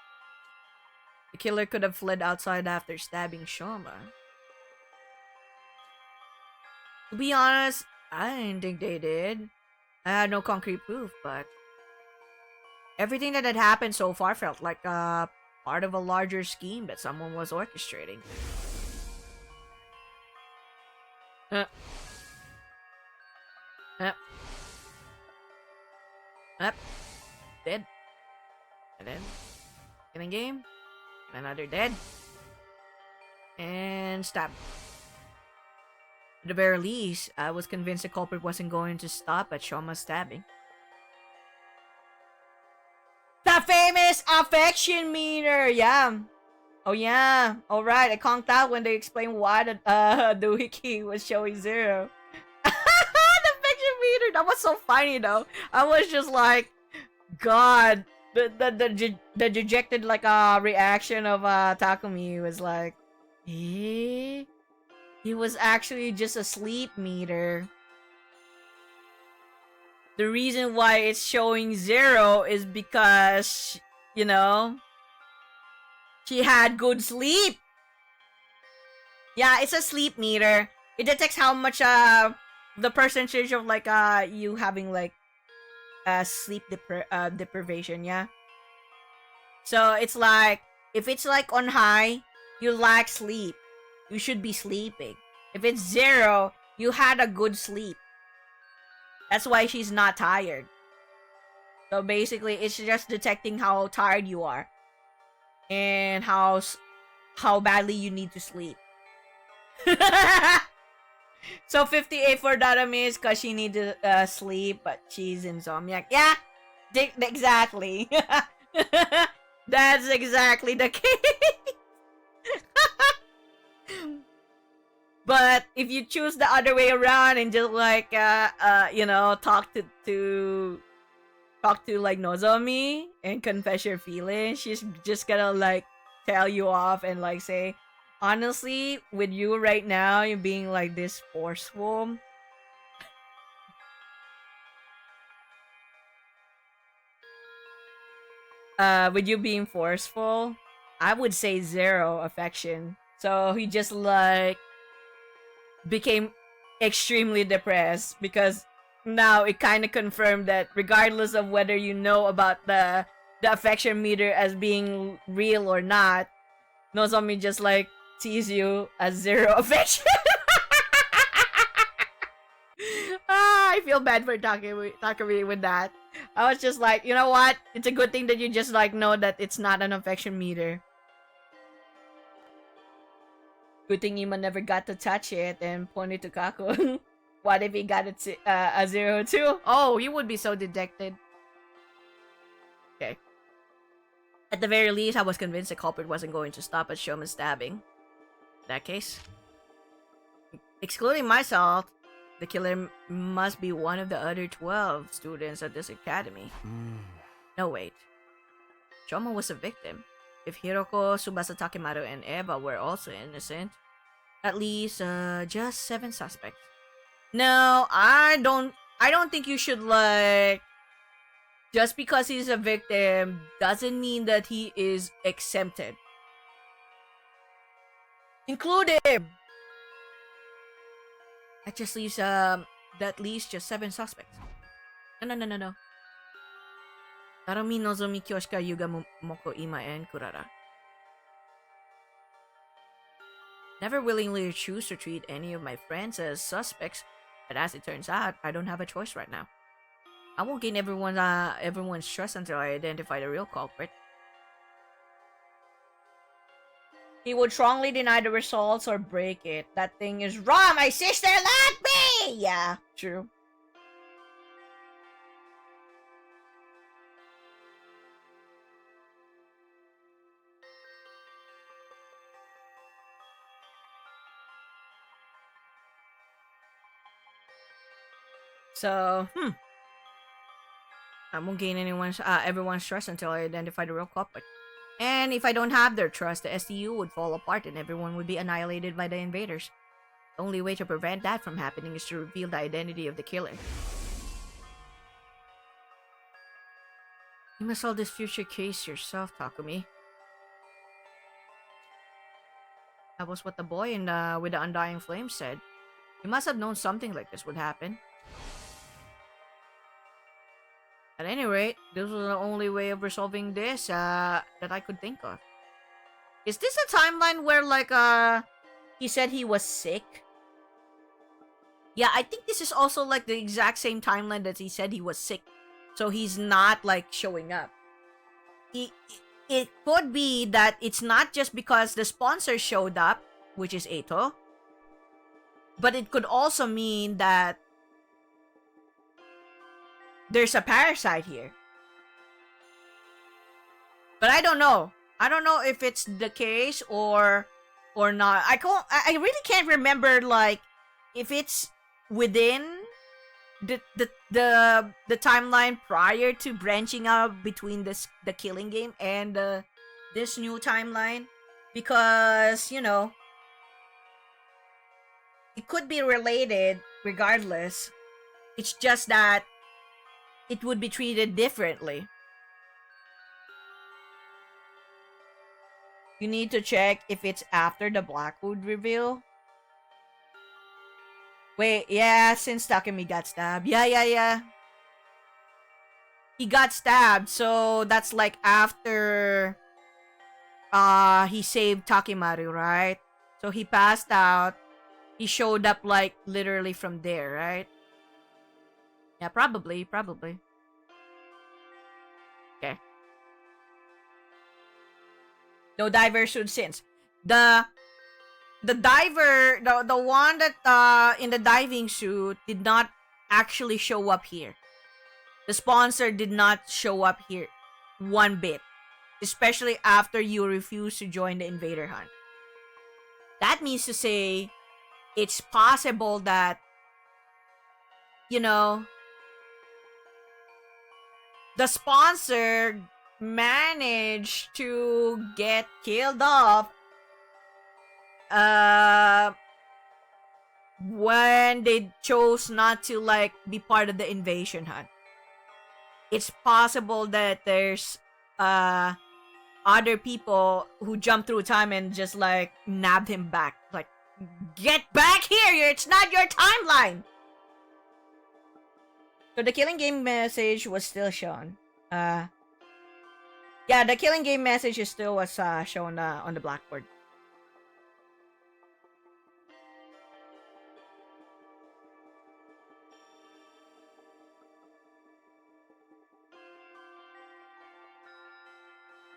The killer could have fled outside after stabbing Shoma. To be honest, I didn't think they did. I had no concrete proof, but everything that had happened so far felt like part of a larger scheme that someone was orchestrating. Dead. And then in a game. Another dead. And stabbed. At the very least, I was convinced the culprit wasn't going to stop at Shoma's stabbing. The famous affection meter! Yeah. Oh yeah. Alright, I conked out when they explained why the wiki was showing 0. The affection meter! That was so funny though. I was just like, God. The dejected like reaction of Takumi was like, eh? He was actually just a sleep meter. The reason why it's showing 0 is because, you know, she had good sleep. Yeah, it's a sleep meter. It detects how much the percentage of like you having like sleep deprivation, yeah. So it's like if it's like on high, you lack sleep. You should be sleeping. If it's 0, you had a good sleep. That's why she's not tired. So basically, it's just detecting how tired you are. And how badly you need to sleep. So 58 for Darame is because she needs to sleep, but she's insomniac. Yeah, exactly. That's exactly the case. But if you choose the other way around and just like you know, talk to like Nozomi and confess your feelings, she's just gonna like tell you off and like say, honestly, with you right now, you're being like this forceful. With you being forceful, I would say 0 affection. So he just like became extremely depressed because now it kind of confirmed that regardless of whether you know about the affection meter as being real or not, Nozomi just like sees you as 0 affection. I feel bad for Takumi with that. I was just like, you know what? It's a good thing that you just like know that it's not an affection meter. Good thing Ima never got to touch it and pointed to Kako. What if he got a 0 too? Oh, he would be so dejected. Okay. At the very least, I was convinced the culprit wasn't going to stop at Shoman stabbing. In that case, excluding myself, the killer must be one of the other 12 students at this academy. No, wait. Shoma was a victim. If Hiroko, Tsubasa Takemaru, and Eva were also innocent, at least just 7 suspects. No, I don't think you should, like, just because he's a victim doesn't mean that he is exempted. Include him. That just leaves that leaves just 7 suspects. No. Tarumi, Nozomi, Kyoshika, Yuga, Moko, Ima, and Kurara. Never willingly choose to treat any of my friends as suspects, but as it turns out, I don't have a choice right now. I won't gain everyone's trust until I identify the real culprit. He would strongly deny the results or break it. That thing is wrong. My sister liked me. Yeah, true. So, I won't gain everyone's trust until I identify the real culprit. And if I don't have their trust, the STU would fall apart and everyone would be annihilated by the invaders. The only way to prevent that from happening is to reveal the identity of the killer. You must solve this future case yourself, Takumi. That was what the boy with the undying flame said. You must have known something like this would happen. At any rate, this was the only way of resolving this that I could think of. Is this a timeline where, like, he said he was sick? Yeah, I think this is also, like, the exact same timeline that he said he was sick. So he's not, like, showing up. It could be that it's not just because the sponsor showed up, which is Eito. But it could also mean that there's a parasite here. But I don't know. I don't know if it's the case or not. I really can't remember, like, if it's within the timeline prior to branching out between the Killing Game and this new timeline, because, you know, it could be related regardless. It's just that it would be treated differently. You need to check if it's after the Blackwood reveal. Wait, yeah, since Takumi got stabbed. Yeah. He got stabbed, so that's like after he saved Takimaru, right? So he passed out. He showed up, like, literally from there, right? Yeah, probably. Okay. No diver suit since. The diver, the one that in the diving suit did not actually show up here. The sponsor did not show up here one bit. Especially after you refused to join the invader hunt. That means to say, it's possible that, you know, the sponsor managed to get killed off when they chose not to, like, be part of the invasion hunt. It's possible that there's other people who jumped through time and just, like, nabbed him back. Like, get back here! It's not your timeline! So the Killing Game message was still shown. Yeah, the Killing Game message is still was shown on the blackboard.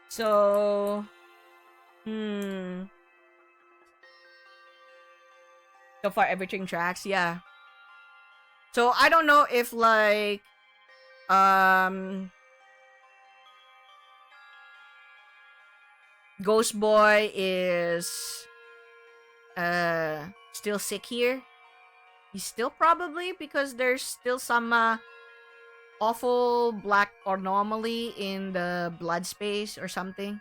So, So far, everything tracks. Yeah. So I don't know if like Ghost Boy is still sick here. He's still probably because there's still some awful black anomaly in the blood space or something.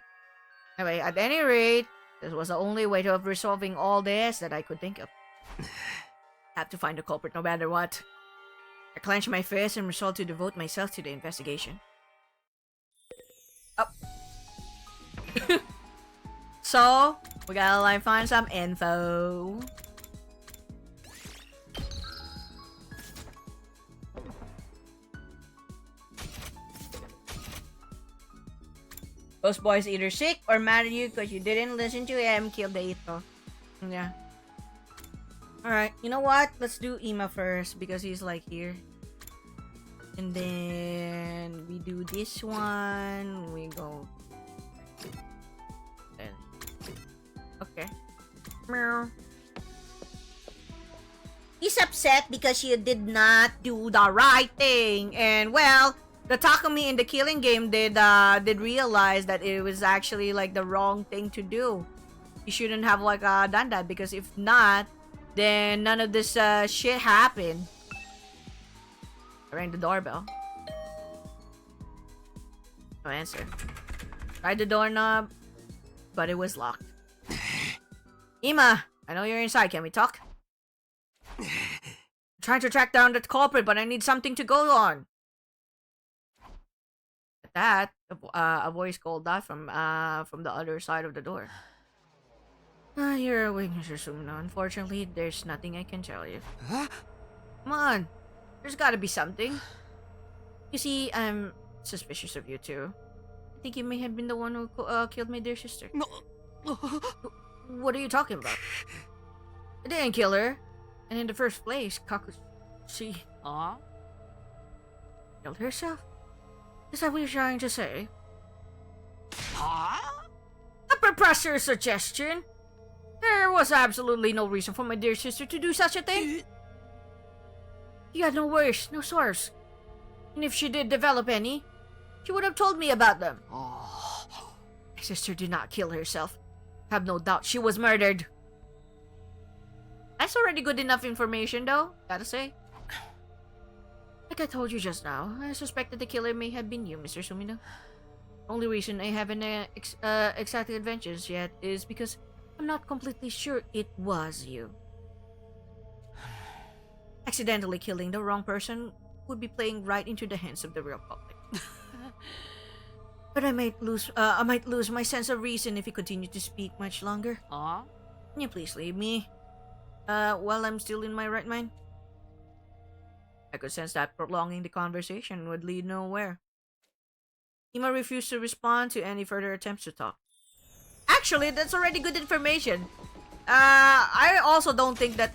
Anyway, at any rate, this was the only way of resolving all this that I could think of. Have to find the culprit no matter what. I clenched my fist and resolved to devote myself to the investigation. Oh. So, we gotta like find some info. Ghost Boy's either sick or mad at you because you didn't listen to him kill the Ito. Yeah. Alright, you know what? Let's do Ima first because he's like here. And then we do this one. We go. Then. Okay. Meow. He's upset because you did not do the right thing. And well, the Takumi in the killing game did realize that it was actually like the wrong thing to do. You shouldn't have like done that because if not, then none of this shit happened. I rang the doorbell. No answer. Tried the doorknob, but it was locked. Ima, I know you're inside. Can we talk? I'm trying to track down the culprit, but I need something to go on. At that, a voice called out from the other side of the door. You're awake, Mr. Sumino. Unfortunately, there's nothing I can tell you. Huh? Come on. There's gotta be something. You see, I'm suspicious of you too. I think you may have been the one who killed my dear sister. No. What are you talking about? I didn't kill her. And in the first place, she killed herself? Is that what you're trying to say? Huh? A preposterous suggestion! There was absolutely no reason for my dear sister to do such a thing. You had no worries, no source. And if she did develop any, she would have told me about them. My sister did not kill herself. Have no doubt she was murdered. That's already good enough information though, gotta say. Like I told you just now, I suspected the killer may have been you, Mr. Sumino. Only reason I haven't exact adventures yet is because I'm not completely sure it was you. Accidentally killing the wrong person would be playing right into the hands of the real public. But I might lose my sense of reason if you continue to speak much longer. Can you please leave me? While I'm still in my right mind? I could sense that prolonging the conversation would lead nowhere. Ima refused to respond to any further attempts to talk. Actually, that's already good information. I also don't think that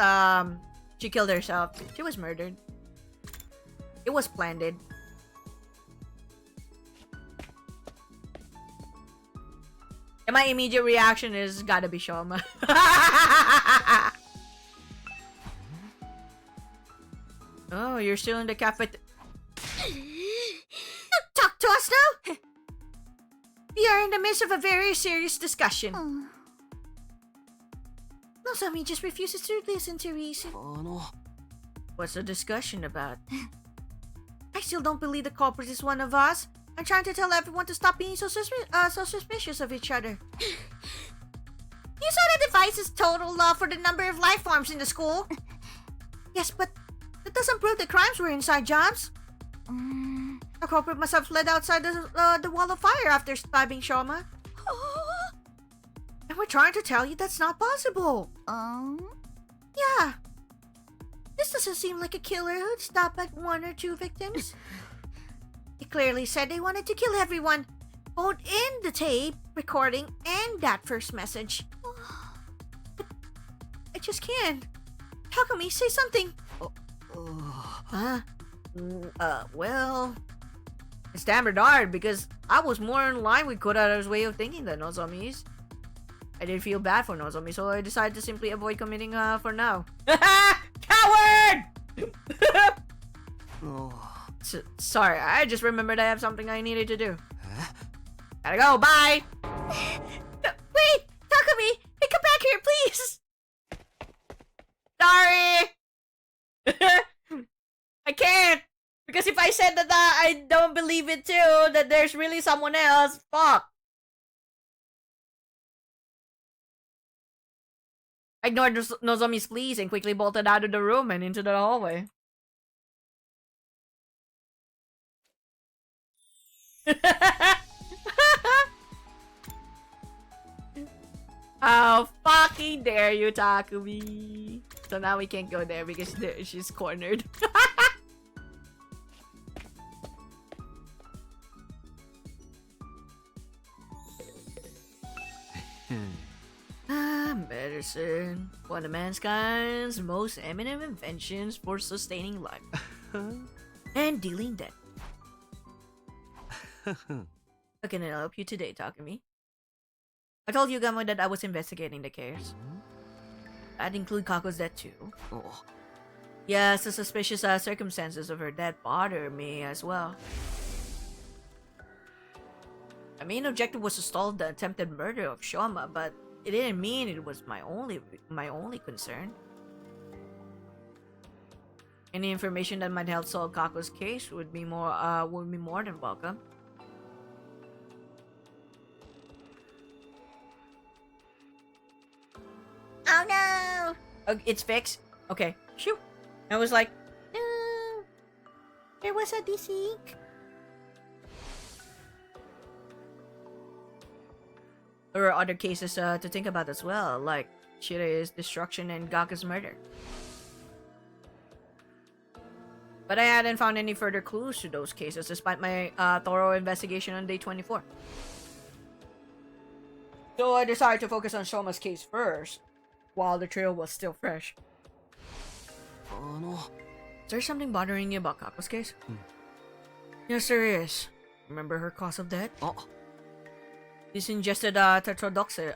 she killed herself. She was murdered. It was planned. And my immediate reaction is gotta be Shoma. Oh, you're still in the cafe. Talk to us now! We are in the midst of a very serious discussion. Nozomi just refuses to listen to reason. What's the discussion about? I still don't believe the culprit is one of us. I'm trying to tell everyone to stop being so suspicious of each other. You saw the device's total love for the number of life forms in the school. Yes, but that doesn't prove the crimes were inside jobs. The culprit must have fled outside the wall of fire after stabbing Shoma. And we're trying to tell you that's not possible. Yeah. This doesn't seem like a killer who'd stop at one or two victims. They clearly said they wanted to kill everyone, both in the tape recording and that first message. But I just can't. Takumi, say something. Well, I stammered hard because I was more in line with Kotaro's way of thinking than Nozomi's. I didn't feel bad for Nozomi, so I decided to simply avoid committing for now. Coward! Sorry, I just remembered I have something I needed to do. Gotta go, bye! Wait! Takumi! Hey, come back here, please! Sorry! I can't! Because if I said that I don't believe it too, that there's really someone else, fuck! I ignored Nozomi's pleas and quickly bolted out of the room and into the hallway. How fucking dare you, Takumi! So now we can't go there because she's cornered. Medicine. One of mankind's most eminent inventions for sustaining life. And dealing death. How can I help you today, Takumi? I told Yugamo that I was investigating the case. I'd include Kako's death too. Yes, the suspicious circumstances of her death bother me as well. My main objective was to stall the attempted murder of Shoma, but it didn't mean it was my only concern. Any information that might help solve Kako's case would be more than welcome. Oh no! Oh, it's fixed? Okay. Shoot! I was like, no! There was a deceit. There are other cases to think about as well, like Sirei's destruction and Gaka's murder. But I hadn't found any further clues to those cases despite my thorough investigation on day 24. So I decided to focus on Shoma's case first, while the trail was still fresh. Is there something bothering you about Kako's case? Yes, there is. Remember her cause of death? She's ingested tetrodotoxin,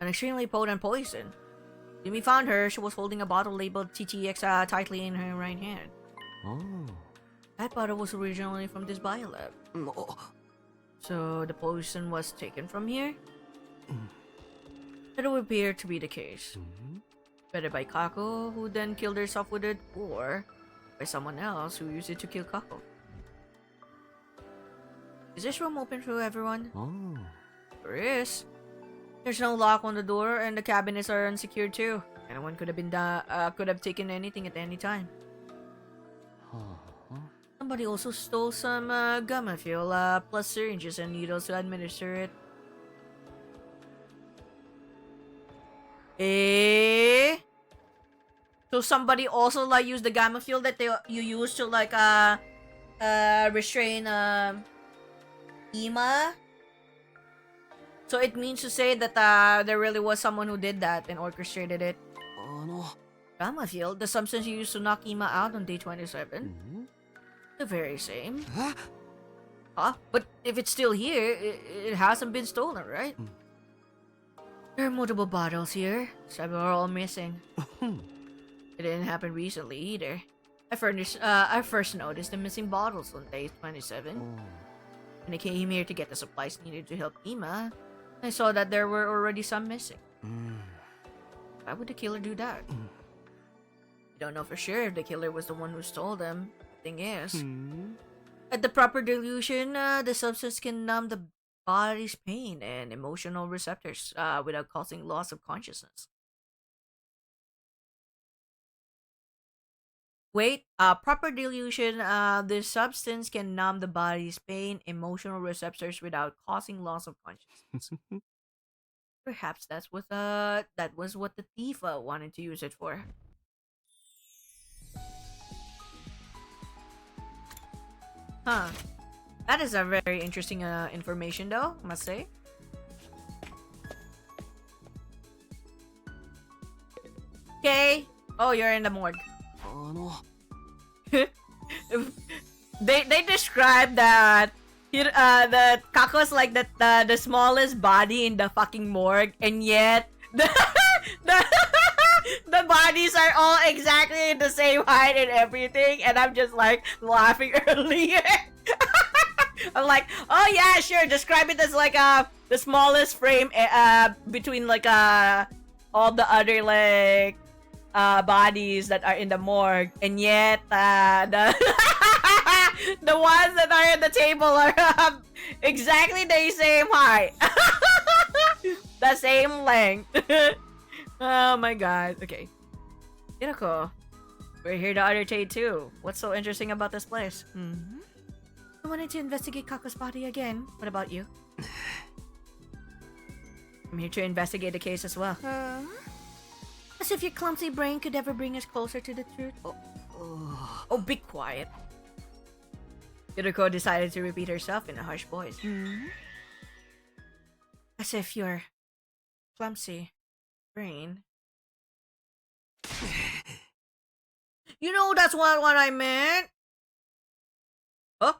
an extremely potent poison. When we found her, she was holding a bottle labeled TTX tightly in her right hand. That bottle was originally from this biolab. So the poison was taken from here? That would appear to be the case. Whether by Kako, who then killed herself with it, or by someone else who used it to kill Kako. Is this room open to everyone? There is. There's no lock on the door, and the cabinets are unsecured too. Anyone could have taken anything at any time. Somebody also stole some gamma fuel, plus syringes and needles to administer it. So somebody also used the gamma fuel that you used to restrain Ima. So it means to say that there really was someone who did that and orchestrated it. Gamma fuel, the substance you used to knock Ima out on day 27. The very same. But if it's still here, it hasn't been stolen, right? There are multiple bottles here. Several are all missing. It didn't happen recently either. I first noticed the missing bottles on day 27. When I came here to get the supplies needed to help Ima, I saw that there were already some missing. Why would the killer do that? I don't know for sure if the killer was the one who stole them. The thing is, at the proper dilution, the substance can numb the body's pain and emotional receptors without causing loss of consciousness. Wait, proper dilution, this substance can numb the body's pain, emotional receptors without causing loss of consciousness. Perhaps that was what the thief wanted to use it for. That is a very interesting information though, I must say. Okay. Oh, you're in the morgue. They described that The Kako's like the smallest body in the fucking morgue, and yet the the bodies are all exactly the same height and everything, and I'm just like laughing earlier. I'm like, oh yeah, sure. Describe it as like the smallest frame between like all the other like bodies that are in the morgue, and yet the the ones that are at the table are exactly the same height, the same length. Oh my god. Okay, Hiroko, we're here the other day too. What's so interesting about this place? I wanted to investigate Kako's body again. What about you? I'm here to investigate the case as well. As if your clumsy brain could ever bring us closer to the truth. Oh, be quiet. Hiroko decided to repeat herself in a harsh voice. As if your clumsy brain. You know that's what I meant. Huh?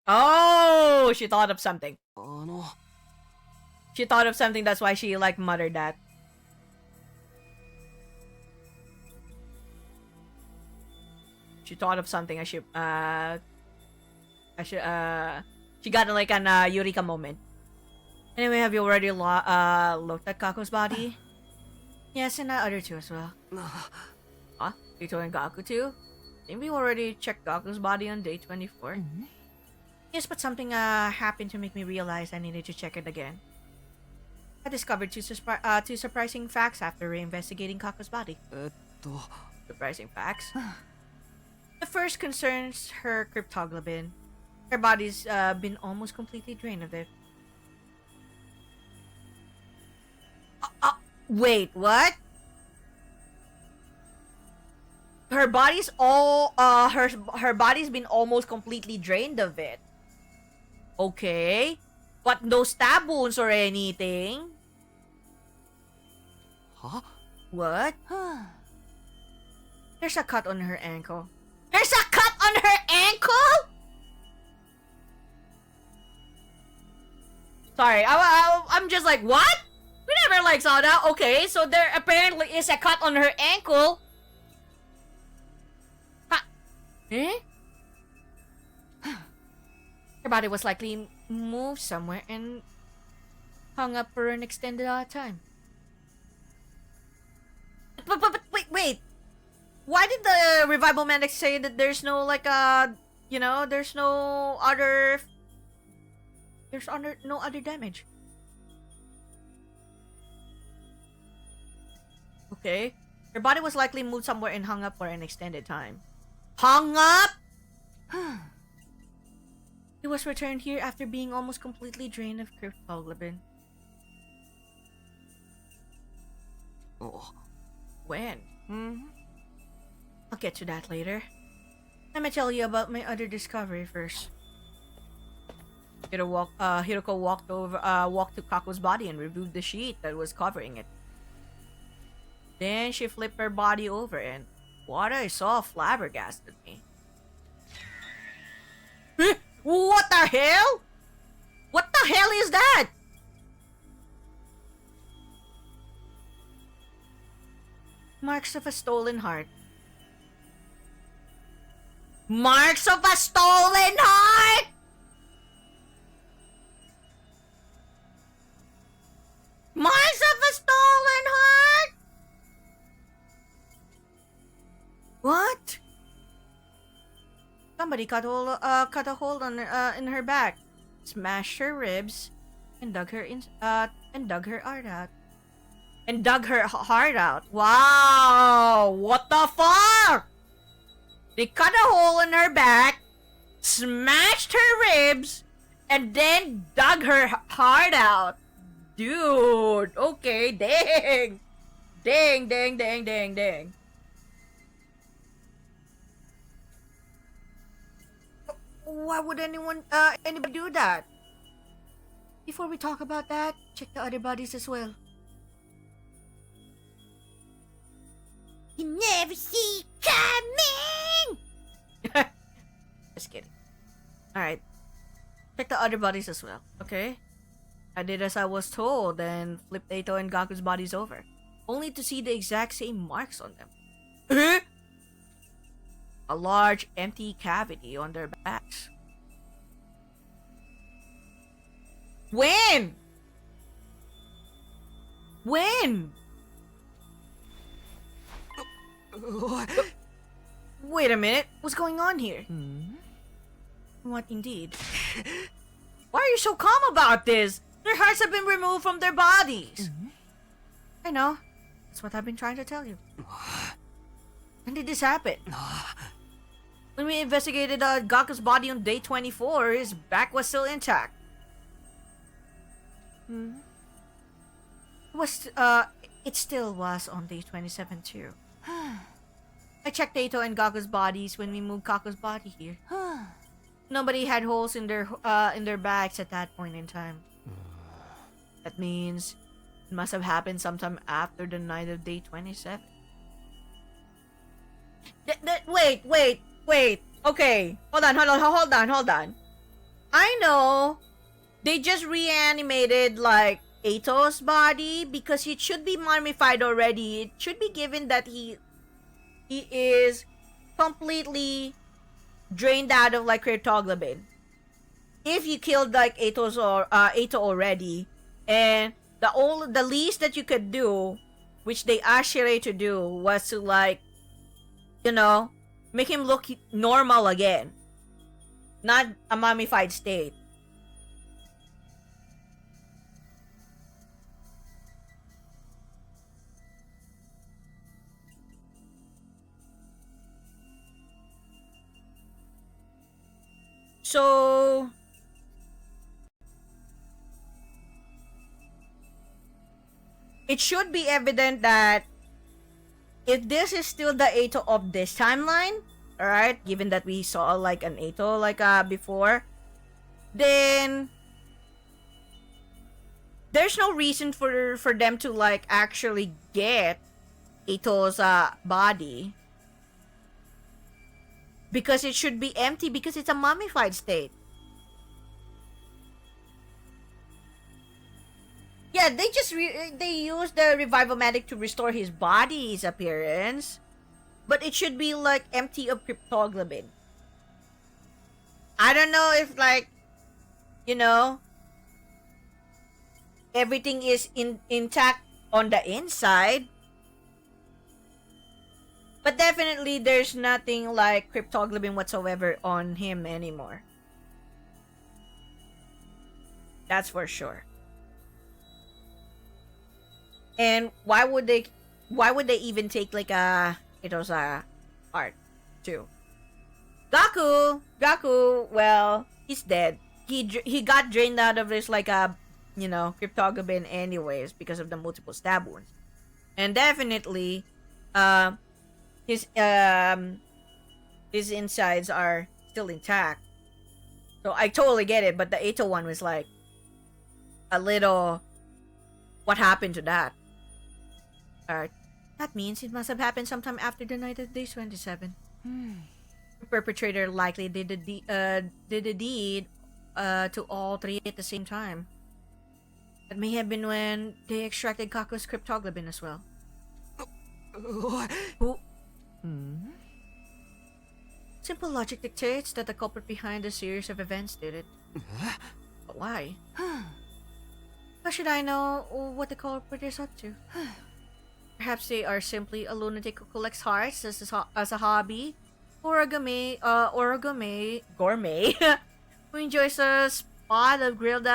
Oh, she thought of something. She thought of something, that's why she like muttered that. She thought of something as she got like an eureka moment. Anyway, have you already looked at Kako's body? Yes, and the other two as well. Huh? Rito and Gaku too? I think we already checked Gaku's body on day 24. Yes, but something happened to make me realize I needed to check it again. I discovered two surprising facts after reinvestigating Kako's body. Surprising facts? The first concerns her cryptoglobin. Her body's been almost completely drained of it. Wait, what? Her body's her body's been almost completely drained of it. Okay, but no stab wounds or anything. Huh? What? There's a cut on her ankle. There's a cut on her ankle? Sorry, I'm just like, what? We never like saw that. Okay, so there apparently is a cut on her ankle. Ha. Eh? Her body was likely moved somewhere and hung up for an extended time. But wait. Why did the revival medic say that there's no like there's no other damage? Okay. Her body was likely moved somewhere and hung up for an extended time. Hung up? It was returned here after being almost completely drained of cryptoglobin. When? I'll get to that later. Let me tell you about my other discovery first. Hiroko walked to Kako's body and removed the sheet that was covering it. Then she flipped her body over, and what I saw flabbergasted me. What the hell? What the hell is that? Marks of a stolen heart. Marks of a stolen heart? Marks of a stolen heart? What? Somebody cut a hole in her back, smashed her ribs, and dug her heart out. And dug her heart out. Wow! What the fuck? They cut a hole in her back, smashed her ribs, and then dug her heart out. Dude, okay, dang. Dang. Why would anybody do that? before we talk about that, check the other bodies as well. You never see coming! Just kidding. Alright. Check the other bodies as well, okay? I did as I was told and flipped Eito and Gaku's bodies over, only to see the exact same marks on them. A large empty cavity on their backs. When? When? Wait a minute. What's going on here? What indeed? Why are you so calm about this? Their hearts have been removed from their bodies. I know. That's what I've been trying to tell you. When did this happen? When we investigated Gaku's body on day 24, his back was still intact. It still was on day 27 too. I checked Eito and Gaku's bodies when we moved Kaku's body here. Nobody had holes in their backs at that point in time. That means it must have happened sometime after the night of day 27. Wait. Okay. Hold on. I know they just reanimated like Eito's body because it should be mummified already. It should be given that he is completely drained out of like cryptoglobin. If you killed like Eito already, and the least that you could do, which they asked Sirei to do, was to like, make him look normal again, not a mummified state. So it should be evident that if this is still the Eito of this timeline, alright, given that we saw like an Eito like before, then there's no reason for them to like actually get Eito's body, because it should be empty because it's a mummified state. Yeah, they use the revival-matic to restore his body's appearance, but it should be like empty of cryptoglobin. I don't know if like, everything is intact on the inside, but definitely there's nothing like cryptoglobin whatsoever on him anymore. That's for sure. And why would they even take like Ito's art too? Gaku, well, he's dead. He got drained out of this like cryptoglobin anyways because of the multiple stab wounds. And definitely his insides are still intact. So I totally get it, but the Eito one was like a little, what happened to that? That means it must have happened sometime after the night of day 27. The perpetrator likely did the deed to all three at the same time. That may have been when they extracted Kaku's cryptoglobin as well. Who? Simple logic dictates that the culprit behind the series of events did it. But why? How should I know what the culprit is up to? Perhaps they are simply a lunatic who collects hearts as a hobby, or a gourmet who enjoys a spot of grilled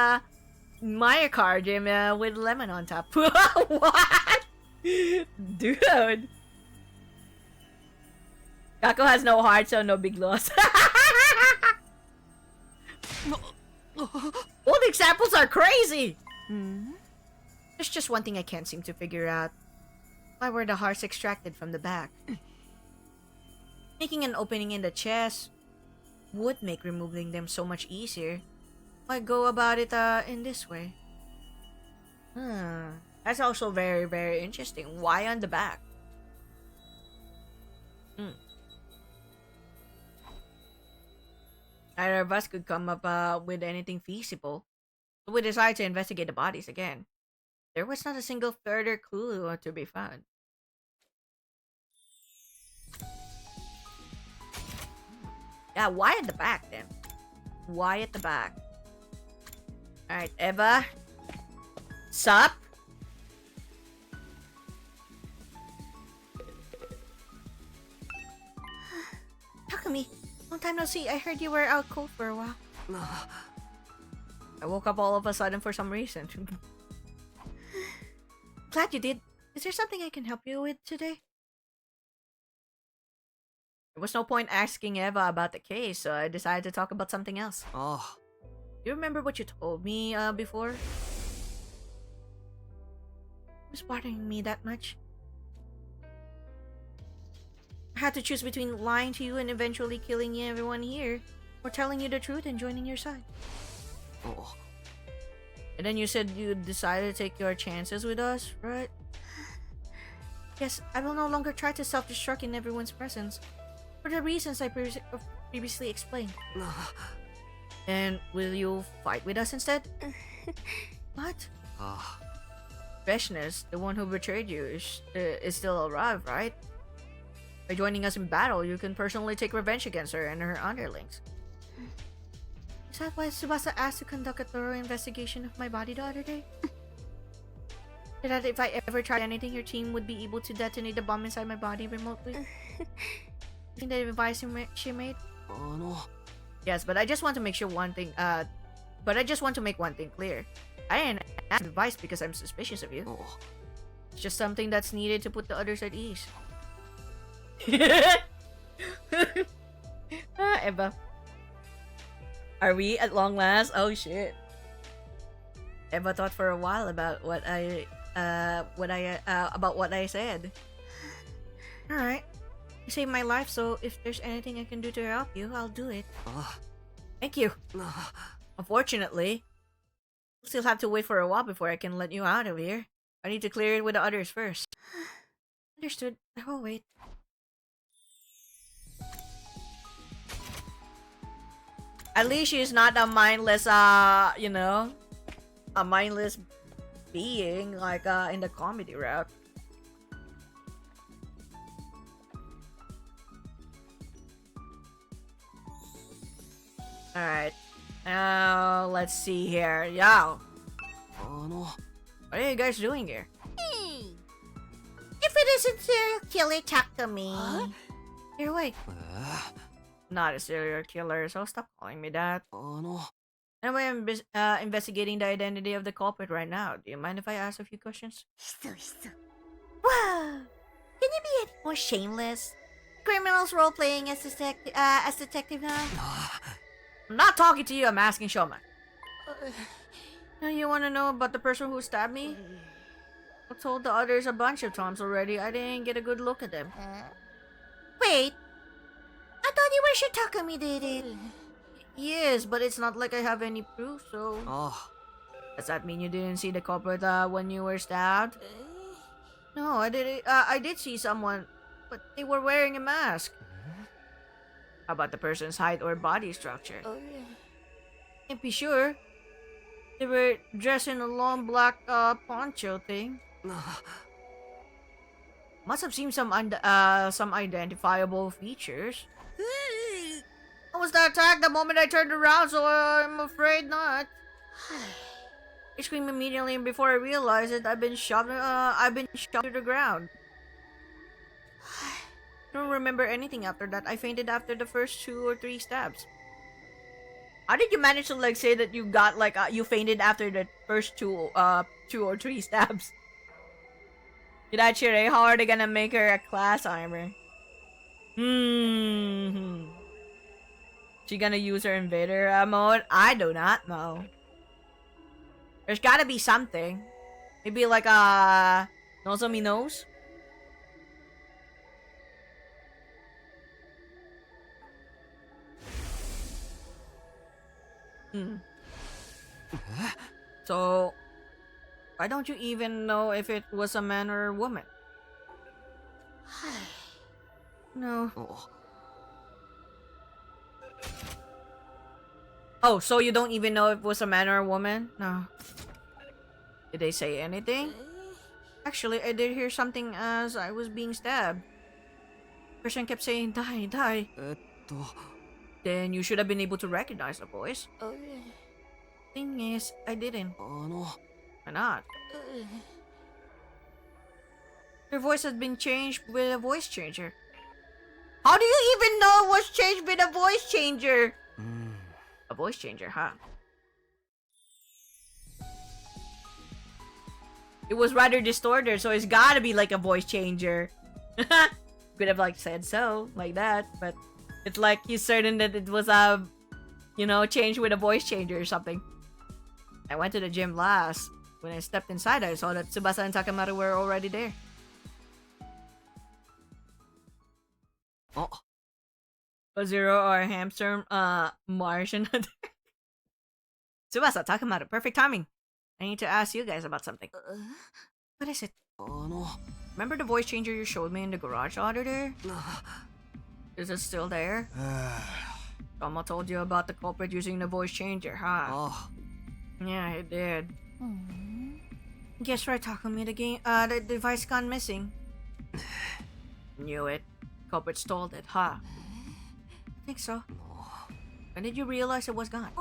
myocardium with lemon on top. What? Dude. Gaku has no heart, so no big loss. All the examples are crazy! There's just one thing I can't seem to figure out. Why were the hearts extracted from the back? Making an opening in the chest would make removing them so much easier. I go about it in this way. That's also very, very interesting. Why on the back? Neither of us could come up with anything feasible. So we decided to investigate the bodies again. There was not a single further clue to be found. Yeah, why at the back then? Why at the back? Alright, Eva. Sup? Takumi, long time no see. I heard you were out cold for a while. I woke up all of a sudden for some reason. Glad you did. Is there something I can help you with today? There was no point asking Eva about the case, so I decided to talk about something else. Ah, Do you remember what you told me before? It was bothering me that much. I had to choose between lying to you and eventually killing everyone here, or telling you the truth and joining your side. oh, And then you said you decided to take your chances with us, right? Yes, I will no longer try to self-destruct in everyone's presence, for the reasons I previously explained. And will you fight with us instead? What? ah, Freshness, the one who betrayed you, is still alive, right? By joining us in battle, you can personally take revenge against her and her underlings. Is that why Tsubasa asked to conduct a thorough investigation of my body the other day? That if I ever tried anything, your team would be able to detonate the bomb inside my body remotely? You think the advice she made? Yes, but I just want to make sure one thing. But I just want to make one thing clear. I didn't ask advice because I'm suspicious of you. oh. It's just something that's needed to put the others at ease. Eva. Are we at long last? Oh shit. Eva thought for a while about what I said. Alright. You saved my life, so if there's anything I can do to help you, I'll do it. Thank you. Unfortunately, we'll still have to wait for a while before I can let you out of here. I need to clear it with the others first. Understood. I will wait. At least she's not a mindless, you know, a mindless being like in the comedy route. Alright. Now, let's see here. Yo. What are you guys doing here? Hey! If it isn't serial killer, talk to me. Huh? You're awake. Not a serial killer, so stop calling me that. Anyway, I'm investigating the identity of the culprit right now. Do you mind if I ask a few questions? Whoa! Can you be any more shameless? Criminals role-playing as detective now? I'm not talking to you, I'm asking Shoma. You want to know about the person who stabbed me? I told the others a bunch of times already. I didn't get a good look at them. Wait! I thought you were sure Takumi did it. Yes, but it's not like I have any proof, so... Does that mean you didn't see the culprit when you were stabbed? No, I did. I did see someone, but they were wearing a mask. How about the person's height or body structure? Can't be sure. They were dressed in a long black poncho thing. Must have seen some identifiable features. I was attacked the moment I turned around, so I'm afraid not. I screamed immediately, and before I realized it, I've been shoved to the ground. I don't remember anything after that. I fainted after the first 2 or 3 stabs. How did you manage to like say that you got like you fainted after the first 2 or 3 stabs? That Sirei, how are they gonna make her a class armor? She gonna use her invader mode? I do not know. There's gotta be something. Maybe like Nozomi knows? So, why don't you even know if it was a man or a woman? No. Oh, so you don't even know if it was a man or a woman? No. Did they say anything? Actually, I did hear something as I was being stabbed. Person kept saying, die, die. Then you should have been able to recognize the voice. Thing is, I didn't. Why not? Your voice has been changed with a voice changer. How do you even know it was changed with a voice changer? A voice changer, huh? It was rather distorted, so it's gotta be like a voice changer. Could have like said so, like that, but it's like he's certain that it was a, changed with a voice changer or something. I went to the gym last. When I stepped inside, I saw that Tsubasa and Takamaru were already there. Zero or hamster, Martian. Tsubasa, Takamaru, perfect timing. I need to ask you guys about something. What is it? Remember the voice changer you showed me in the garage the other day? Is it still there? Tomo told you about the culprit using the voice changer, huh? Yeah, he did. Guess right, Takumi, the device gone missing. Knew it. Culprit stole it, huh? I think so. When did you realize it was gone?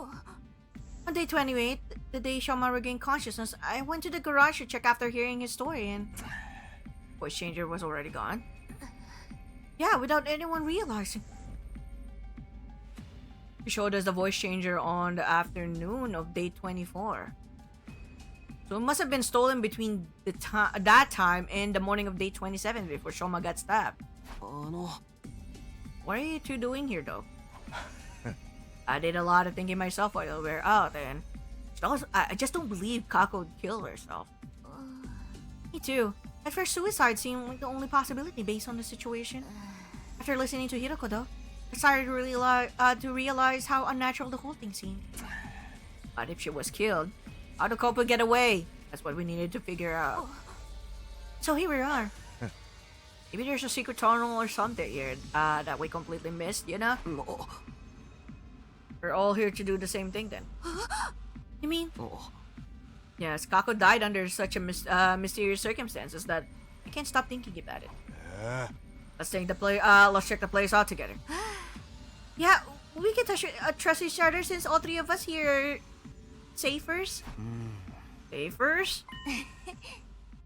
On day 28, the day Shoma regained consciousness, I went to the garage to check after hearing his story and... voice changer was already gone. Yeah, without anyone realizing. He showed us the voice changer on the afternoon of day 24. So it must have been stolen between that time and the morning of day 27 before Shoma got stabbed. What are you two doing here, though? I did a lot of thinking myself while we were out, and I just don't believe Kako killed herself. Me too. At first, suicide seemed like the only possibility based on the situation. After listening to Hiroko, though, I started to realize how unnatural the whole thing seemed. But if she was killed, how did Kopo get away? That's what we needed to figure out. So here we are. Maybe there's a secret tunnel or something here that we completely missed, you know? We're all here to do the same thing then. You mean? Yes, Kako died under such a mysterious circumstances that I can't stop thinking about it. Let's check the place out together. Yeah, we can trust each other since all three of us here are safers. Safers?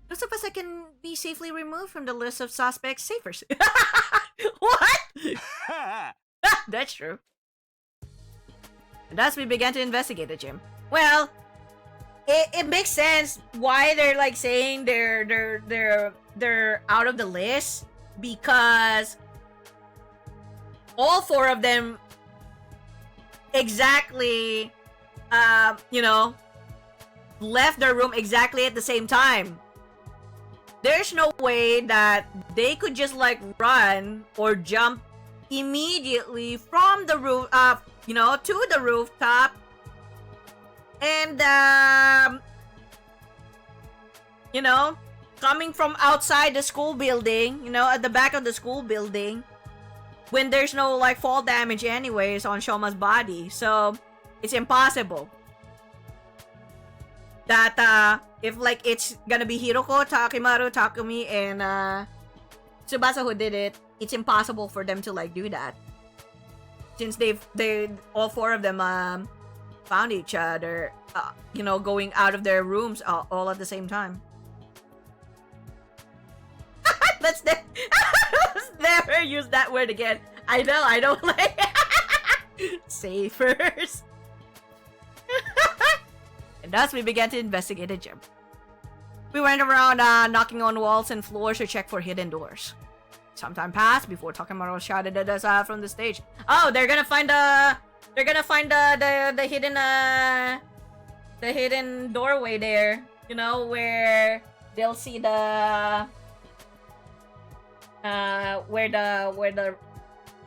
Those of us that can be safely removed from the list of suspects, safers. What? That's true. And thus we began to investigate the gym. Well, it makes sense why they're like saying they're out of the list, because all four of them exactly left their room exactly at the same time. There's no way that they could just like run or jump immediately from the roof to the rooftop and coming from outside the school building, at the back of the school building, when there's no like fall damage anyways on Shoma's body. So it's impossible that if like it's gonna be Hiroko, Takimaru, Takumi, and Tsubasa who did it, it's impossible for them to like do that, since they all four of them found each other going out of their rooms all at the same time. Let's never use that word again. I know, I don't like safers. And thus we began to investigate the gym. We went around knocking on walls and floors to check for hidden doors. Some time passed before Takamaru shouted at us from the stage. Oh, they're gonna find the hidden doorway there. Where they'll see the where the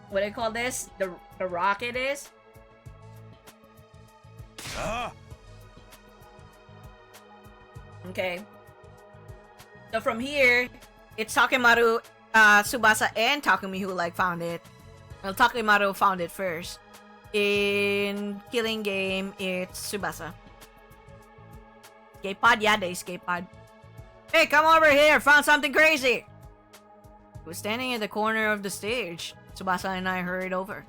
what do you call this? The rocket is. Okay. So from here, it's Takemaru, Tsubasa, and Takumi who like found it. Well, Takemaru found it first. In Killing Game, it's Tsubasa. Escape pod? Yeah, the escape pod. Hey, come over here! Found something crazy! He was standing at the corner of the stage. Tsubasa and I hurried over.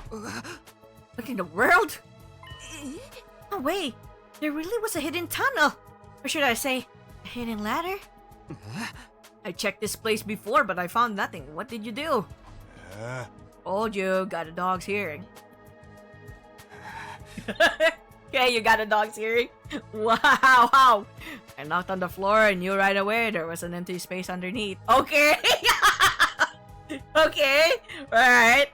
What in the world? Oh wait, there really was a hidden tunnel! Or should I say, a hidden ladder? I checked this place before, but I found nothing. What did you do? Told you, got a dog's hearing. Okay, you got a dog's hearing? Wow! I knocked on the floor and knew right away there was an empty space underneath. Okay! Okay! Alright.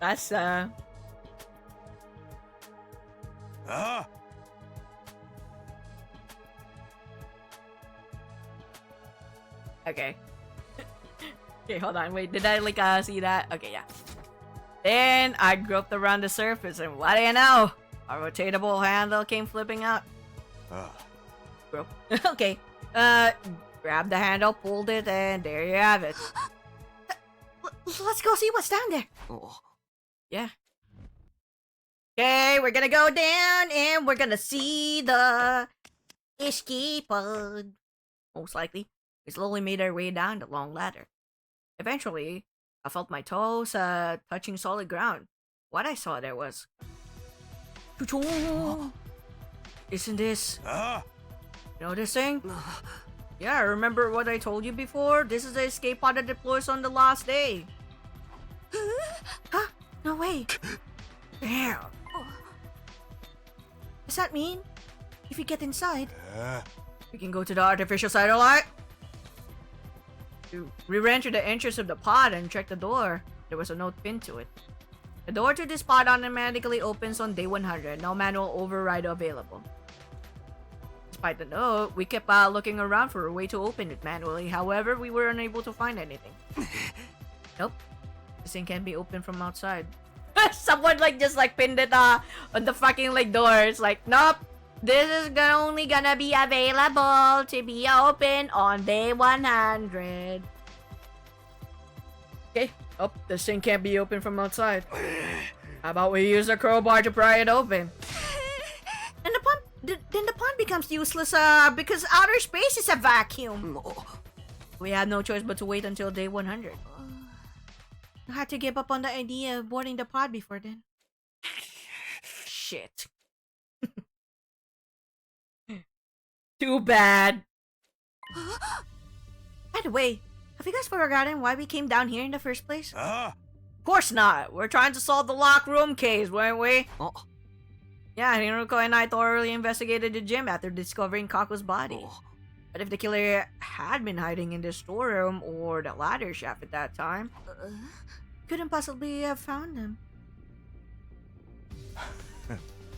That's, Okay. Okay, hold on. Wait, did I like see that? Okay, yeah. Then I groped around the surface, and what do you know? A rotatable handle came flipping out. Grope. Okay. Grabbed the handle, pulled it, and there you have it. Let's go see what's down there. Yeah. Okay, we're gonna go down, and we're gonna see the escape pod. Most likely. We slowly made our way down the long ladder. Eventually, I felt my toes touching solid ground. What I saw there was... Isn't this... You know this thing? Yeah, remember what I told you before? This is the escape pod that deploys on the last day. Huh? No way. Damn. Does that mean if we get inside? We can go to the artificial satellite. We ran through the entrance of the pod and checked the door. There was a note pinned to it. The door to this pod automatically opens on day 100. No manual override available. Despite the note, we kept looking around for a way to open it manually. However, we were unable to find anything. Nope. This thing can't be opened from outside. Someone like just like pinned it on the fucking like door. It's like, nope. This is only gonna be available to be open on day 100. Okay. Oh, this thing can't be open from outside. How about we use a crowbar to pry it open? And then the pond becomes useless because outer space is a vacuum. We had no choice but to wait until day 100. I had to give up on the idea of boarding the pod before then. Shit. Too bad. By the way, have you guys forgotten why we came down here in the first place? Of course not. We're trying to solve the lock room case, weren't we? Yeah, Hiruko and I thoroughly investigated the gym after discovering Kaku's body. But if the killer had been hiding in the storeroom or the ladder shaft at that time, Couldn't possibly have found him.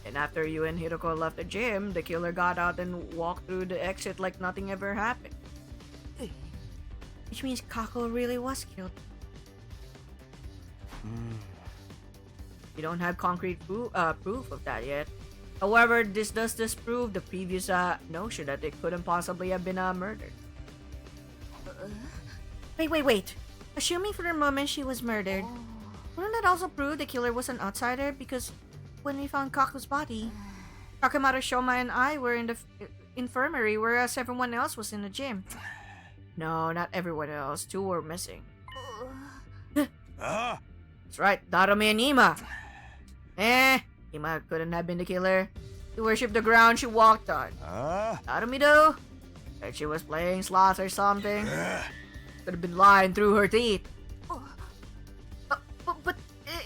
and after you and Hiruko left the gym, the killer got out and walked through the exit like nothing ever happened. Which means Kako really was killed. We don't have concrete proof of that yet. However, this does disprove the previous notion that it couldn't possibly have been murdered. Wait. Assuming for the moment she was murdered, wouldn't that also prove the killer was an outsider? Because when we found Kaku's body, Takemaru, Shoma, and I were in the infirmary, whereas everyone else was in the gym. No, not everyone else. 2 were missing. That's right, Darumi and Ima. Ima couldn't have been the killer. She worshipped the ground she walked on. Darumi though, said she was playing slots or something. Could have been lying through her teeth. But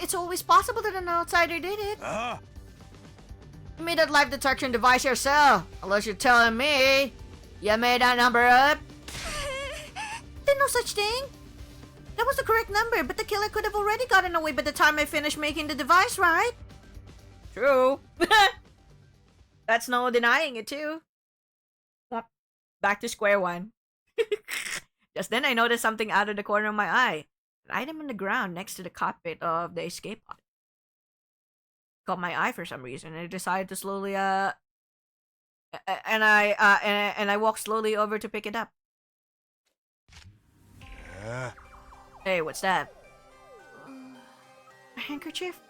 it's always possible that an outsider did it. You made that life detection device yourself. Unless you're telling me you made that number up. There's no such thing. That was the correct number, but the killer could have already gotten away by the time I finished making the device, right? True. That's no denying it too. Well, back to square one. Just then I noticed something out of the corner of my eye. An item on the ground next to the cockpit of the escape pod. Caught my eye for some reason and I decided to slowly And I walk slowly over to pick it up. Hey, what's that? A handkerchief?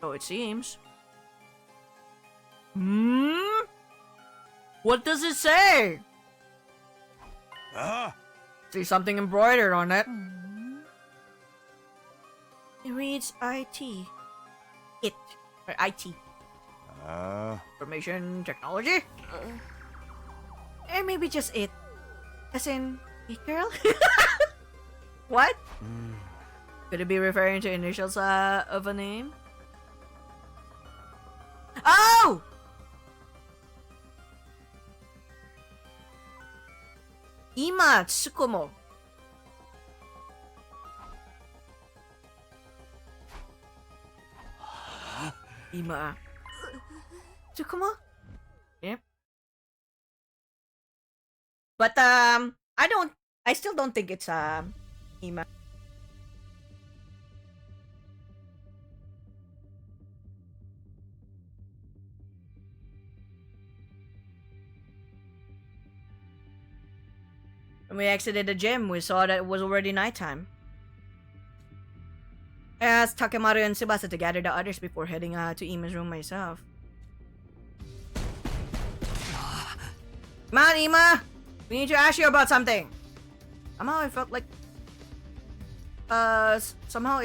So it seems. Hmm? What does it say? See something embroidered on it. It reads IT. It. Or IT. Information technology? Or maybe just it. As in, it girl? What? Could it be referring to initials of a name? Oh! Ima Tsukumo. Ima. Tsukumo? Yep. But I still don't think it's Ima. When we exited the gym, we saw that it was already nighttime. I asked Takemaru and Tsubasa to gather the others before heading to Ima's room myself. Come on, Ima! We need to ask you about something! Somehow it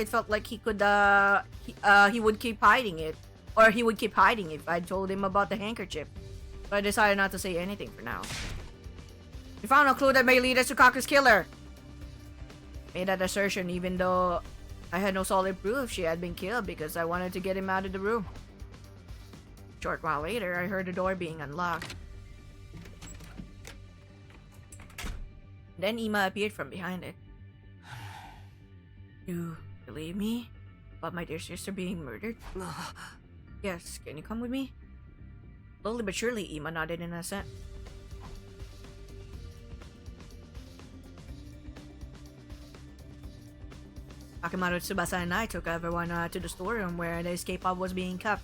felt like he could, he would keep hiding it. Or he would keep hiding if I told him about the handkerchief. So I decided not to say anything for now. We found a clue that may lead us to Kaku's killer. Made that assertion even though I had no solid proof she had been killed because I wanted to get him out of the room. A short while later, I heard the door being unlocked. Then Ima appeared from behind it. You believe me about my dear sister being murdered? Yes, can you come with me? Slowly but surely, Ima nodded in assent. Akamaru, Tsubasa, and I took everyone to the storeroom where the escape pod was being kept.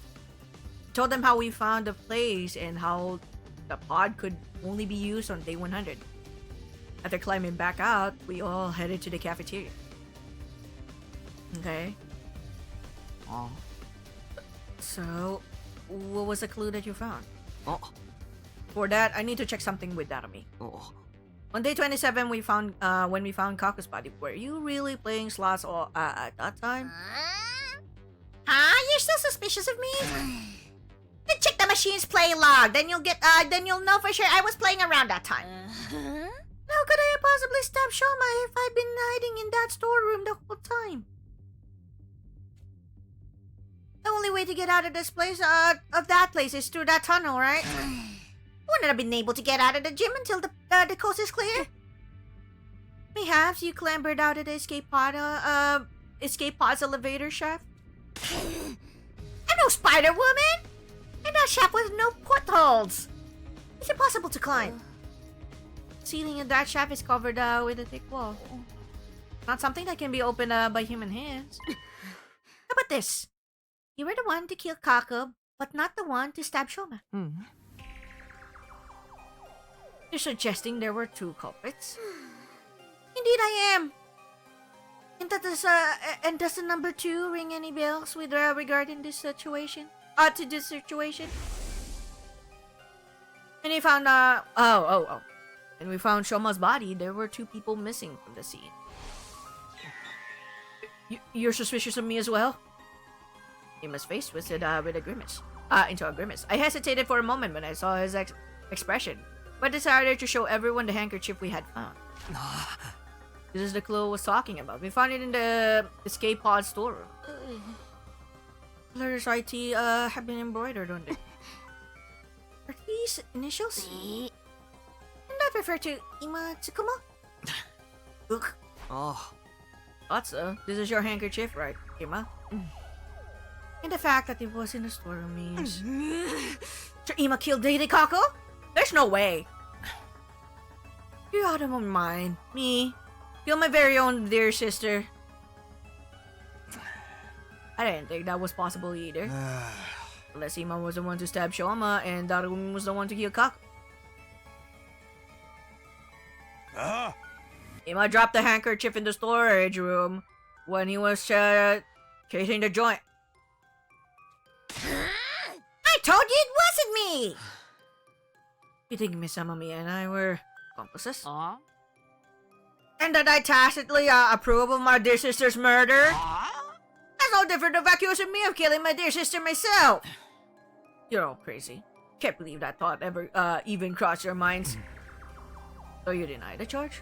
Told them how we found the place and how the pod could only be used on day 100. After climbing back out, we all headed to the cafeteria. Okay. Oh. So, what was the clue that you found? Oh. For that, I need to check something with Narumi. Oh. On day 27, when we found Kaku's body, were you really playing slots at that time? Huh? You're still suspicious of me? Then check the machine's play log. Then you'll know for sure I was playing around that time. How could I have possibly stabbed Shoma if I'd been hiding in that storeroom the whole time? The only way to get out of this place, of that place, is through that tunnel, right? Wouldn't have been able to get out of the gym until the coast is clear. Perhaps you clambered out of the escape pod's elevator shaft. I'm no Spider Woman, and that shaft with no portholes. It's impossible to climb. The ceiling of that shaft is covered with a thick wall. Not something that can be opened by human hands. How about this? You were the one to kill Kaku, but not the one to stab Shoma. You're suggesting there were two culprits? Indeed I am. And does the number 2 ring any bells with regarding this situation? To this situation? And we found And we found Shoma's body. There were 2 people missing from the scene. You're suspicious of me as well? Ima's face twisted with a grimace. Into a grimace. I hesitated for a moment when I saw his expression, but decided to show everyone the handkerchief we had found. This is the clue I was talking about. We found it in the escape pod storeroom. Letters IT have been embroidered on it. Are these initials? Doesn't that refer to Ima Tsukumo? Ugh. Oh. Thought so. This is your handkerchief, right, Ima? And the fact that it was in the storeroom means... Sir Ima killed Lady Kaku? There's no way. You're out of my mind. Me? Kill my very own dear sister. I didn't think that was possible either. Unless Ima was the one to stab Shoma and Darumi was the one to kill Kaku. Ima dropped the handkerchief in the storage room when he was chasing the joint. I told you it wasn't me! You think Miss Amami and I were accomplices? And that I tacitly approve of my dear sister's murder? That's no different of accusing me of killing my dear sister myself! You're all crazy. Can't believe that thought ever even crossed your minds. So you deny the charge?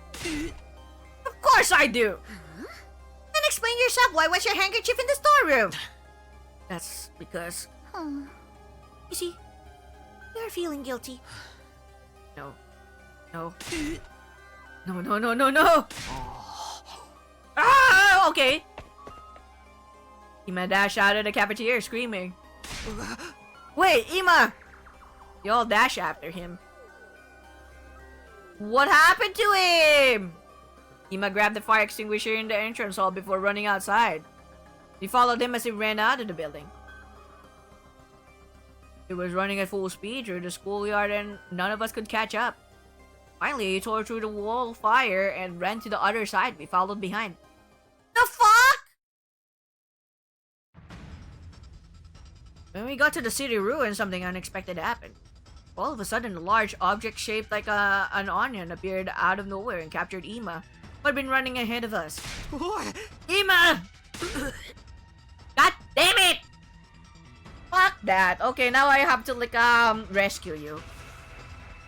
Of course I do! Then explain yourself, why was your handkerchief in the storeroom? That's because... You see, you're feeling guilty. No. No. No. Ah, okay. Ima dashed out of the cafeteria screaming. Wait, Ima! You all dash after him. What happened to him? Ima grabbed the fire extinguisher in the entrance hall before running outside. We followed him as he ran out of the building. He was running at full speed through the schoolyard and none of us could catch up. Finally, he tore through the wall of fire and ran to the other side. We followed behind. The fuck? When we got to the city ruins, something unexpected happened. All of a sudden, a large object shaped like an onion appeared out of nowhere and captured Ima, who had been running ahead of us. Ima! God damn it! Fuck that. Okay, now I have to rescue you.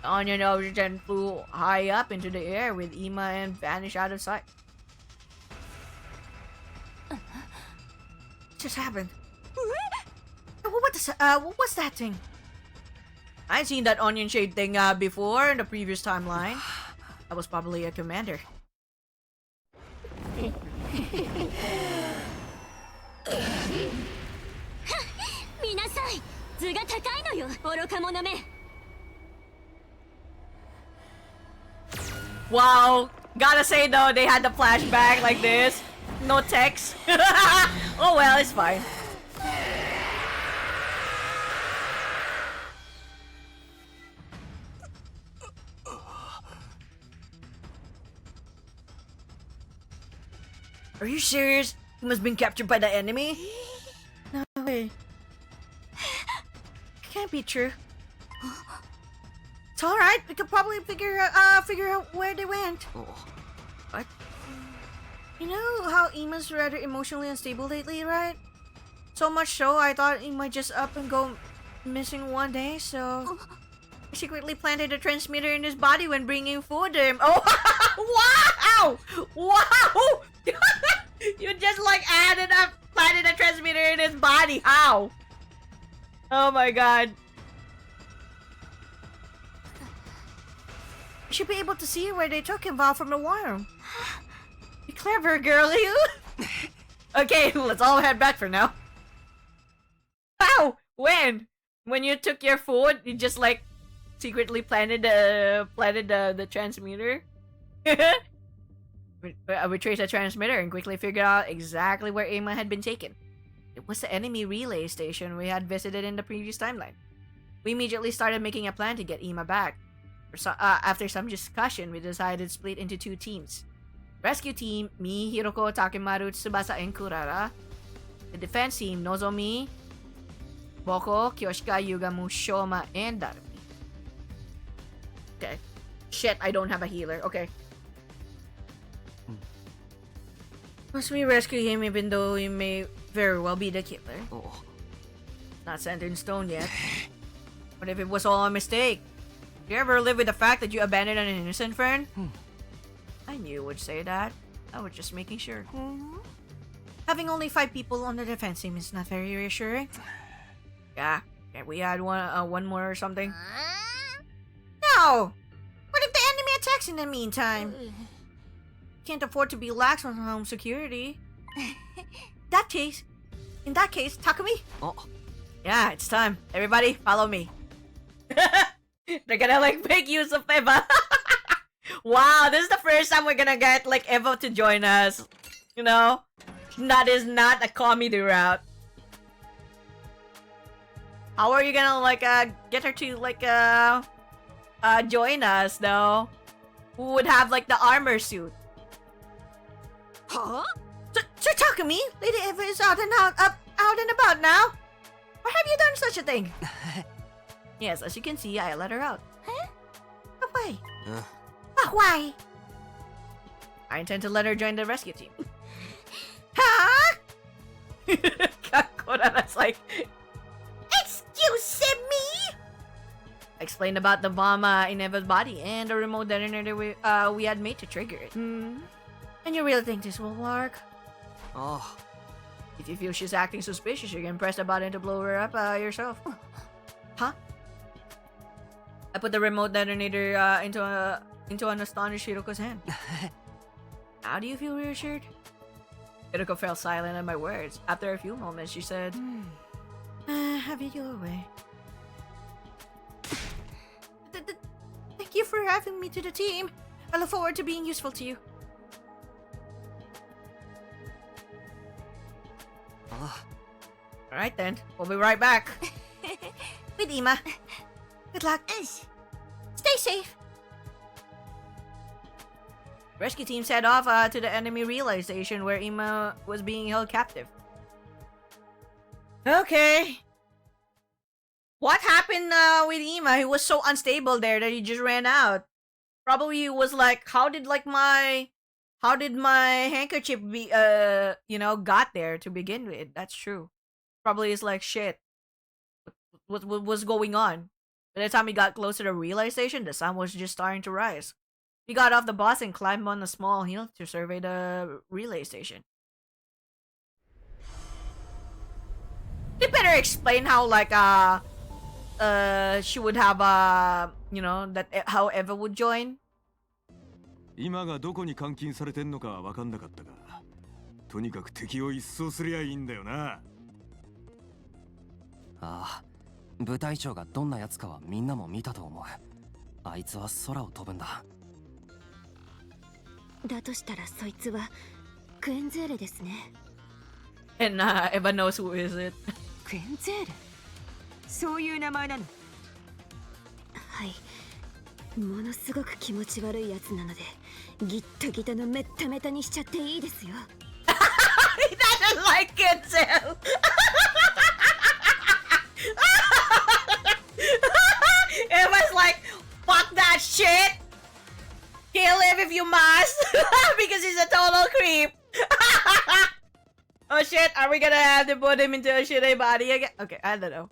The onion object then flew high up into the air with Ima and vanished out of sight. What just happened? What was that thing? I've seen that onion-shaped thing before in the previous timeline. That was probably a commander. 見なさい、図が高いのよ、愚か者め。 Wow, gotta say though, they had the flashback like this. No text. Oh well, it's fine. Are you serious? He must have been captured by the enemy? No way. It can't be true. It's alright, we could probably figure out where they went. What? You know how Ima's rather emotionally unstable lately, right? So much so, I thought he might just up and go missing one day, so... I secretly planted a transmitter in his body when bringing food to him. Oh, Wow! Wow! You just planted a transmitter in his body. How? Oh my god. I should be able to see where they took him from the worm. Be clever, girl, you. Okay, let's all head back for now. How? When? When you took your food, you just secretly planted the transmitter? We traced the transmitter and quickly figured out exactly where Ima had been taken. It was the enemy relay station we had visited in the previous timeline. We immediately started making a plan to get Ima back. After some discussion, we decided to split into two teams. Rescue team, me, Hiroko, Takemaru, Tsubasa, and Kurara. The defense team, Nozomi, Boko, Kyoshika, Yugamu, Shoma, and Darumi. Okay. Shit, I don't have a healer. Okay. Must we rescue him even though he may very well be the killer? Not set in stone yet. What if it was all a mistake? Do you ever live with the fact that you abandoned an innocent friend? I knew you would say that. I was just making sure. Having only 5 people on the defense team is not very reassuring. Yeah. Can't we add one more or something? No! What if the enemy attacks in the meantime? Can't afford to be lax on home security. In that case, Takumi? Yeah, it's time. Everybody, follow me. They're gonna make use of Eva. Wow, this is the first time we're gonna get Eva to join us. You know? That is not a comedy route. How are you gonna like get her to like join us though? Who would have like the armor suit? Huh? So Takumi, Lady Eva is out and about now. Why have you done such a thing? Yes, as you can see, I let her out. But why? Uh. But why? I intend to let her join the rescue team. Huh? Kodaka's like, Excuse me? explained about the bomb in Eva's body and the remote detonator we had made to trigger it. And you really think this will work? Oh, If you feel she's acting suspicious, you can press the button to blow her up yourself. Huh? I put the remote detonator into an astonished Hiroko's hand. How do you feel reassured? Hiroko fell silent at my words. After a few moments, she said, Have it your way. Thank you for having me to the team. I look forward to being useful to you. Alright then, we'll be right back. With Ima. Good luck. Stay safe. Rescue teams head off to the enemy relay station where Ima was being held captive. Okay. What happened with Ima? He was so unstable there that he just ran out. Probably he was like, how did my handkerchief be got there to begin with? That's true. Probably it's like shit. What was going on? By the time he got close to the relay station, the sun was just starting to rise. He got off the bus and climbed on a small hill to survey the relay station. They better explain how like she would have how Eva would join. 今がどこに監禁されてんのか分かんなかったが、とにかく敵を一掃すりゃいいんだよな。ああ、部隊長がどんなやつかはみんなも見たと思う。あいつは空を飛ぶんだ。だとしたらそいつはクエンゼーレですね。 And Eva knows who is it. クエンゼール、そういう名前なの？はい、ものすごく気持ち悪いやつなので、ギッタギタのメッタメタにしちゃっていいですよ。He doesn't like himself. Eva's like, fuck that shit. Kill him if you must, because he's a total creep. Oh shit, are we gonna have to put him into a Sirei body again? Okay, I don't know.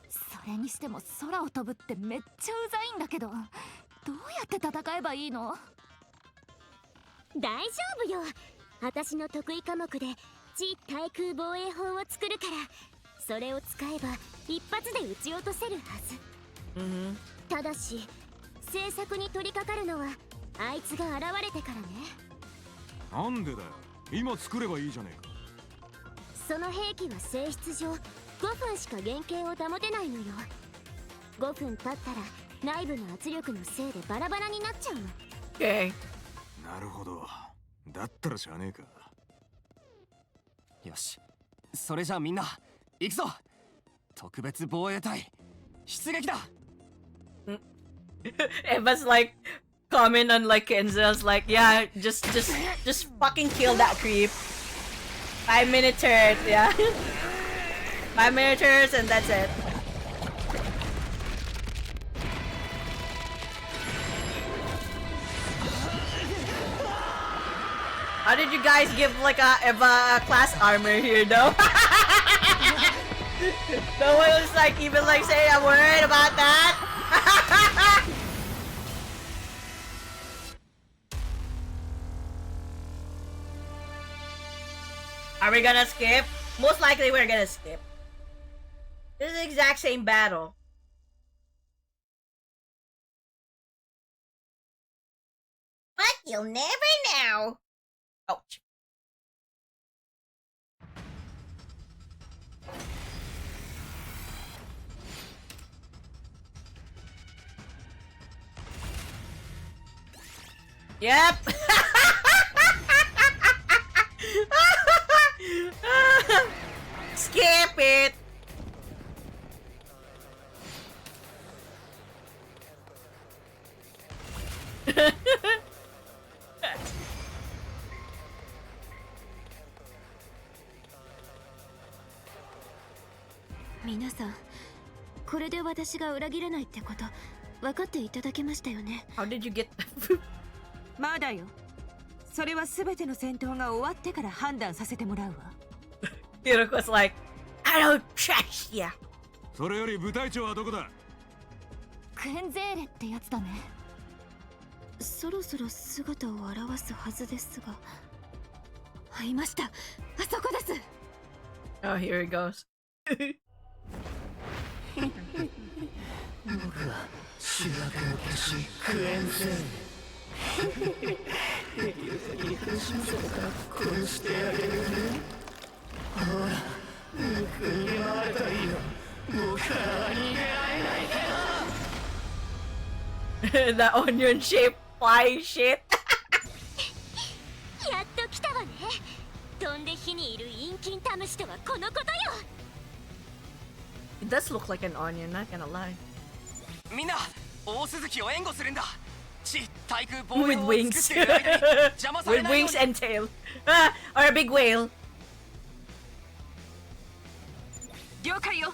それにしても空を飛ぶってめっちゃうざいんだけど、どうやって戦えばいいの？大丈夫よ。私の得意科目で地対空防衛法を作るから、それを使えば一発で撃ち落とせるはず。ただし制作に取り掛かるのはあいつが現れてからね。なんでだよ。今作ればいいじゃねえか。その兵器は性質上5分しか原型を保てないのよ。5分経ったら内部の圧力のせいでバラバラになっちゃうの。Okay. なるほど。だったらしゃあねえか。よし、それじゃあみんな行くぞ。特別防衛隊出撃だ。Eva's like comment on like Kenzel's like, yeah, just fucking kill that creep. 5-minute turns, yeah. 5-minute turns and that's it. How did you guys give like a Eva class armor here though? No one was like even like saying a word about that. Are we gonna skip? Most likely we're gonna skip. This is the exact same battle. But you'll never know. Ouch. Yep. Skip it. 皆さん、これで私が裏切らないってこと分かっていただけましたよね。 How did you get まだよ。それは全ての戦闘が終わってから判断させてもらうわ。Kirok was like, I don't trust ya. それより部隊長はどこだ？クエンゼーレってやつだね。そろそろ姿を現すはずですが。いました。あそこです。 Oh, here he goes. 僕は主役の騎士クエンゼーレ。できる限り苦しませたから殺してあげるね。ほら、逃げ回れたらいいよ。僕からは逃げられないけど。 The onion shaped flying shit. やっと来たわね。飛んで火にいるインキンタムシとはこのことよ。 It does look like an onion, not gonna lie. みんな大鈴木を援護するんだ。地対空防 With 衛法を wings. 作っている間に邪魔され With ないよう wings に。 and tail. Ah, or a big whale. 了解よ。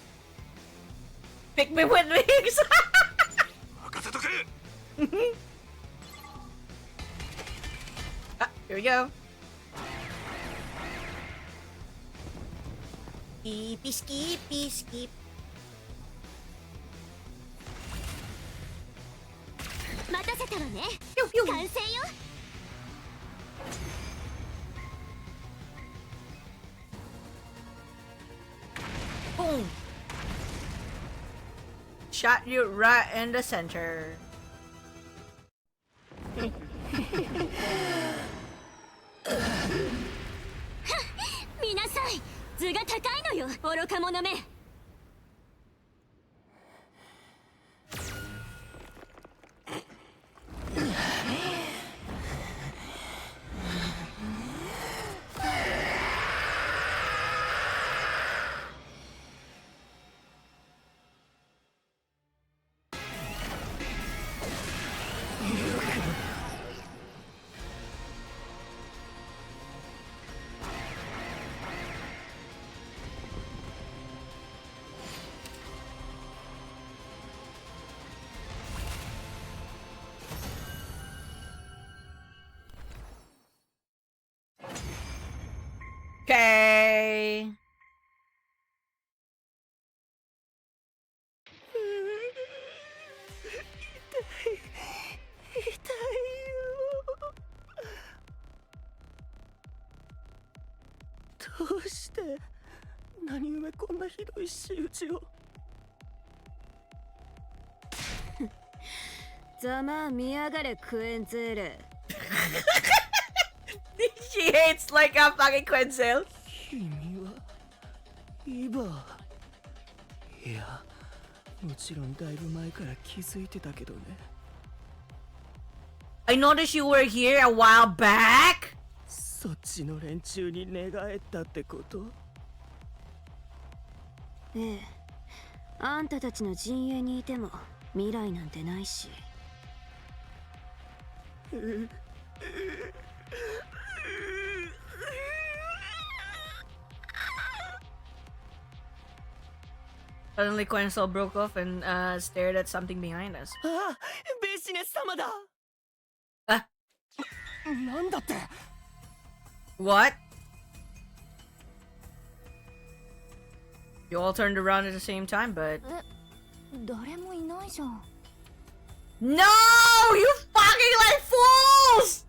Pick me with wings. 任せとけ。 Ah, here we go. Skippy, skippy, skip. 待たせたわね。 Pew, pew. 完成よ。 Boom. Shot you right in the center. 見なさい。図が高いのよ、愚か者め。 Okay. どうして何故こんなひどい仕打ちを。ざまあ見やがれクエンゼーレ。 She hates like a fucking Quenzel. 君はイバー。いや、もちろんだいぶ前から気づいてたけどね。I noticed you were here a while back. そっちの連中に寝返ったってこと？ええ、あんたたちの陣営にいても未来なんてないし。 Suddenly, Quenzel broke off and stared at something behind us. あ、ベシネス様だ。あ、なんだって。 What? You all turned around at the same time, but 誰もいないじゃん。 no! You fucking like fools!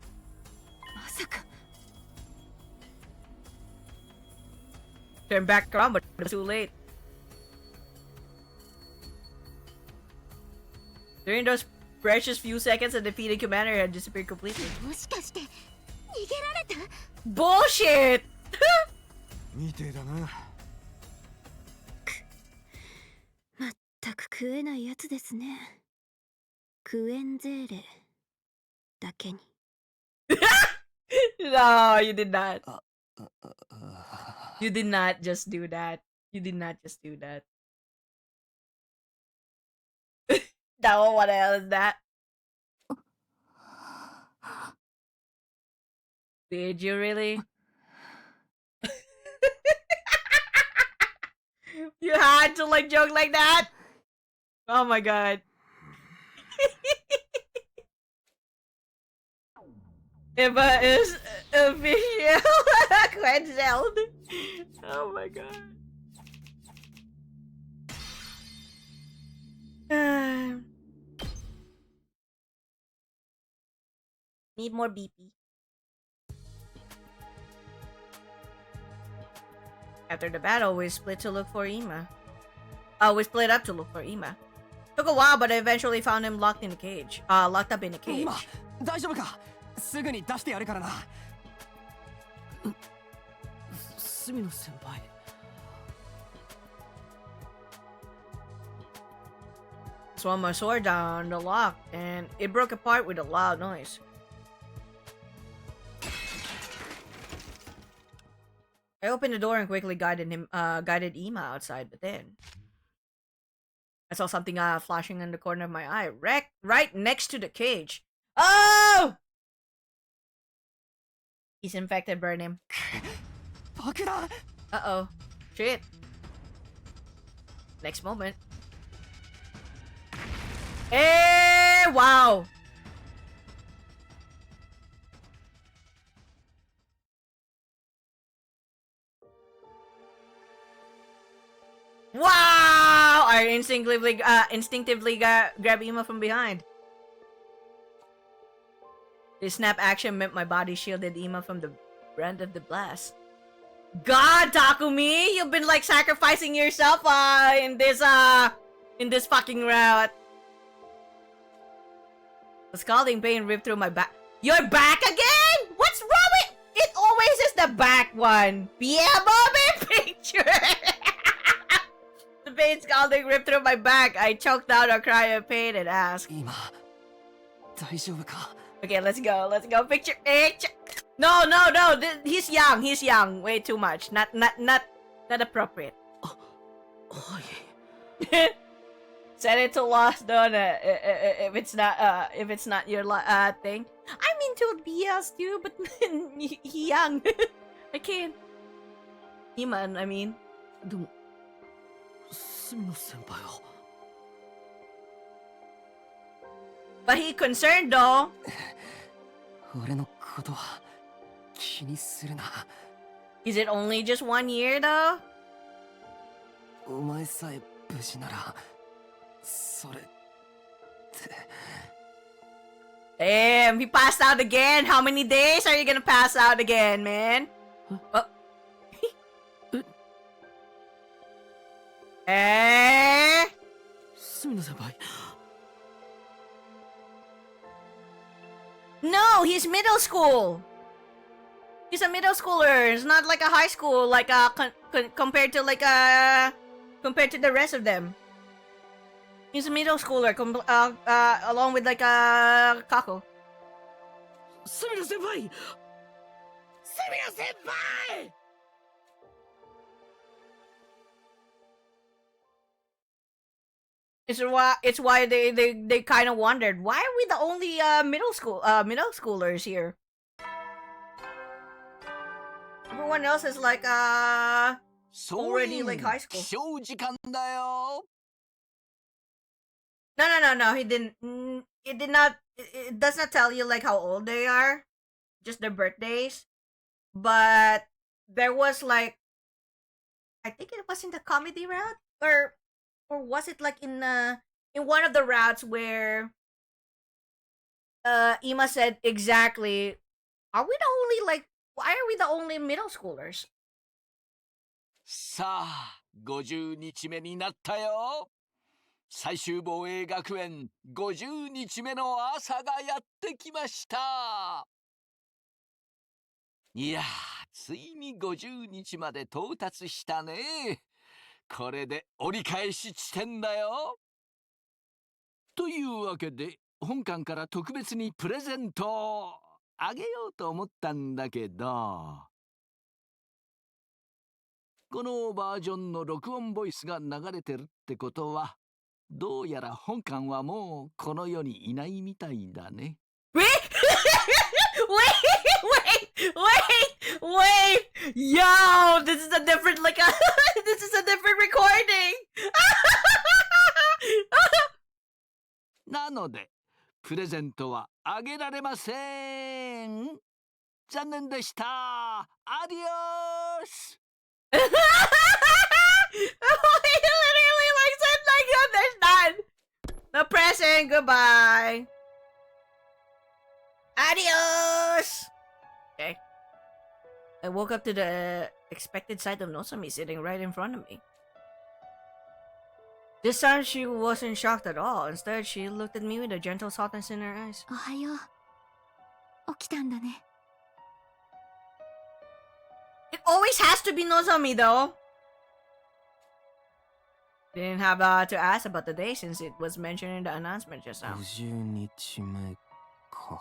まさか。 Turn back around, but it was too late. During those precious few seconds, the defeated commander had disappeared completely. もしかして逃げられた？ Bullshit! みてえだな。まったく食えないやつですね。クエンゼーレだけに。No, you did not. You did not just do that. You did not just do that. No, what the hell is that? Did you really? You had to like joke like that? Oh my god. Eva is official canceled. Oh my god. Need more BP. After the battle, we split to look for Ima. We split up to look for Ima. Took a while, but I eventually found him locked in a cage. Locked up in a cage. 今大丈夫か？すぐに出してやるからな。隅野先輩。Swung my sword down the lock, and it broke apart with a loud noise. I opened the door and quickly guided Ima outside, but then I saw something flashing in the corner of my eye, right next to the cage. Oh! He's infected, burn him. Uh-oh. Shit. Next moment. Hey, wow. Wow! I instinctively grab Ima from behind. This snap action meant my body shielded Ima from the brunt of the blast. God, Takumi, you've been like sacrificing yourself in this fucking route. The scalding pain ripped through my back. You're back again? What's wrong with it? Always is the back one. Yeah, Bobby, picture. The pain scalding ripped through my back. I choked out a cry of pain and asked, 今大丈夫か？ Okay, let's go. Picture. No. He's young. Way too much. Not appropriate. Set it to lost, don't if it's not your thing. I'm into BS too, but he young. I can't. Iman, I mean. でも隅野先輩は。 But he concerned though. 俺のことは気にするな。 Is it only just 1 year though? お前さえ無事ならそれって。 Damn, he passed out again. How many days are you gonna pass out again, man? Oh. Eh? 隅野先輩。 No, he's middle school. He's a middle schooler. It's not like a high school, like compared to the rest of them. He's a middle schooler, along with like Kako. 隅野先輩。隅野先輩。 It's why they kind of wondered, why are we the only middle schoolers here? Everyone else is like already like high school. 起床時間だよ。 No. He didn't. It did not. It does not tell you like how old they are, just their birthdays. But there was like, I think it was in the comedy route, or was it like in one of the routes where Ima said exactly, are we the only like, why are we the only middle schoolers? さあ、50日目になったよ。最終防衛学園50日目の朝がやってきました。いや、ついに50日まで到達したね。これで折り返し地点だよ。というわけで本館から特別にプレゼントをあげようと思ったんだけど、このバージョンの録音ボイスが流れてるってことは、どうやら本館はもうこの世にいないみたいだね。Wait! Wait! Yo, this is a different this is a different recording. プレゼントはあげられません。残念でした。アディオス。 He literally like said like there's none. The present, goodbye. Adios. Okay. I woke up to the expected sight of Nozomi sitting right in front of me. This time she wasn't shocked at all. Instead, she looked at me with a gentle softness in her eyes. おはよう。起きたんだね。It always has to be Nozomi though. Didn't have to ask about the day since it was mentioned in the announcement just now. 50日目か。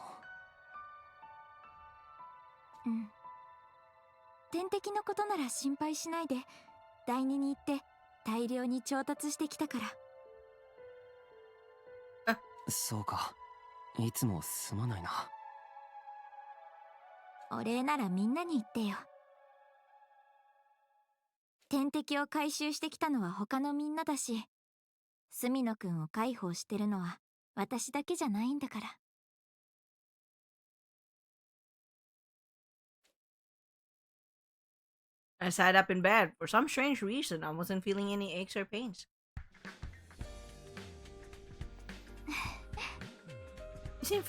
うん。天敵のことなら心配しないで、第二に行って大量に調達してきたから。そうか。いつもすまないな。お礼ならみんなに言ってよ。天敵を回収してきたのは他のみんなだし、住野くんを介抱してるのは私だけじゃないんだから。I sat up in bed. For some strange reason, I wasn't feeling any aches or pains. You seem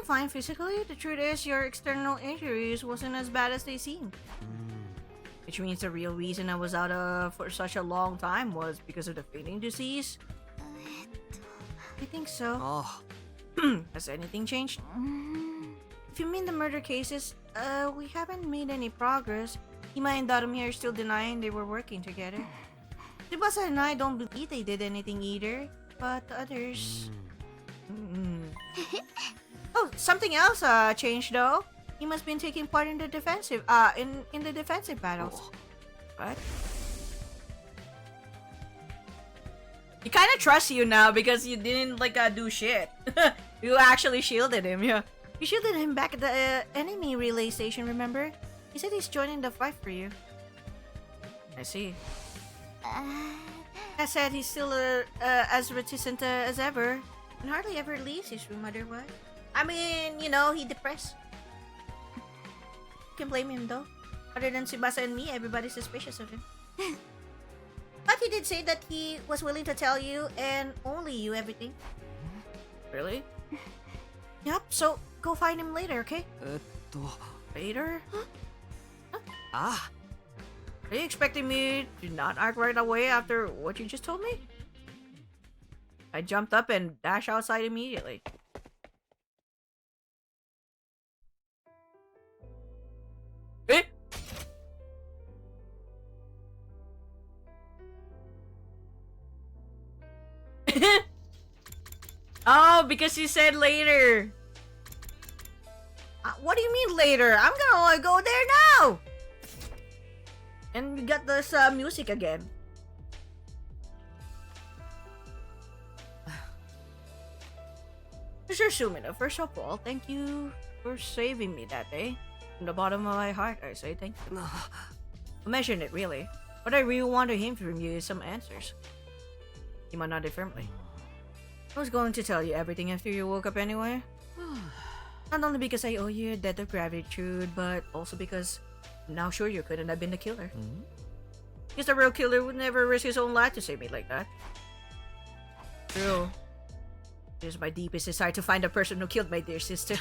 fine physically. The truth is, your external injuries wasn't as bad as they seemed. Which means the real reason I was out for such a long time was because of the fainting disease? I think so. Oh. Has anything changed? If you mean the murder cases, we haven't made any progress. Hima and Darumi are still denying they were working together. Tsubasa and I don't believe they did anything either, but the others... Oh, something else changed though. He must been taking part in the defensive in the defensive battles. What? He kind of trusts you now because you didn't like do shit. You actually shielded him, yeah. You shielded him back at the enemy relay station, remember? He said he's joining the fight for you. I see. I said he's still as reticent as ever and hardly ever leaves his room otherwise. I mean, you know, he depressed. You can blame him though. Other than Tsubasa and me, everybody's suspicious of him. But he did say that he was willing to tell you and only you everything. Really? Yep, so go find him later, okay? Later? Huh? Ah. Are you expecting me to not act right away after what you just told me? I jumped up and dashed outside immediately. Eh? Oh, because you said later. What do you mean later? I'm gonna go there now. And we got this music again. Mr. Sumino, first of all, thank you for saving me that day. From the bottom of my heart, I say thank you. I mentioned it, really. What I really want to hear from you is some answers. Hima nodded firmly. I was going to tell you everything after you woke up anyway. Not only because I owe you a debt of gratitude, but also because I'm now sure you couldn't have been the killer. Because the real killer would never risk his own life to save me like that. True. It is my deepest desire to find the person who killed my dear sister.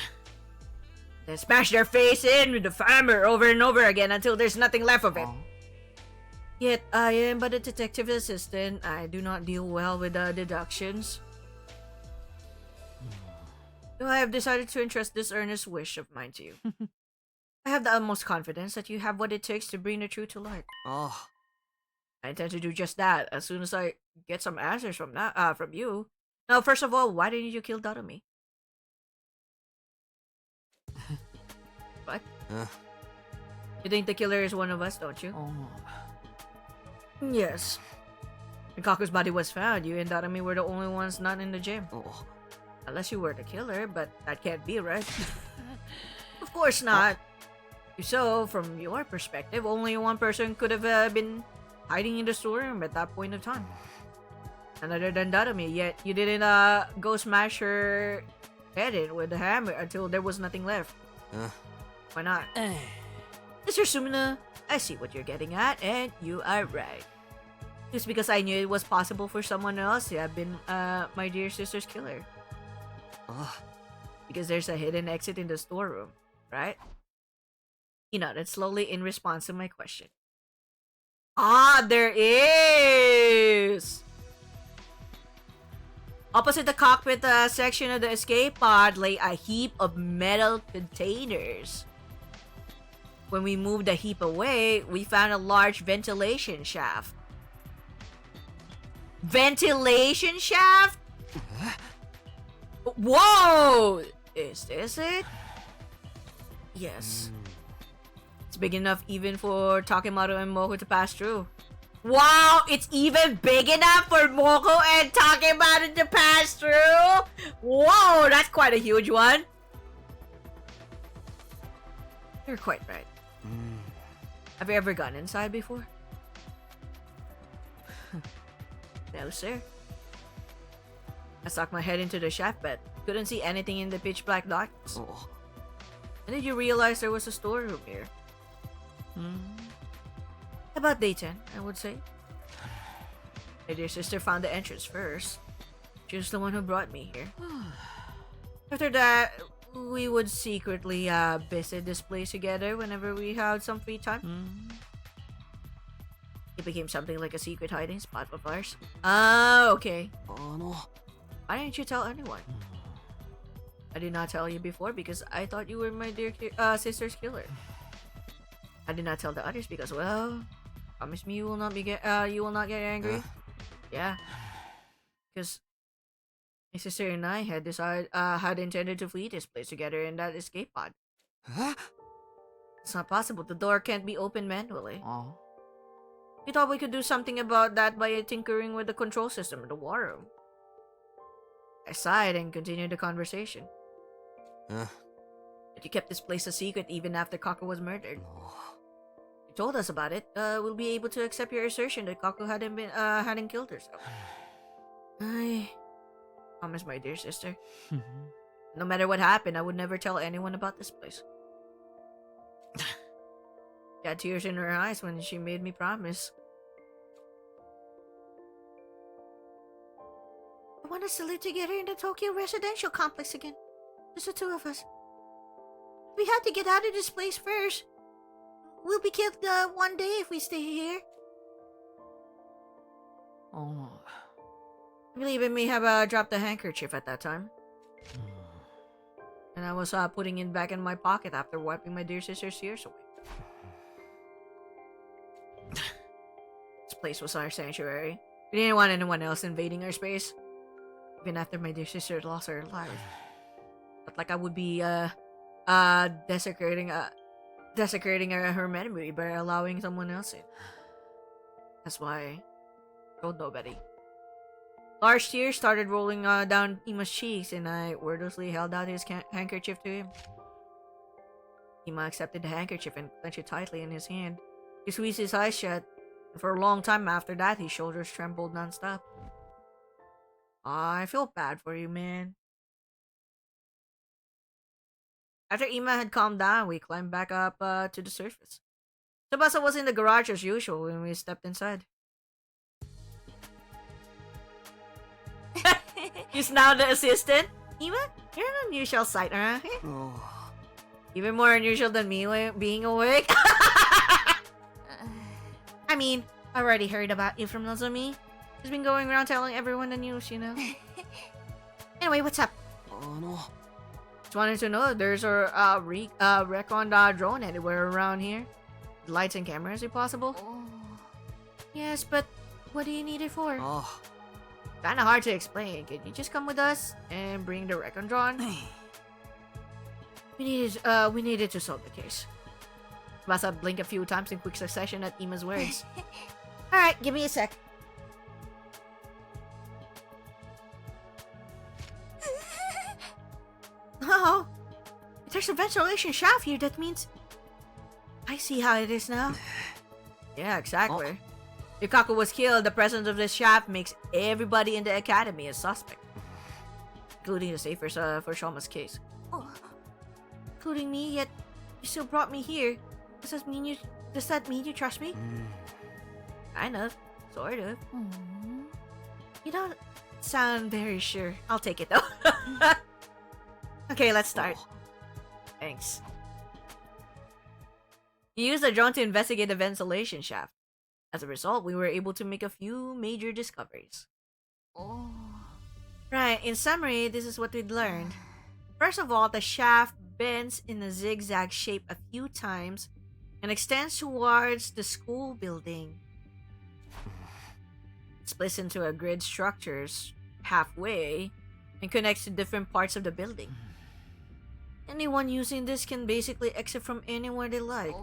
Then smash their face in with the hammer over and over again until there's nothing left of it. Yet, I am but a detective assistant. I do not deal well with deductions. So I have decided to entrust this earnest wish of mine to you. I have the utmost confidence that you have what it takes to bring the truth to light. Oh. I intend to do just that as soon as I get some answers from you. Now, first of all, why didn't you kill Darumi? What? You think the killer is one of us, don't you? Yes. When Kaku's body was found, you and Darumi were the only ones not in the gym. Unless you were the killer, but that can't be, right? Of course not. So, from your perspective, only one person could have been hiding in the storeroom at that point of time. Another Dandadomi, yet you didn't go smash her head in with the hammer until there was nothing left. Why not? Mr. Sumino, I see what you're getting at, and you are right. Just because I knew it was possible for someone else to have been my dear sister's killer. Because there's a hidden exit in the storeroom, right? He nodded slowly in response to my question. Ah, there is! Opposite the cockpit section of the escape pod lay a heap of metal containers. When we moved the heap away, we found a large ventilation shaft. Ventilation shaft? Whoa! Is this it? Yes. It's big enough even for Takemaru and Moko to pass through. Wow! It's even big enough for Moko and Takemaru to pass through? Whoa! That's quite a huge one. You're quite right. Have you ever gone inside before? No, sir. I stuck my head into the shaft, but couldn't see anything in the pitch black darkness. When did you realize there was a storeroom here? About day 10, I would say. My dear sister found the entrance first. She was the one who brought me here. After that, we would secretly visit this place together whenever we had some free time. It became something like a secret hiding spot of ours. Oh, okay. Why didn't you tell anyone? I did not tell you before because I thought you were my dear sister's killer. I did not tell the others because, well, promise me you will not get angry. Yeah, because my sister and I had had intended to flee this place together in that escape pod. It's not possible. The door can't be opened manually. We thought we could do something about that by tinkering with the control system in the war room. I sighed and continued the conversation. But you kept this place a secret even after Kaku was murdered. You told us about it. We'll be able to accept your assertion that Kaku hadn't killed herself. I promise, my dear sister. No matter what happened, I would never tell anyone about this place. She had tears in her eyes when she made me promise. I want us to live together in the Tokyo residential complex again. Just the two of us. We have to get out of this place first. We'll be killed one day if we stay here. I believe I may have dropped the handkerchief at that time. And I was putting it back in my pocket after wiping my dear sister's tears away. This place was our sanctuary. We didn't want anyone else invading our space. Even after my dear sister lost her life. But like I would be desecrating her memory by allowing someone else in. That's why I told nobody. Large tears started rolling down Ima's cheeks, and I wordlessly held out his handkerchief to him. Ima accepted the handkerchief and clenched it tightly in his hand. He squeezed his eyes shut, and for a long time after that, his shoulders trembled non-stop. I feel bad for you, man. After Ima had calmed down, we climbed back up to the surface. Tsubasa was in the garage as usual when we stepped inside. He's now the assistant. Ima, you're an unusual sight around here. Even more unusual than me being awake. I mean, I already heard about you from Nozomi. She's been going around telling everyone the news, you know. Anyway, what's up? Just wanted to know if there's a recon drone anywhere around here. Lights and cameras if possible. Yes, but what do you need it for? Kinda hard to explain. Can you just come with us and bring the recon drone? We needed to solve the case. Tsubasa blinked a few times in quick succession at Ima's words. Alright, give me a sec. Oh, if there's a ventilation shaft here, that means... I see how it is now. Yeah, exactly. If Kaku was killed, the presence of the shaft makes everybody in the academy a suspect, including the safers for Shoma's case. Including me, yet you still brought me here. Does that mean you trust me? Kind of. Sort of. You don't sound very sure. I'll take it though. Okay, let's start. Thanks. You used the drone to investigate the ventilation shaft. As a result, we were able to make a few major discoveries. Right, in summary, this is what we'd learned. First of all, the shaft bends in a zigzag shape a few times and extends towards the school building. It splits into a grid structures halfway and connects to different parts of the building. Anyone using this can basically exit from anywhere they like.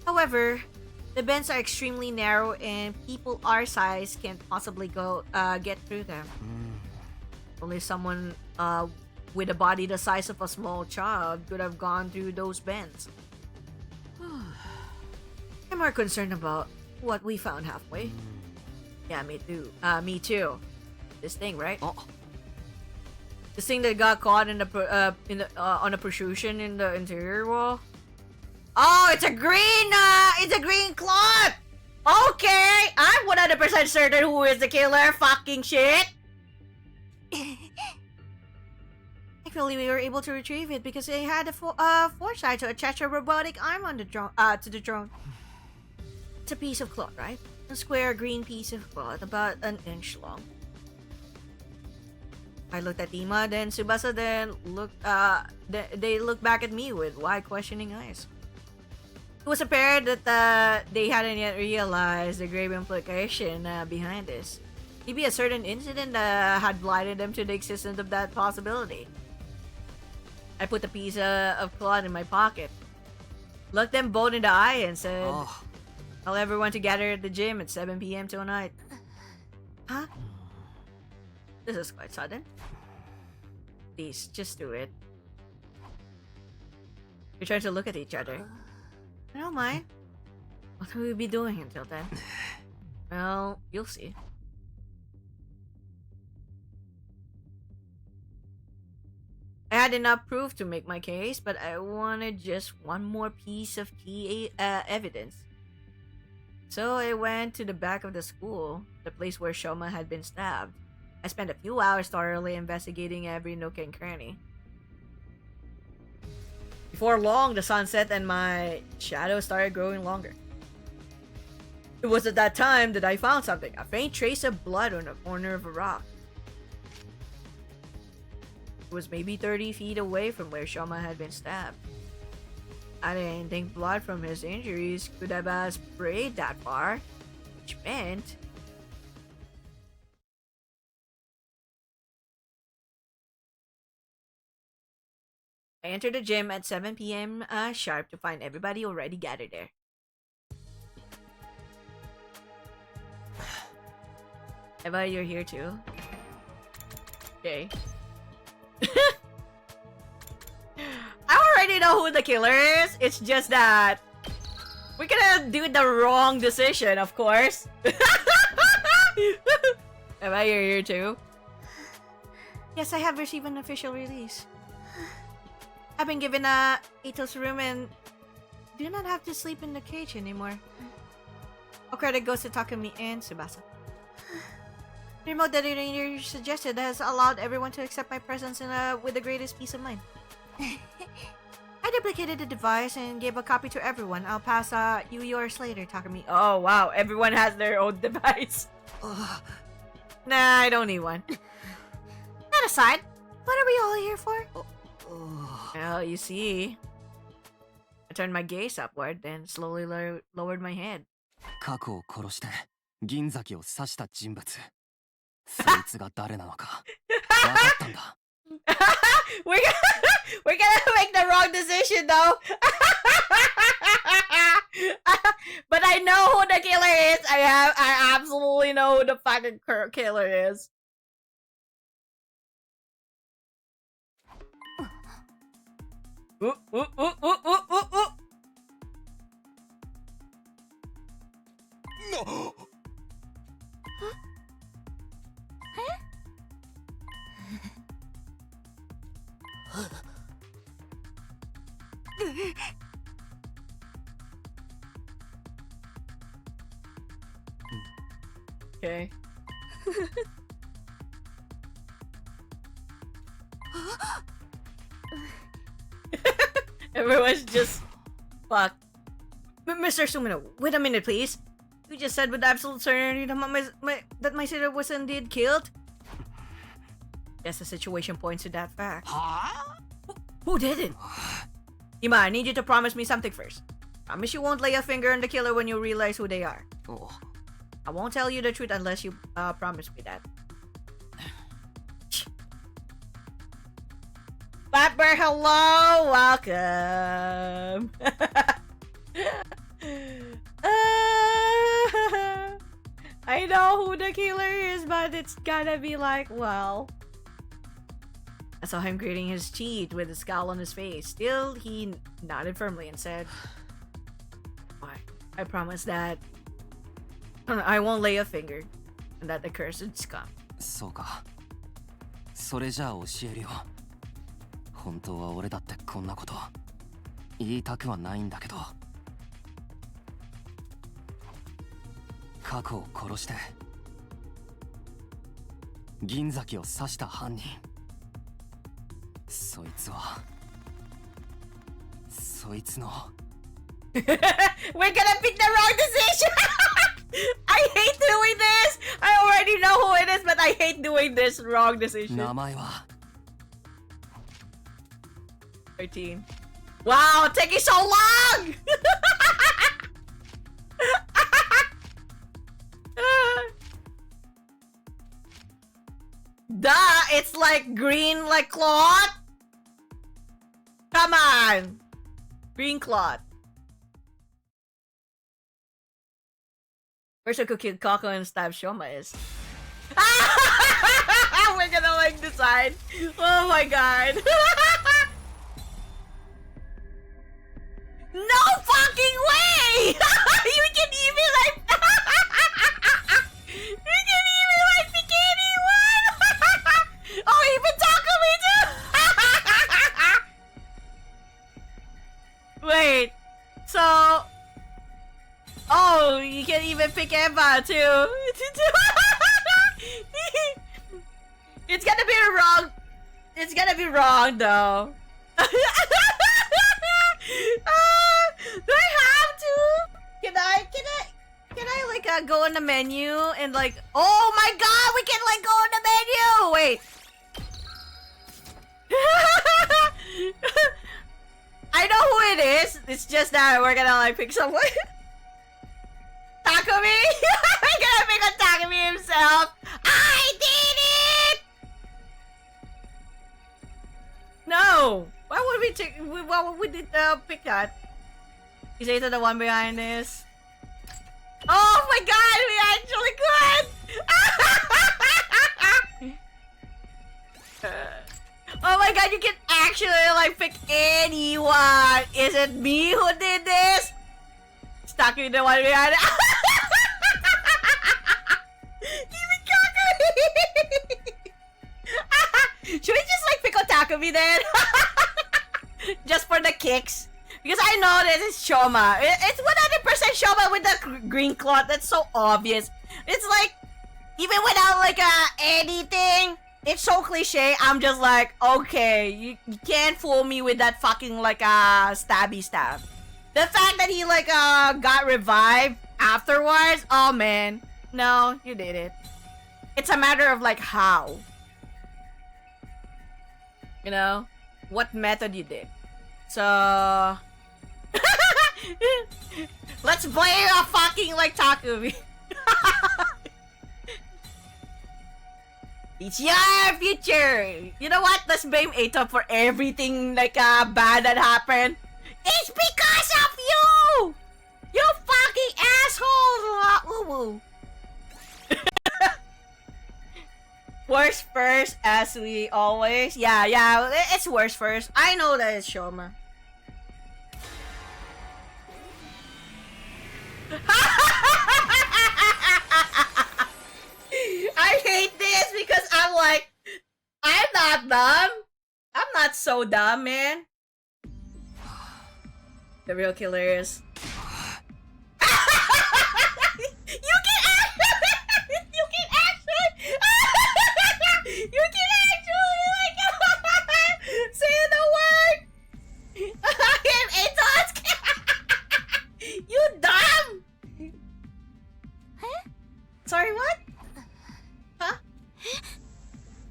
However, the bends are extremely narrow and people our size can't possibly get through them. Only someone with a body the size of a small child could have gone through those bends. I'm more concerned about what we found halfway. Yeah, me too. Me too. This thing, right? This thing that got caught on a protrusion in the interior wall. Oh, it's a green cloth. Okay, I'm 100% certain who is the killer. Fucking shit. Thankfully, we were able to retrieve it because they had a foresight to attach a robotic arm on the drone to the drone. It's a piece of cloth, right? A square green piece of cloth, about an inch long. I looked at Ima, then Tsubasa, then they looked back at me with wide questioning eyes. It was apparent that they hadn't yet realized the grave implication behind this. Maybe a certain incident had blinded them to the existence of that possibility. I put the piece of cloth in my pocket, looked them both in the eye, and said, "Tell everyone to gather at the gym at 7 p.m. tonight." Huh? This is quite sudden. Please, just do it. We turned to look at each other. I don't mind. What will we be doing until then? Well, you'll see. I had enough proof to make my case, but I wanted just one more piece of key evidence. So I went to the back of the school, the place where Shoma had been stabbed. I spent a few hours thoroughly investigating every nook and cranny. Before long, the sun set and my shadow started growing longer. It was at that time that I found something, a faint trace of blood on a corner of a rock. It was maybe 30 feet away from where Shoma had been stabbed. I didn't think blood from his injuries could have sprayed that far, which meant... I entered the gym at 7 p.m. Sharp to find everybody already gathered there. Eva, you're here too? Okay. I already know who the killer is. It's just that we're gonna do the wrong decision, of course. Eva, you're here too? Yes, I have received an official release. I've been given Ito's room and do not have to sleep in the cage anymore. All credit goes to Takumi and Tsubasa. The remote detonator suggested has allowed everyone to accept my presence with the greatest peace of mind. I duplicated the device and gave a copy to everyone. I'll pass you yours later, Takumi. Oh wow, everyone has their own device. Nah, I don't need one. That aside, what are we all here for? Well, you see. I turned my gaze upward, then slowly lowered my head. 過去を殺して銀崎を刺した人物そいつが誰なのか分かったんだ we're gonna make the wrong decision though. But I know who the killer is. I absolutely know who the fucking killer is. Okay. Everyone's just fucked. Mr. Sumino, wait a minute, please. You just said with absolute certainty that my sister was indeed killed? Yes, the situation points to that fact. Huh? Who did it? Ima, I need you to promise me something first. Promise you won't lay a finger on the killer when you realize who they are. Oh. I won't tell you the truth unless you promise me that. Flapper, hello! Welcome! I know who the killer is, but it's gotta be like, well... I saw him gritting his teeth with a scowl on his face. Still, he nodded firmly and said, I promise that I won't lay a finger on that accursed scum. そうか。それじゃあ教えるよ。本当は俺だってこんなこと言いたくはないんだけど。過去を殺して銀崎を刺した犯人。そいつはそいつの We're gonna pick the wrong decision! I hate doing this! I already know who it is, but I hate doing this wrong decision. 名前は 13. Wow, taking so long! Duh, it's like green like cloth. Come on. Green cloth. Where's the cookie Kako and stab Shoma is? We're gonna like decide. Oh my god. No fucking way! You can even like you can even like pick anyone! Oh, even Takumi too! Wait, so oh, you can even pick Eva too. It's gonna be wrong. It's gonna be wrong though. Do I have to? Can I like go on the menu and like, oh my god, we can like go on the menu. Wait. I know who it is. It's just that we're gonna like pick someone. Takumi. We're gonna pick on Takumi himself. I did it. No. Why would we take? Why would we pick that? Is Eta the one behind this? Oh my god, we actually could! Oh my god, you can actually like pick anyone! Is it me who did this? Stuck with the one behind it. Even Takumi! Should we just like pick on Takumi then? Just for the kicks? Because I know this is Shoma. It's 100% Shoma with the green cloth. That's so obvious. It's like, even without like anything, it's so cliche. I'm just like, okay, you can't fool me with that fucking like stabby stab. The fact that he like got revived afterwards, oh man, no, you did it. It's a matter of like how. You know, what method you did. So let's blame a fucking like Takumi. It's your future. You know what? Let's blame Eita for everything like bad that happened. It's because of you. You fucking assholes. Woo-woo. Worst first, as we always. Yeah, it's worst first. I know that it's Shoma. so dumb, man. The real killer is. You can actually. You can actually. You can actually like say the word. It's us. You dumb. Sorry, what? Huh?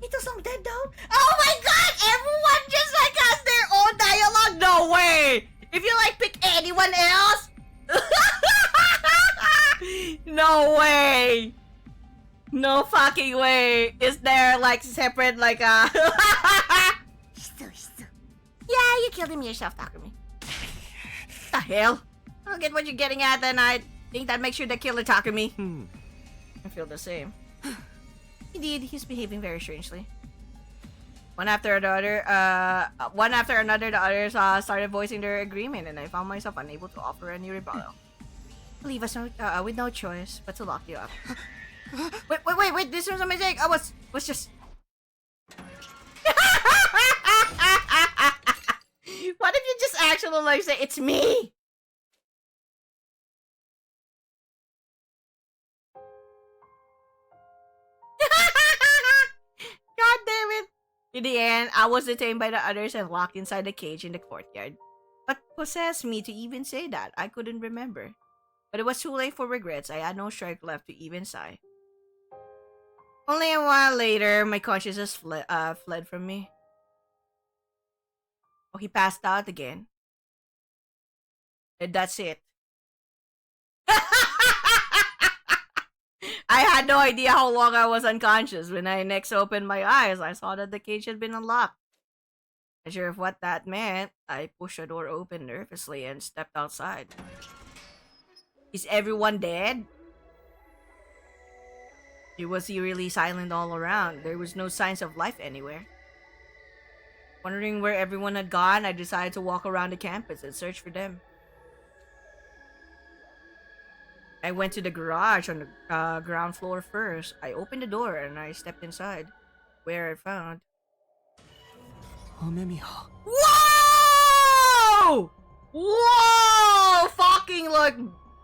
Ito's not dead though. Oh my god! Everyone just like has their own dialogue. No way. If you like pick anyone else. No way. No fucking way. Is there like separate like a Yeah, you killed him yourself, Takumi. The hell? I don't get what you're getting at, and I think that makes you the killer, Takumi. I feel the same. Indeed, he's behaving very strangely. One after another, the others started voicing their agreement, and I found myself unable to offer any rebuttal. Leave us with no choice but to lock you up. Wait! This was a mistake. I was just. What if you just actually like say it's me? God damn it! In the end, I was detained by the others and locked inside the cage in the courtyard. What possessed me to even say that? I couldn't remember. But it was too late for regrets. I had no strength left to even sigh. Only a while later, my consciousness fled from me. Oh, he passed out again. And that's it. I had no idea how long I was unconscious. When I next opened my eyes, I saw that the cage had been unlocked. Not sure of what that meant, I pushed the door open nervously and stepped outside. Is everyone dead? It was eerily silent all around. There was no signs of life anywhere. Wondering where everyone had gone, I decided to walk around the campus and search for them. I went to the garage on the ground floor first. I opened the door and I stepped inside, where I found... Whoa! Whoa! Fucking look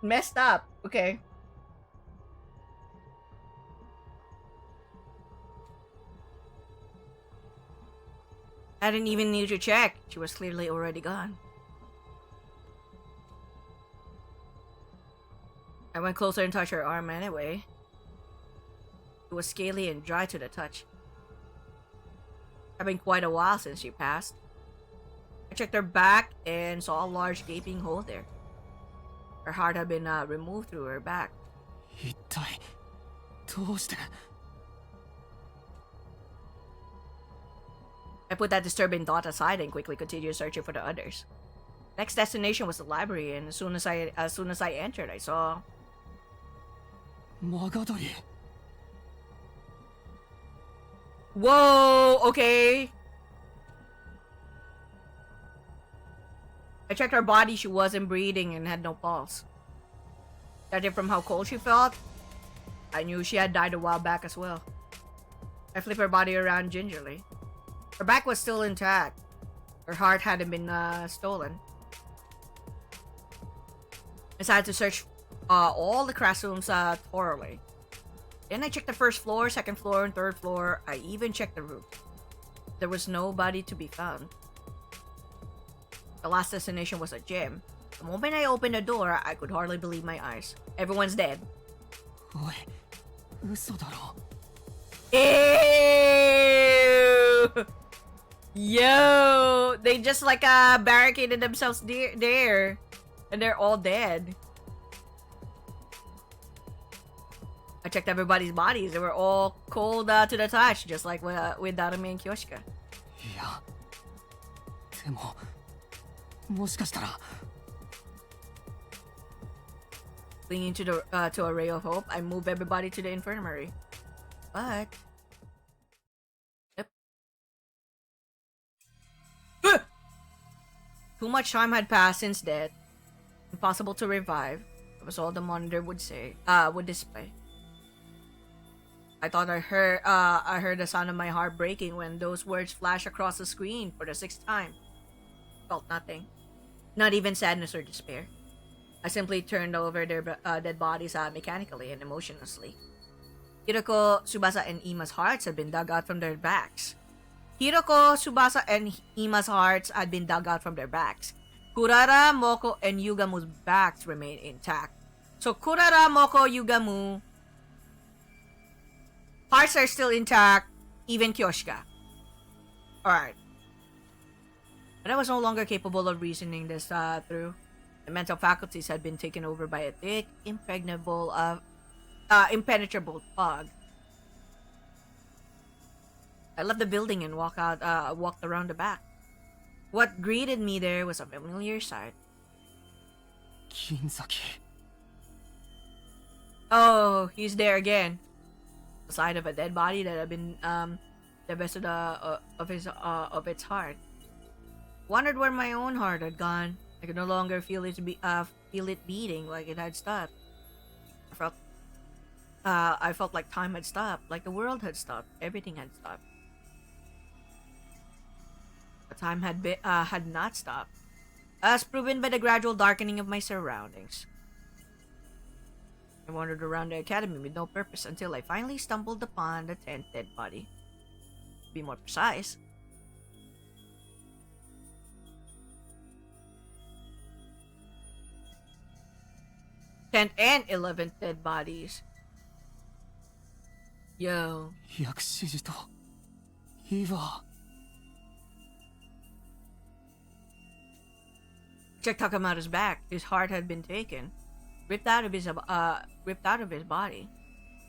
messed up. Okay. I didn't even need to check. She was clearly already gone. I went closer and touched her arm anyway. It was scaly and dry to the touch. It's been quite a while since she passed. I checked her back and saw a large gaping hole there. Her heart had been removed through her back. I put that disturbing thought aside and quickly continued searching for the others. Next destination was the library, and as soon as I entered, I saw... Whoa, okay. I checked her body. She wasn't breathing and had no pulse. Judging from how cold she felt, I knew she had died a while back as well. I flipped her body around gingerly. Her back was still intact. Her heart hadn't been stolen. I decided to search all the classrooms thoroughly. Then I checked the first floor, second floor, and third floor. I even checked the roof. There was nobody to be found. The last destination was a gym. The moment I opened the door, I could hardly believe my eyes. Everyone's dead. Ew! Yo! They just like barricaded themselves there. And they're all dead. I checked everybody's bodies. They were all cold to the touch, just like with Darumi and Kyoshika. Clinging to a ray of hope, I moved everybody to the infirmary. But... Yep. Too much time had passed since death. Impossible to revive. That was all the monitor would say. Would display. I thought I heard the sound of my heart breaking when those words flashed across the screen for the 6th time. Felt nothing. Not even sadness or despair. I simply turned over their dead bodies mechanically and emotionlessly. Hiroko, Tsubasa, and Ima's hearts had been dug out from their backs. Hiroko, Tsubasa, and Ima's hearts had been dug out from their backs. Kurara, Moko, and Yugamu's backs remained intact. So Kurara, Moko, Yugamu, hearts are still intact, even Kyoshika. Alright. But I was no longer capable of reasoning this through. The mental faculties had been taken over by a thick, impenetrable fog. I left the building and walked around the back. What greeted me there was a familiar sight. Kinzaki. Oh, he's there again. The sight of a dead body that had been divested of its heart. Wondered where my own heart had gone. I could no longer feel it beating like it had stopped. I felt like time had stopped, like the world had stopped, everything had stopped. But time had not stopped, as proven by the gradual darkening of my surroundings. I wandered around the academy with no purpose until I finally stumbled upon the 10th dead body. To be more precise, 10th and 11th dead bodies. Yo. 薬師寺と岩。 Check Takamura's back. His heart had been taken, ripped out of his body.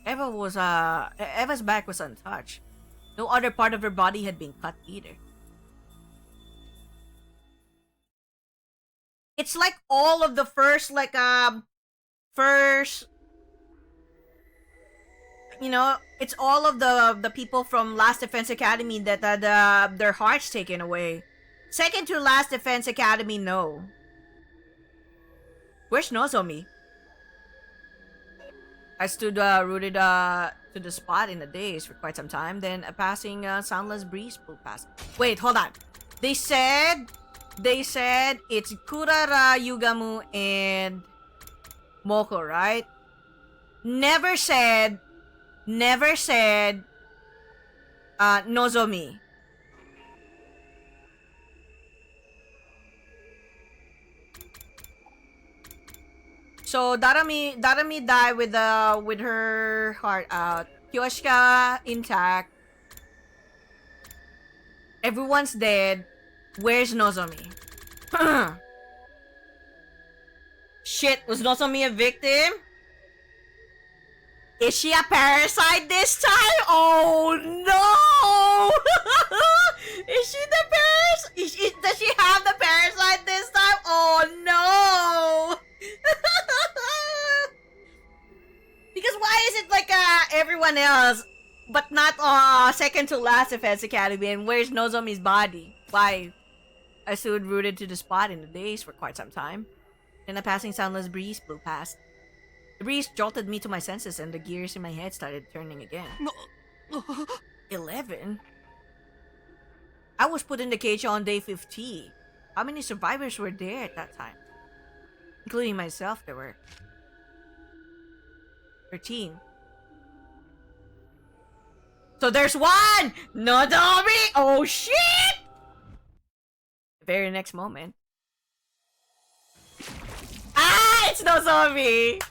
Eva's back was untouched. No other part of her body had been cut either. It's like all of the first it's all of the people from Last Defense Academy that had their hearts taken away. Second to Last Defense Academy, no. Where's Nozomi? I stood rooted to the spot in the daze for quite some time. Then a passing soundless breeze blew past. Wait, hold on. They said it's Kurara, Yugamu, and Moko, right? Never said Nozomi. So Darami died with her heart out. Kyoshika intact. Everyone's dead. Where's Nozomi? Shit, was Nozomi a victim? Is she a parasite this time? Oh no! Is she the parasite? Does she have the parasite this time? Oh no! Because why is it like everyone else, but not second to last Defense Academy? And where's Nozomi's body? Why? I stood rooted to the spot in the daze for quite some time. Then a passing soundless breeze blew past. The breeze jolted me to my senses and the gears in my head started turning again. 11? I was put in the cage on day 50. How many survivors were there at that time? Including myself, there were 13. So there's one! Nozomi! Oh shit! The very next moment. Ah! It's Nozomi!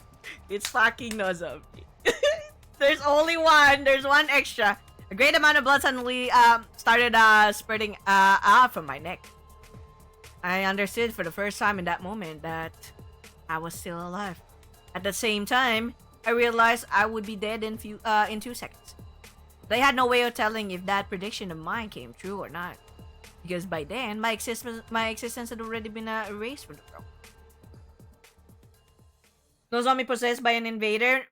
It's fucking Nozomi. There's only one. There's one extra. A great amount of blood suddenly started spurting out from my neck. I understood for the first time in that moment that I was still alive. At the same time, I realized I would be dead in 2 seconds. But I had no way of telling if that prediction of mine came true or not, because by then my existence had already been erased from the world. Nozomi possessed by an invader,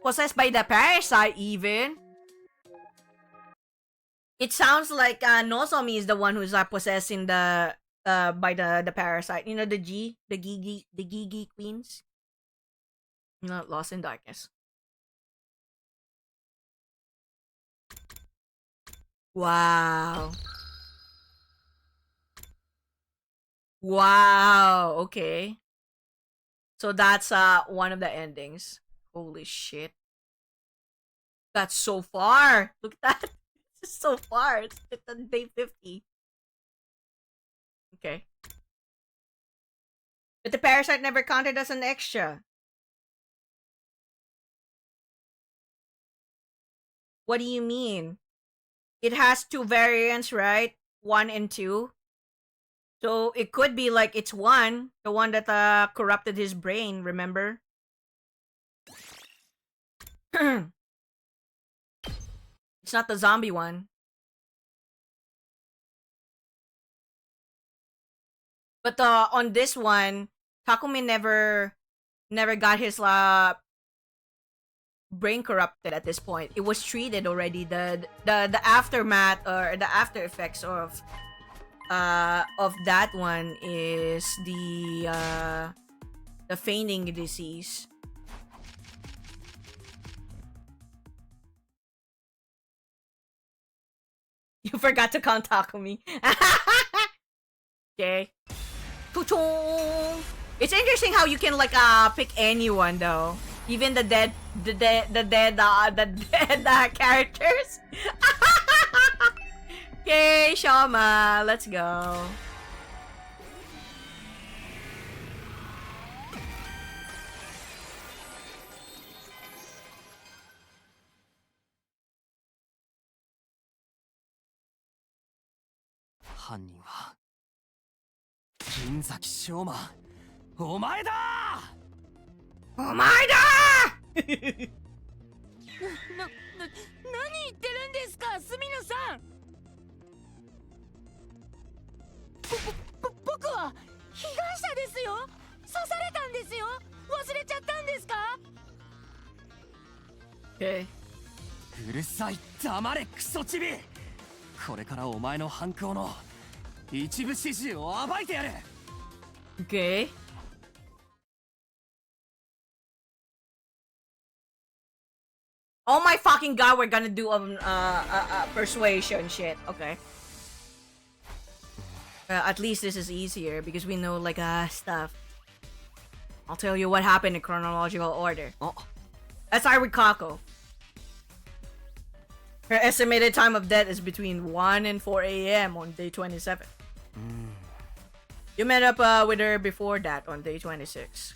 possessed by the parasite even. It sounds like Nozomi is the one who's possessing the by the parasite. You know, the Gigi queens. You know, lost in darkness. Wow. Wow. Okay. So that's one of the endings. Holy shit. That's so far. Look at that. It's so far. It's on day 50. Okay. But the parasite never counted as an extra. What do you mean? It has two variants, right? 1 and 2. So it could be like it's one, the one that corrupted his brain, remember? It's not the zombie one. But on this one, Takumi never got his brain corrupted at this point. It was treated already. The aftermath or the after effects of that one is the feigning disease. You forgot to count Takumi. Okay. It's interesting how you can like pick anyone though. Even the dead characters. Okay, Shama, let's go. Hannin wa Ginzaki Shoma. Omae da! Omae da! 何言ってるんですか、スミノさん。僕は被害者ですよ。刺されたんですよ。忘れちゃったんですか。うるさい、黙れクソチビ。これからお前の犯行の一部始終を暴いてやる。Okay. Oh my fucking god, we're gonna do persuasion shit. Okay. At least this is easier because we know like stuff. I'll tell you what happened in chronological order. That's Irikako. Her estimated time of death is between 1 and 4 a.m. on day 27. You met up with her before that on day 26.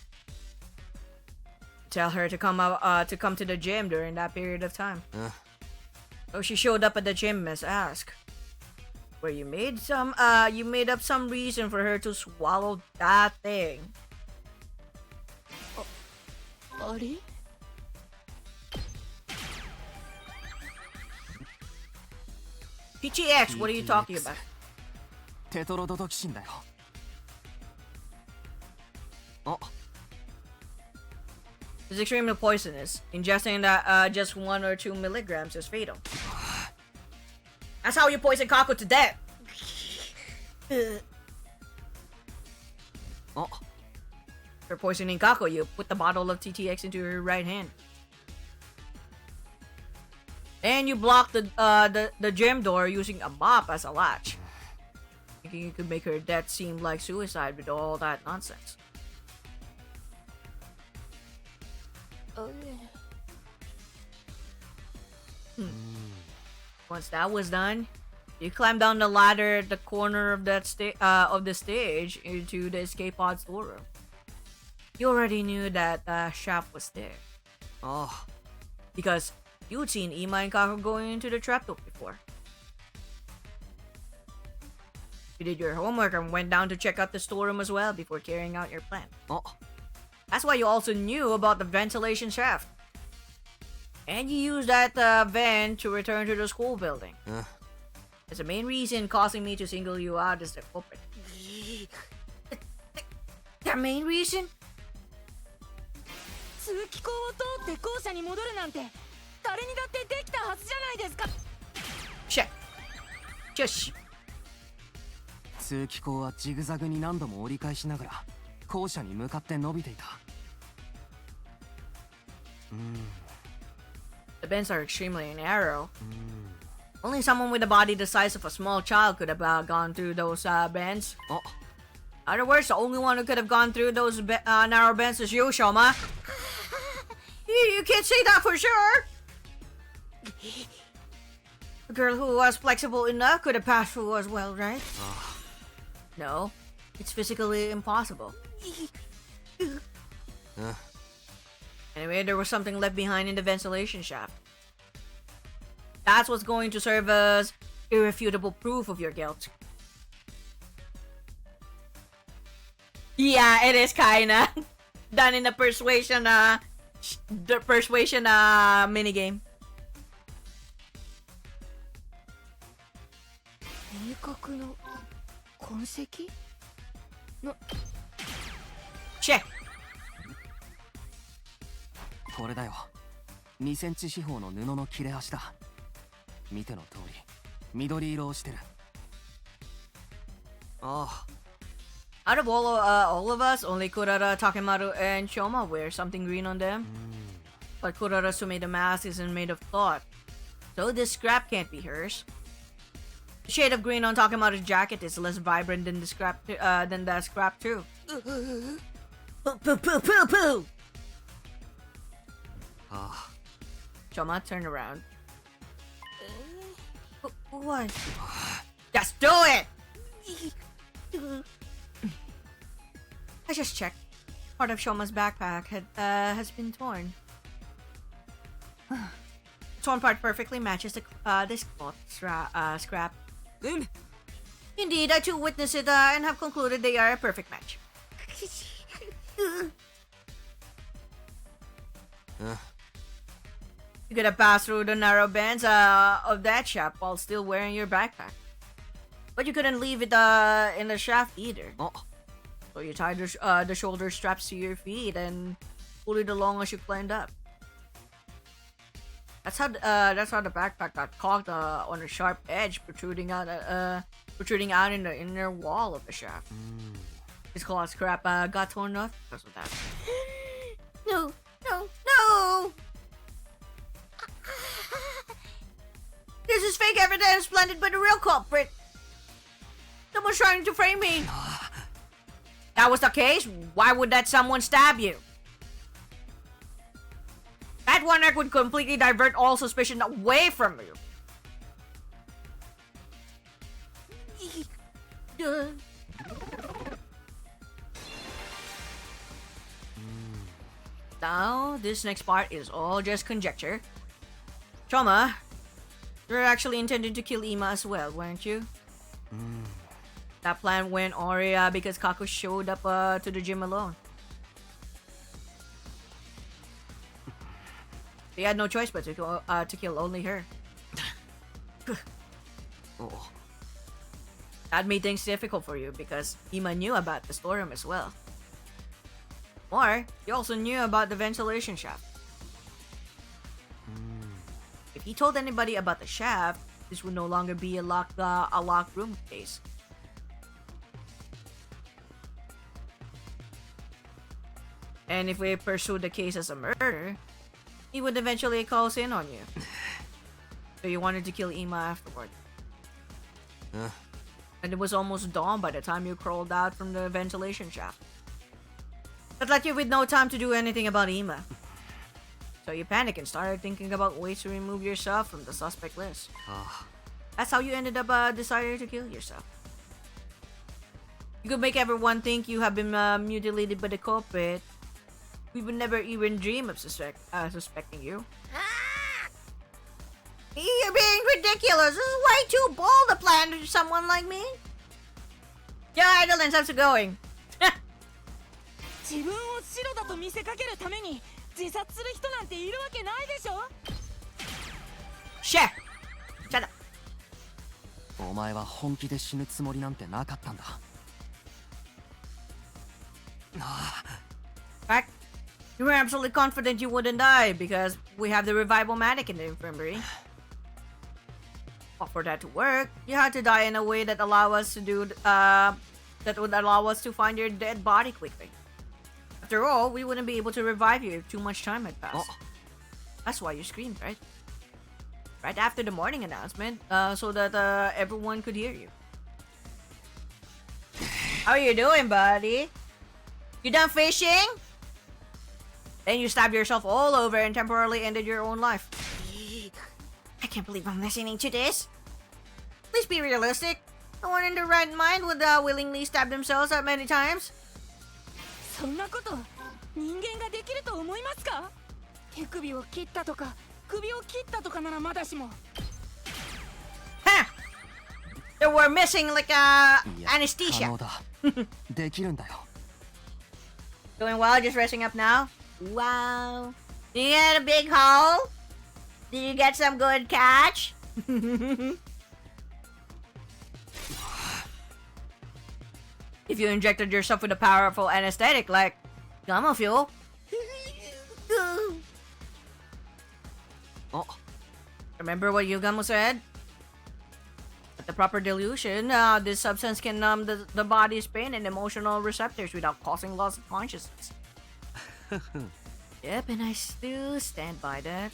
Tell her to come to the gym during that period of time. So she showed up at the gym as asked. Where you made up some reason for her to swallow that thing. Ari? PTX, what are you talking about? テトロドトキシンだよ。あ。 It's extremely poisonous. Ingesting that just 1 or 2 milligrams is fatal. That's how you poison Kako to death. For poisoning Kako, you put the bottle of TTX into her right hand. And you block the gym door using a mop as a latch. Thinking you could make her death seem like suicide with all that nonsense. Once that was done, you climbed down the ladder at the corner of that of the stage into the escape pod storeroom. You already knew that the shop was there. Because you'd seen Ima and Kako going into the trapdoor before. You did your homework and went down to check out the storeroom as well before carrying out your plan. That's why you also knew about the ventilation shaft. And you used that vent to return to the school building. It's the main reason causing me to single you out as the culprit. The main reason? 通気口を通って校舎に戻るなんて誰にだってできたはずじゃないですか。Check. Just. 通気口はジグザグに何度も折り返しながら校舎に向かって伸びていた。The bends are extremely narrow. Only someone with a body the size of a small child could have gone through those bends. Oh. In other words, the only one who could have gone through those narrow bends is you, Shoma. You can't say that for sure. A girl who was flexible enough could have passed through as well, right? No, it's physically impossible. Anyway, there was something left behind in the ventilation shaft. That's what's going to serve as irrefutable proof of your guilt. Yeah, it is kinda done in the persuasion minigame. 鋭角の痕跡 Check. これだよ。2センチ四方の布の切れ端だ。見ての通り、緑色をしてる。ああ。Out of all of us, only Kurara, Takemaru, and Shoma wear something green on them. But Kurara's who made the mask isn't made of cloth, so this scrap can't be hers. The shade of green on Takemaru's jacket is less vibrant than the scrap too. Poo. Shoma, turn around. What? Just do it! I just checked. Part of Shoma's backpack has been torn. The torn part perfectly matches this cloth scrap. Indeed, I too witnessed it and have concluded they are a perfect match. You could have passed through the narrow bends of that shaft while still wearing your backpack. But you couldn't leave it in the shaft either. So you tied the shoulder straps to your feet and pulled it along as you climbed up. That's how the backpack got caught on a sharp edge protruding out in the inner wall of the shaft. This cloth scrap got torn off because of that. No! This is fake evidence planted by the real culprit. Someone's trying to frame me. That was the case, why would that someone stab you? That one act would completely divert all suspicion away from you. Now, this next part is all just conjecture. Shoma, you were actually intending to kill Ima as well, weren't you? That plan went awry because Kaku showed up to the gym alone. They had no choice but to kill only her. That made things difficult for you because Ima knew about the storeroom as well. Or, he also knew about the ventilation shaft. If he told anybody about the shaft, this would no longer be a locked room case. And if we pursue the case as a murder, he would eventually close in on you. So you wanted to kill Ima afterward. And it was almost dawn by the time you crawled out from the ventilation shaft. That left you with no time to do anything about Ima. So you panicked and started thinking about ways to remove yourself from the suspect list. That's how you ended up deciding to kill yourself. You could make everyone think you have been mutilated by the culprit. We would never even dream of suspecting you. You're being ridiculous. This is way too bold a plan to someone like me. Yeah, Idolens, how's it going? 自分を白だと見せかけるために自殺する人なんているわけないでしょ Shit! Shut up. お前は本気で死ぬつもりなんてなかったんだ。Fact, you were absolutely confident you wouldn't die because we have the revival manic in the infirmary. But for that to work, you had to die in a way that would allow us to find your dead body quickly. After all, we wouldn't be able to revive you if too much time had passed. That's why you screamed, right? right after the morning announcement, so that everyone could hear you. How are you doing, buddy? You done fishing? Then you stabbed yourself all over and temporarily ended your own life. I can't believe I'm listening to this. Please be realistic. No one in their right mind would willingly stab themselves that many times. そんなこと人間ができると思いますか？手首を切ったとか首を切ったとかならまだしも。Huh! They were missing like いや anesthesia. 可能だできるんだよ Doing well, just resting up now. Wow. Did you get a big haul? Did you get some good catch? If you injected yourself with a powerful anesthetic like gamma fuel. あ Remember what Yugamo said? At the proper dilution, this substance can numb the body's pain and emotional receptors without causing loss of consciousness. Yep, and I still stand by that.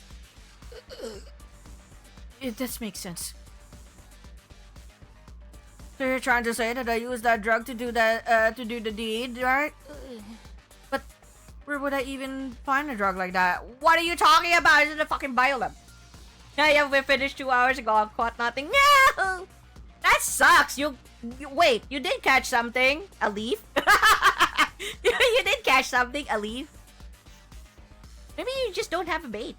It does make sense. So you're trying to say that I used that drug to do that, to do the deed, right? But where would I even find a drug like that? What are you talking about? Is it a fucking biolab? Yeah, we finished 2 hours ago. I caught nothing. No! That sucks. You wait. You did catch something. A leaf. You did catch something. A leaf. Maybe you just don't have a bait.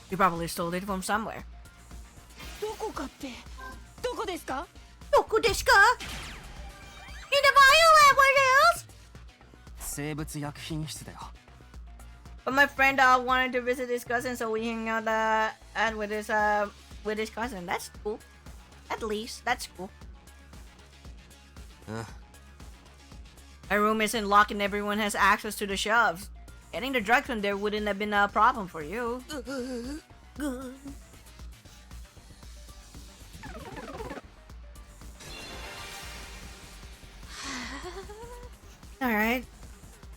You probably stole it from somewhere. どこかってどこですか？ Doku desu ka? In the biolab, what else? 生物薬品室だよ But my friend wanted to visit his cousin, so we hang out with his cousin. That's cool. At least that's cool. My room isn't locked and everyone has access to the shelves. Getting the drugs from there wouldn't have been a problem for you. Alright.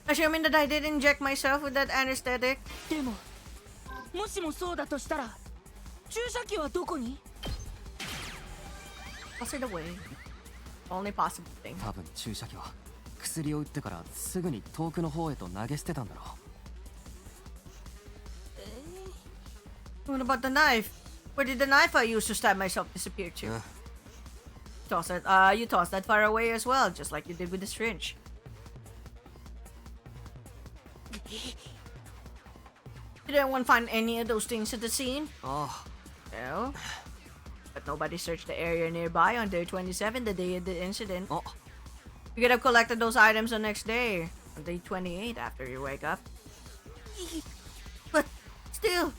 Assuming that I did inject myself with that anesthetic. でももしもそうだとしたら注射器はどこに？ Toss it away. Only possible thing. 多分注射器は薬を打ってからすぐに遠くの方へと投げ捨てたんだろう What about the knife? Where did the knife I used to stab myself disappear to? Toss it. You tossed that far away as well, just like you did with the syringe. Did anyone find any of those things at the scene? Oh. No. But nobody searched the area nearby on day 27, the day of the incident. Oh. You could have collected those items the next day, on day 28 after you wake up. But still,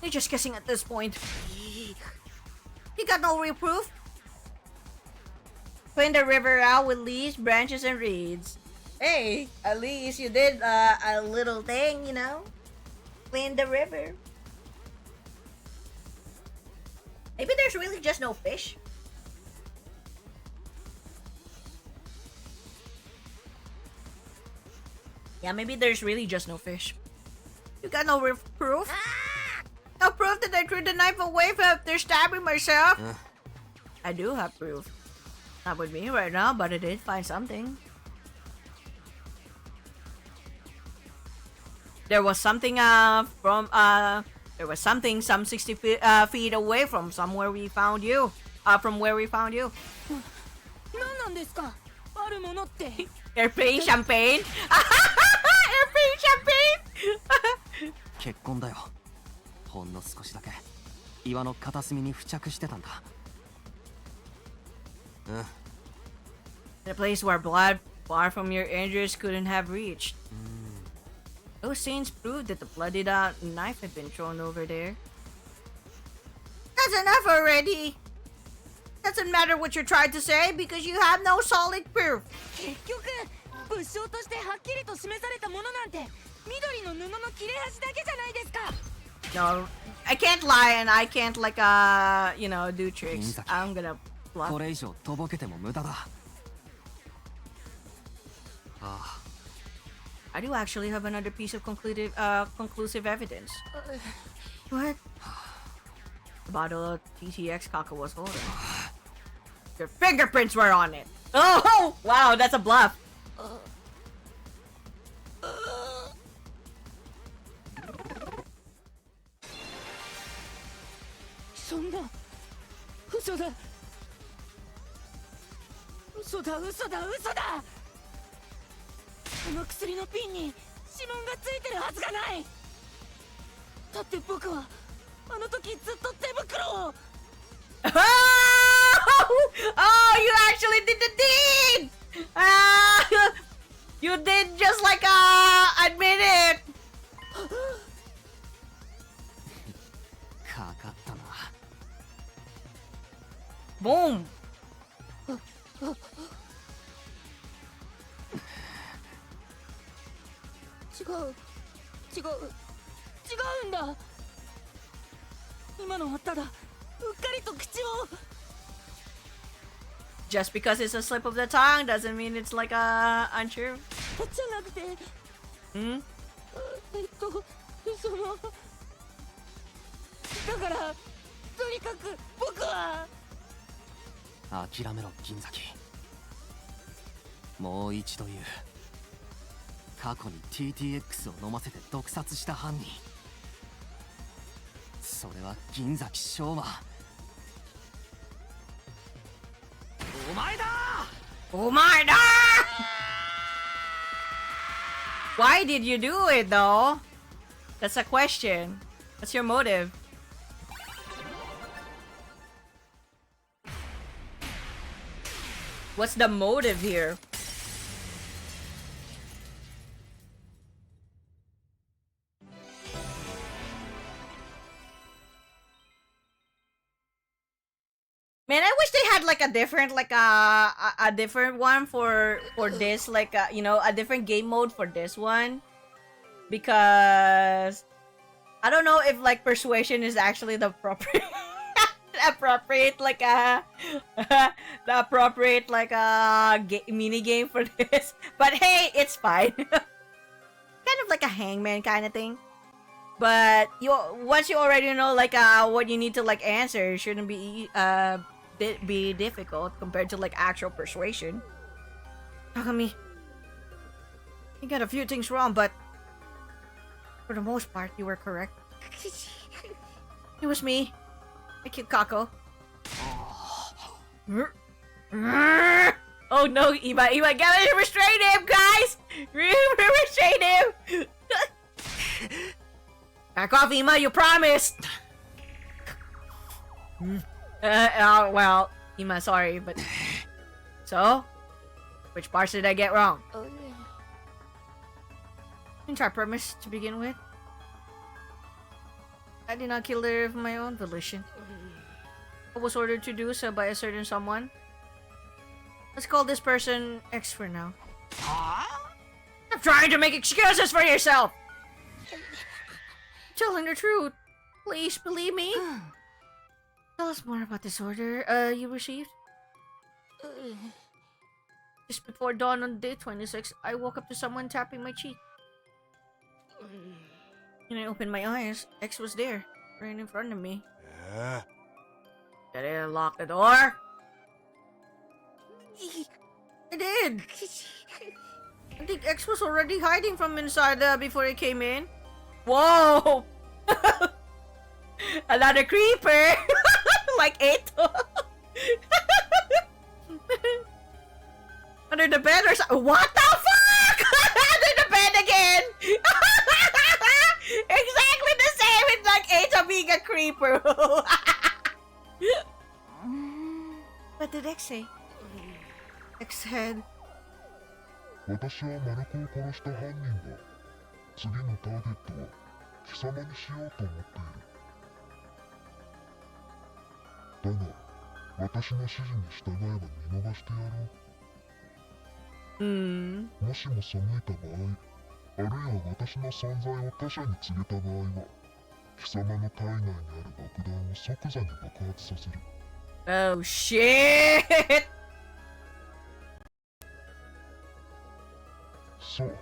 you're just guessing at this point. You got no real proof? Clean the river out with leaves, branches, and reeds. Hey, at least you did a little thing, you know? Clean the river. Maybe there's really just no fish. Yeah, maybe there's really just no fish. You got no proof? No proof that I threw the knife away after stabbing myself? I do have proof. Not with me right now, but I did find something. There was something some 60 feet away from somewhere we found you. From where we found you. 何なんですか？あるものって。Airplane champagne. Airplane champagne. 血痕だよほんの少しだけ岩の片隅に付着してたんだ The place where blood far from your injuries couldn't have reached. Those stains proved that the bloodied out knife had been thrown over there. That's enough already. Doesn't matter what you're trying to say because you have no solid proof. 結局物証としてはっきりと示されたものなんて緑の布の切れ端だけじゃないですか。 No, I can't lie and I can't like you know, do tricks. I'm gonna こ bluff. れ以上とぼけても無駄だああ I do actually have another piece of conclusive evidence. What? The bottle of TTX Kaka was holding. Your fingerprints were on it. Oh, wow, that's a bluff. そんな嘘だ嘘だ嘘だ嘘だこの薬のピンに指紋がついてるはずがないだって僕はあの時ずっと手袋を Oh, you actually did the deed! You did just like admit it. かかったな Boom. 違うんだ今のはただうっかりと口を Just because it's a slip of the tongue doesn't mean it's like untrue. じゃなくて Hmm? そのだからとにかく僕は諦めろ銀崎もう一度言う過去に TTX を飲ませて毒殺した犯人それは銀崎翔馬お前だ Oh my god! Why did you do it though? That's a question. What's your motive? What's the motive here? Man, I wish they had like a different a different one for this like you know, a different game mode for this one because I don't know if like persuasion is actually the appropriate appropriate like the appropriate like mini game for this, but hey, it's fine. Kind of like a hangman kind of thing. But once you already know like what you need to like answer, it shouldn't be difficult compared to like actual persuasion. Takumi, you got a few things wrong, but for the most part, you were correct. It was me. I killed Kako. Oh no, Iba, gotta restrain him, guys! Restrain him! Back off, Ima, you promised! Well, Ima, sorry, but... So? Which parts did I get wrong? Didn't I promise to begin with? I did not kill her of my own volition. I was ordered to do so by a certain someone. Let's call this person X for now. Stop trying to make excuses for yourself! Telling the truth. Please believe me. Tell us more about this order you received. Just before dawn on day 26, I woke up to someone tapping my cheek. When I opened my eyes, X was there, right in front of me. Did I unlock the door? I did! I think X was already hiding from inside before I came in. Whoa! Another creeper! Like Eto! Under the bed or something? What the fuck? Under the bed again! Exactly the same! It's like Eto being a creeper! What did X say? X said... 私はマルコを殺した犯人だ。次のターゲットは貴様にしようと思っている。だが、私の指示に従えば見逃してやろう。もしも背いた場合、あるいは私の存在を他者に告げた場合は、貴様の体内にある爆弾を即座に爆発させる。Oh shit! そう、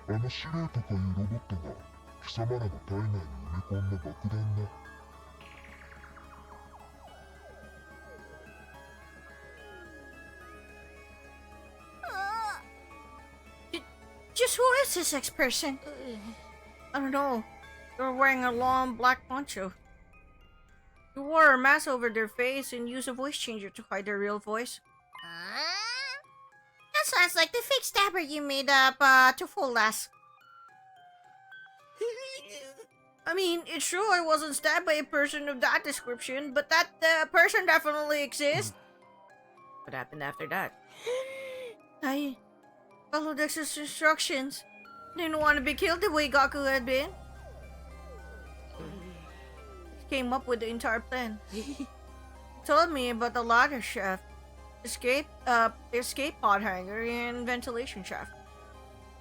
あの司令とかいうロボットが貴様らの体内に埋め込んだ爆弾な。Just who is this ex-person? I don't know. They're wearing a long black poncho. They wore a mask over their face and used a voice changer to hide their real voice. That sounds like the fake stabber you made up to fool us. I mean, it's true I wasn't stabbed by a person of that description, but that person definitely exists. What happened after that? I followed his instructions. Didn't want to be killed the way Gaku had been. Came up with the entire plan. Told me about the ladder shaft, escape pod hanger, and ventilation shaft.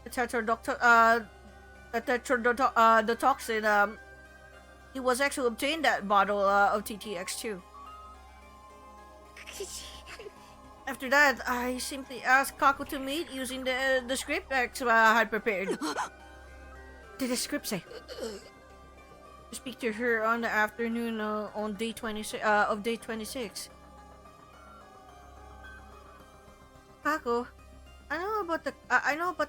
The toxin. He was actually obtained that bottle of TTX too. After that, I simply asked Kako to meet using the script X had prepared. What did the script say? To speak to her on the afternoon on day 26 of day 26. Kako, I know about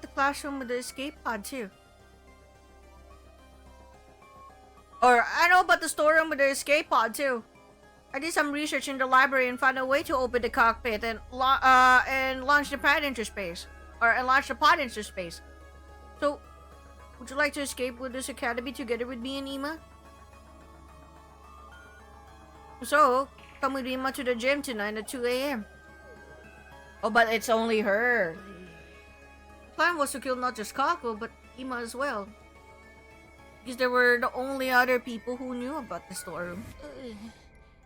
the classroom with the escape pod too. Or I know about the storeroom with the escape pod too. I did some research in the library and found a way to open the cockpit and launch the pod into space. So, would you like to escape with this academy together with me and Ima? So, come with Ima to the gym tonight at 2 a.m. Oh, but it's only her. The plan was to kill not just Kako, but Ima as well. Because they were the only other people who knew about the storeroom.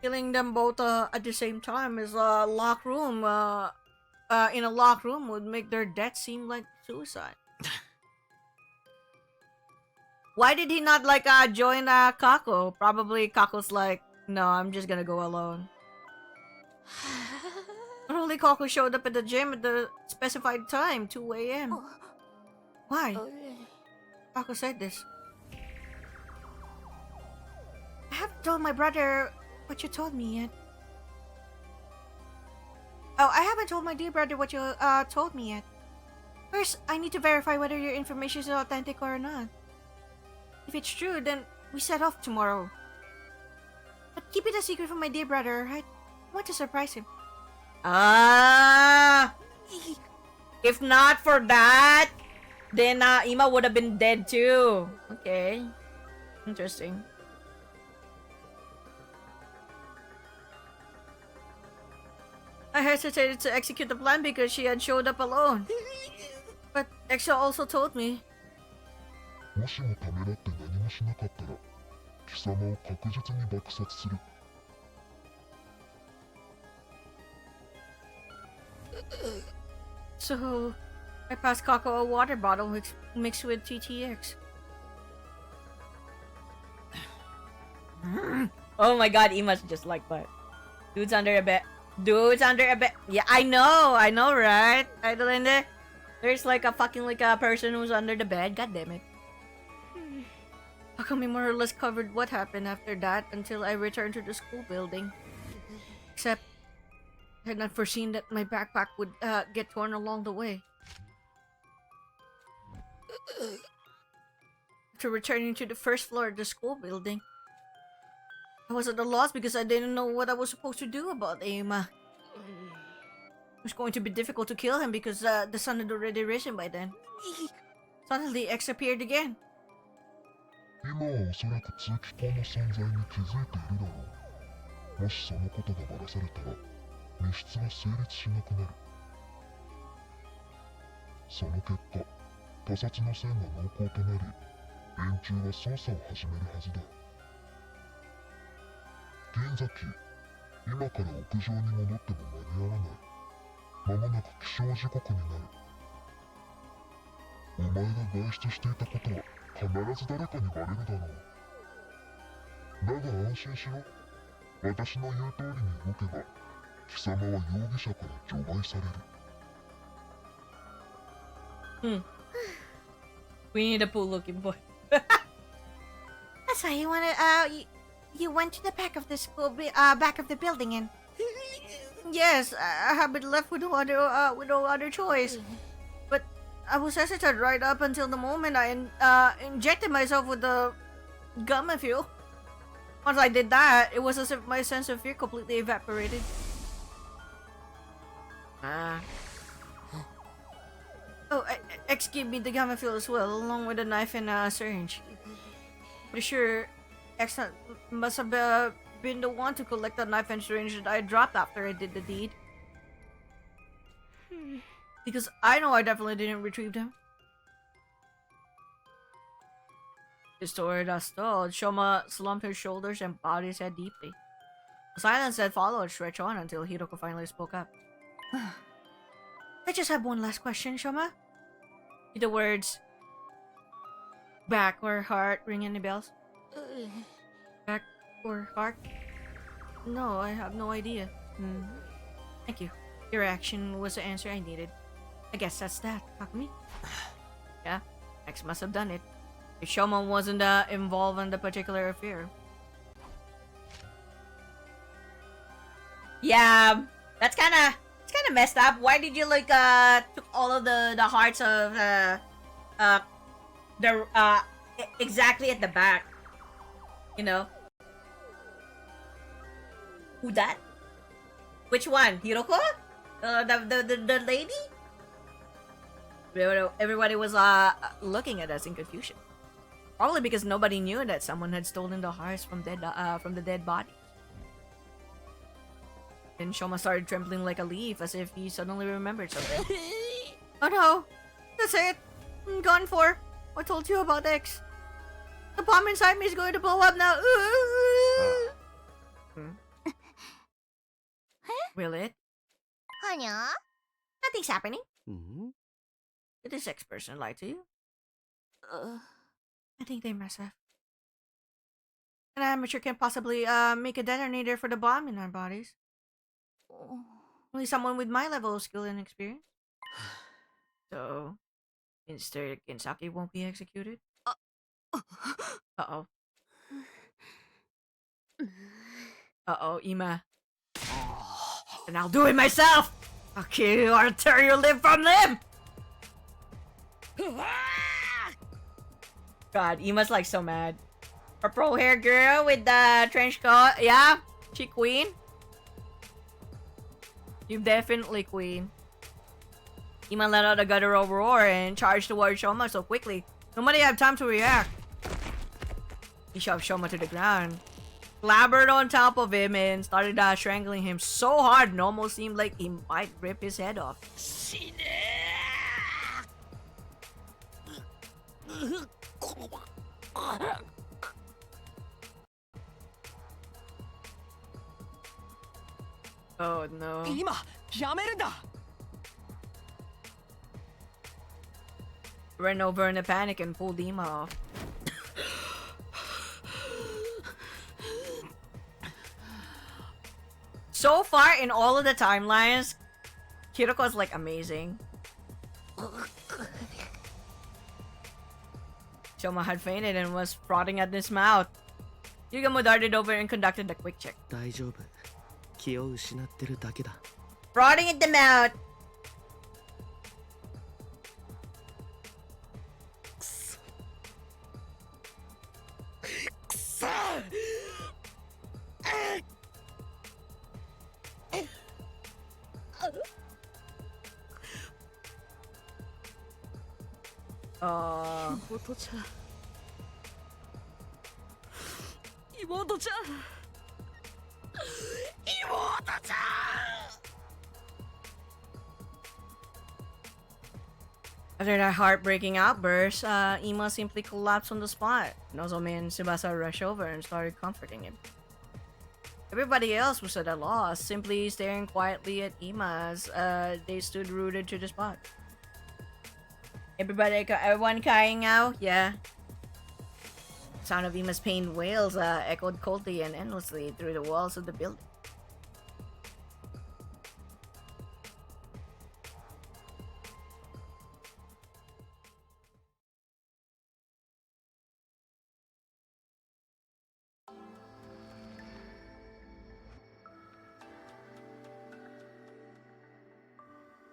Killing them both at the same time is a locked room. In a locked room would make their death seem like suicide. Why did he not join Kako? Probably Kako's like, no, I'm just gonna go alone. But only Kako showed up at the gym at the specified time, 2 a.m. Why? Kako said this. I haven't told my brother what you told me yet. Oh, I haven't told my dear brother what you told me yet. First, I need to verify whether your information is authentic or not. If it's true, then we set off tomorrow. But keep it a secret from my dear brother, right? I want to surprise him. If not for that, then Ima would have been dead too. Okay. Interesting. I hesitated to execute the plan because she had showed up alone. But Exo also told me. もしもためらって何もしなかったら貴様を確実に爆殺する。So, I passed Kako a water bottle mixed with TTX. Oh my god, Ima's just like that. Dude's under a bed. Yeah, I know, right? Idolinde, there's like a person who's under the bed. God damn it. Takumi more or less covered what happened after that until I returned to the school building. Except, I had not foreseen that my backpack would get torn along the way. After returning to the first floor of the school building, I was at a loss because I didn't know what I was supposed to do about Ima. It was going to be difficult to kill him because the sun had already risen by then. Suddenly, X appeared again. 今はおそらく通気口の存在に気づいているだろう。もしそのことがバラされたら密室は成立しなくなる。その結果、他殺の線が濃厚となり、連中は捜査を始めるはずだ。銀崎、今から屋上に戻っても間に合わない。間もなく起床時刻になる。お前が外出していたことは必ず誰かにバレるだろう。だが安心しろ。私の言う通りに動けば、貴様は容疑者から除外される。Winnie the Pooh looking boy. That's why you wanted. You went to the back of the school, back of the building, and yes, I have been left with no other choice. But I was hesitant right up until the moment I injected myself with the gamma fuel. Once I did that, it was as if my sense of fear completely evaporated. Oh, X gave me the gamma fuel as well, along with a knife and a syringe. Pretty sure X must have been the one to collect the knife and syringe that I dropped after I did the deed. Because I know I definitely didn't retrieve them. The story thus told, Shoma slumped his shoulders and bowed his head deeply. The silence that followed stretched on until Hiroko finally spoke up. I just have one last question, Shoma. Did the words back or heart ring any bells? Back or heart? No, I have no idea. Thank you. Your action was the answer I needed. I guess that's that, Takumi. Yeah, X must have done it. If Shoma wasn't involved in the particular affair. Yeah, it's kind of messed up. Why did you took all of the hearts of exactly at the back? You know. Who that? Which one? Hiroko? The lady? Everybody was looking at us in confusion. Probably because nobody knew that someone had stolen the hearts from the dead body. Then Shoma started trembling like a leaf, as if he suddenly remembered something. Oh no! That's it! I'm gone for! I told you about X. The bomb inside me is going to blow up now! Will it? Hanya? Nothing's happening. Did this X person lie to you? I think they must have. An amateur can possibly make a detonator for the bomb in our bodies. Only someone with my level of skill and experience. So, Mr. Kinsaki won't be executed? Uh-oh. Uh-oh, Ima. And I'll do it myself! I'll kill you or tear your limb from limb! God, Ima's like so mad. Purple hair girl with the trench coat. Yeah, she queen. You definitely queen. Ima let out a guttural roar and charged towards Shoma so quickly. Nobody had time to react. He shoved Shoma to the ground, clambered on top of him, and started strangling him so hard it almost seemed like he might rip his head off. Oh no. Ran over in a panic and pulled Ima off. So far in all of the timelines, Hiroko's like amazing. Shoma had fainted and was frothing at his mouth. Yugamo darted over and conducted a quick check. 大丈夫。気を失ってるだけだ。 Frothing at the mouth. Oh. 妹ちゃん。妹ちゃん。妹ちゃん。 After that heartbreaking outburst, Ima simply collapsed on the spot. Nozomi and Tsubasa rushed over and started comforting him. Everybody else was at a loss, simply staring quietly at Ima as they stood rooted to the spot. Everyone crying out? Yeah. The sound of Ima's pained wails echoed coldly and endlessly through the walls of the building.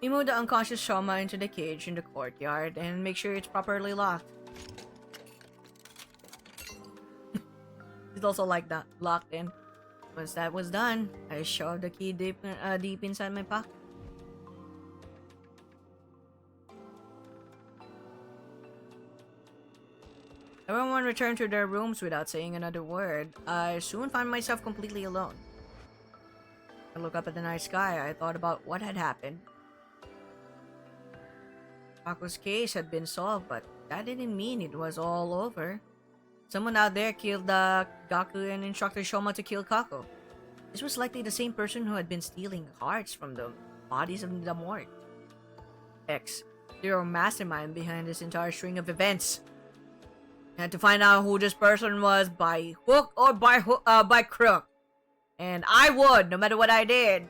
We move the unconscious Shoma into the cage in the courtyard and make sure it's properly locked. It's also like that, locked in. Once that was done, I shoved the key deep inside my pocket. Everyone returned to their rooms without saying another word. I soon found myself completely alone. I looked up at the night sky. I thought about what had happened. Kako's case had been solved, but that didn't mean it was all over. Someone out there killed Gaku and instructed Shoma to kill Kako. This was likely the same person who had been stealing hearts from the bodies of the morgue. Zero mastermind behind this entire string of events. I had to find out who this person was by hook or by crook. And I would, no matter what I did.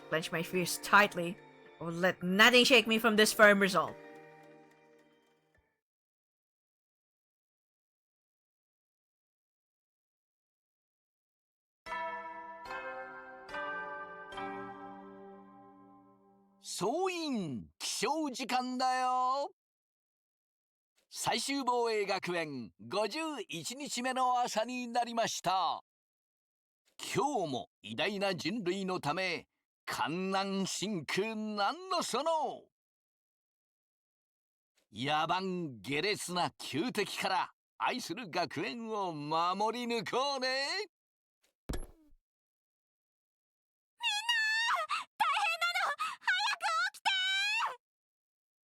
Clench my fist tightly. I would let nothing shake me from this firm resolve.総員起床時間だよ。最終防衛学園51日目の朝になりました。今日も偉大な人類のため観覧真空なんのその野蛮下劣な旧敵から愛する学園を守り抜こうね。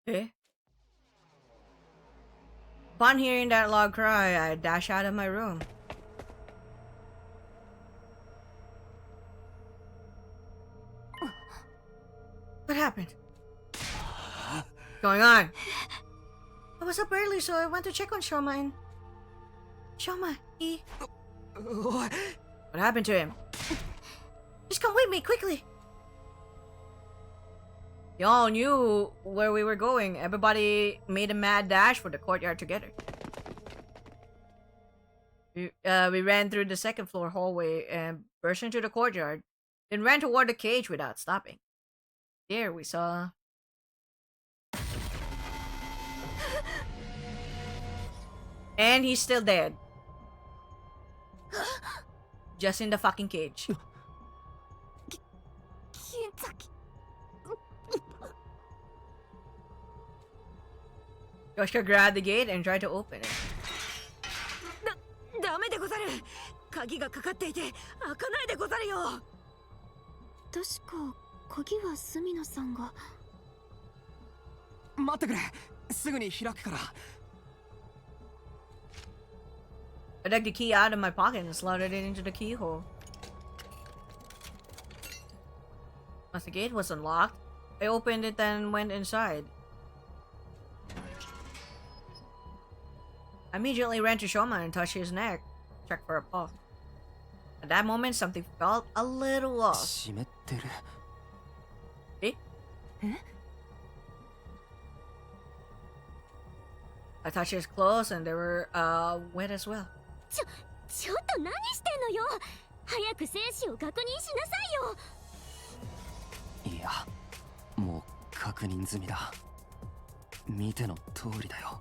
Eh? Upon hearing that loud cry, I dash out of my room. What happened? What's going on? I was up early, so I went to check on Shoma and... Shoma, he... What happened to him? Just come with me, quickly! Y'all knew where we were going. Everybody made a mad dash for the courtyard together. We ran through the second floor hallway and burst into the courtyard, then ran toward the cage without stopping. There we saw... And he's still dead. Just in the fucking cage. Yoshika grabbed the gate and tried to open it. ダメでござる。鍵がかかっていて開かないでござるよ。確か鍵はスミノさんが。待ってくれ。すぐに開くから。I dug the key out of my pocket and slotted it into the keyhole. Once the gate was unlocked, I opened it and went inside. I immediately ran to Shoma and touched his neck, checked for a pulse. At that moment, something felt a little off. 湿ってる。Eh? I touched his clothes and they were wet as well. ちょっと何してんのよ。早く生死を確認しなさいよ。いや、もう確認済みだ。見ての通りだよ。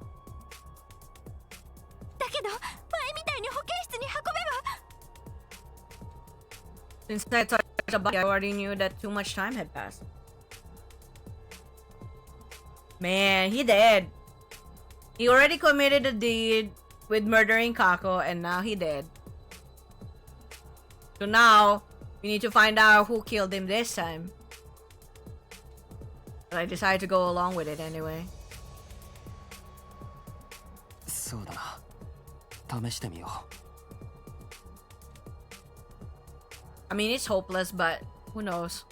だけど前みたいに保健室に運べば。 Since I touched the body, I already knew that too much time had passed. Man, he dead. He already committed a deed with murdering Kako, and now he dead. So now, we need to find out who killed him this time. But I decided to go along with it anyway. そうだな。試してみよう。I mean, it's hopeless, but who knows?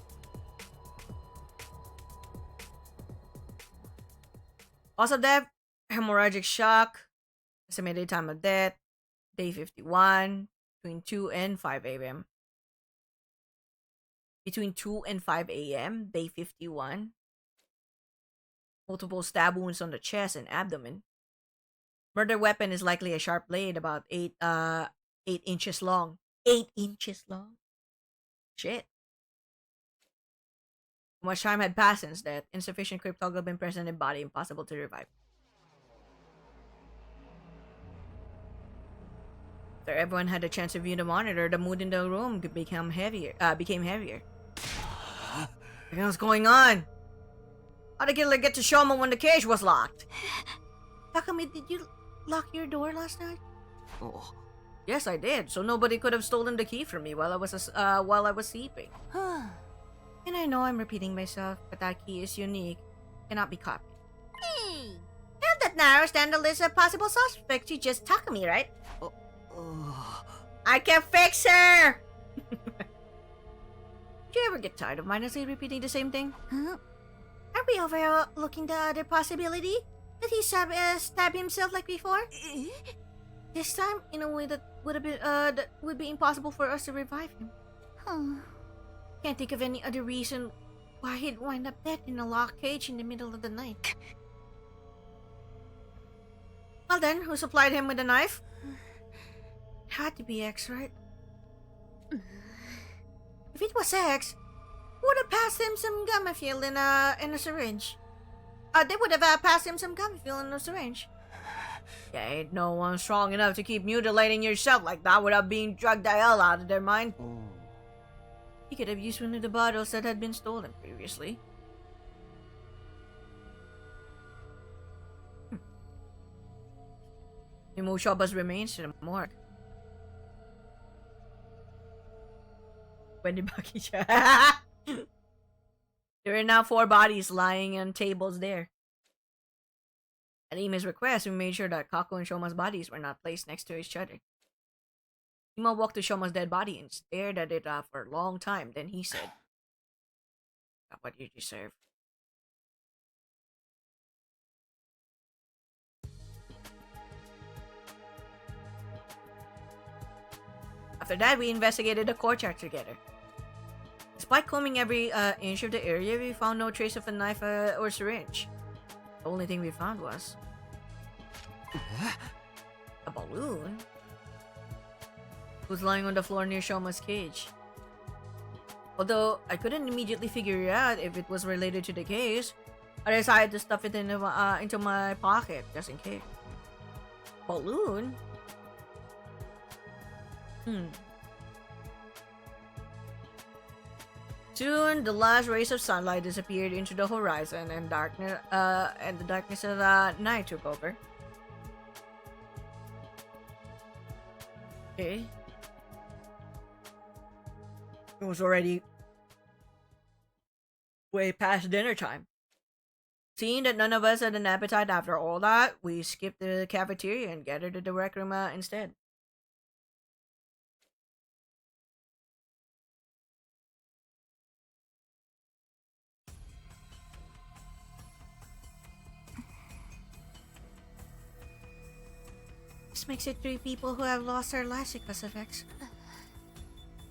Cause of death, hemorrhagic shock. Estimated time of death, day 51, between 2 and 5 a.m. Between 2 and 5 a.m., day 51. Multiple stab wounds on the chest and abdomen. Murder weapon is likely a sharp blade about 8 inches long. 8 inches long? Shit. Too much time had passed since death. Insufficient cryptoglobin present in body, impossible to revive. After everyone had a chance to view the monitor, the mood in the room became heavier. What's going on? How did Killer get to Shoma when the cage was locked? Takumi, did you lock your door last night? Oh, Yes, I did. So nobody could have stolen the key from me while I was sleeping. And I know I'm repeating myself, but that key is unique. Cannot be copied. Hey! And that narrows down the list of possible suspects to just Takumi, right? I can fix her! Do you ever get tired of mindlessly repeating the same thing? Huh? Are we overlooking the other possibility? Did he stab himself like before? This time, in a way that would be impossible for us to revive him. Can't think of any other reason why he'd wind up dead in a locked cage in the middle of the night. Well then, who supplied him with a knife? It had to be X, right? If it was X, would have passed him some gamma fuel in a syringe. They would have passed him some gamma fuel in a syringe. Yeah, ain't no one strong enough to keep mutilating yourself like that without being drugged the hell out of their mind. He could have used one of the bottles that had been stolen previously. He moved Shoba's remains to the morgue. Wendy Bakisha. There are now 4 bodies lying on tables there. At Ima's request, we made sure that Kako and Shoma's bodies were not placed next to each other. Ima walked to Shoma's dead body and stared at it for a long time. Then he said, "Got what you deserve." After that, we investigated the courtyard together. Despite combing every inch of the area, we found no trace of a knife or syringe. The only thing we found was a balloon. It was lying on the floor near Shoma's cage. Although I couldn't immediately figure out if it was related to the case, I decided to stuff it into my pocket just in case. Balloon? Soon, the last rays of sunlight disappeared into the horizon, and the darkness of the night took over. Okay. It was already way past dinner time. Seeing that none of us had an appetite after all that, we skipped the cafeteria and gathered at the rec room instead. This makes it 3 people who have lost their lives because of X.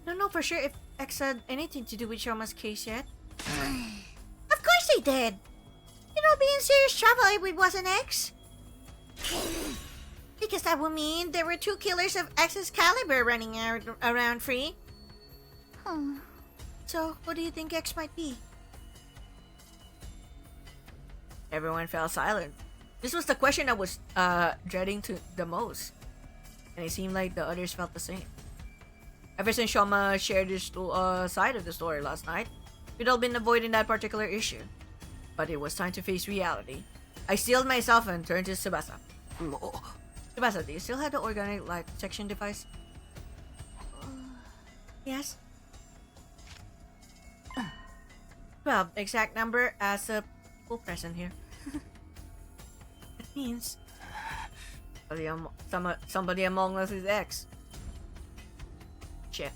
Don't know for sure if X had anything to do with Shoma's case yet. Of course he did! You know, be in serious trouble if it wasn't X. Because that would mean there were 2 killers of X's caliber running around free. So, what do you think X might be? Everyone fell silent. This was the question I was dreading the most, and it seemed like the others felt the same. Ever since Shoma shared his side of the story last night, we'd all been avoiding that particular issue. But it was time to face reality. I steeled myself and turned to Tsubasa. Tsubasa, do you still have the organic light detection device? Yes? 12, the exact number as a full present here. It means... Somebody among us is X. Shit.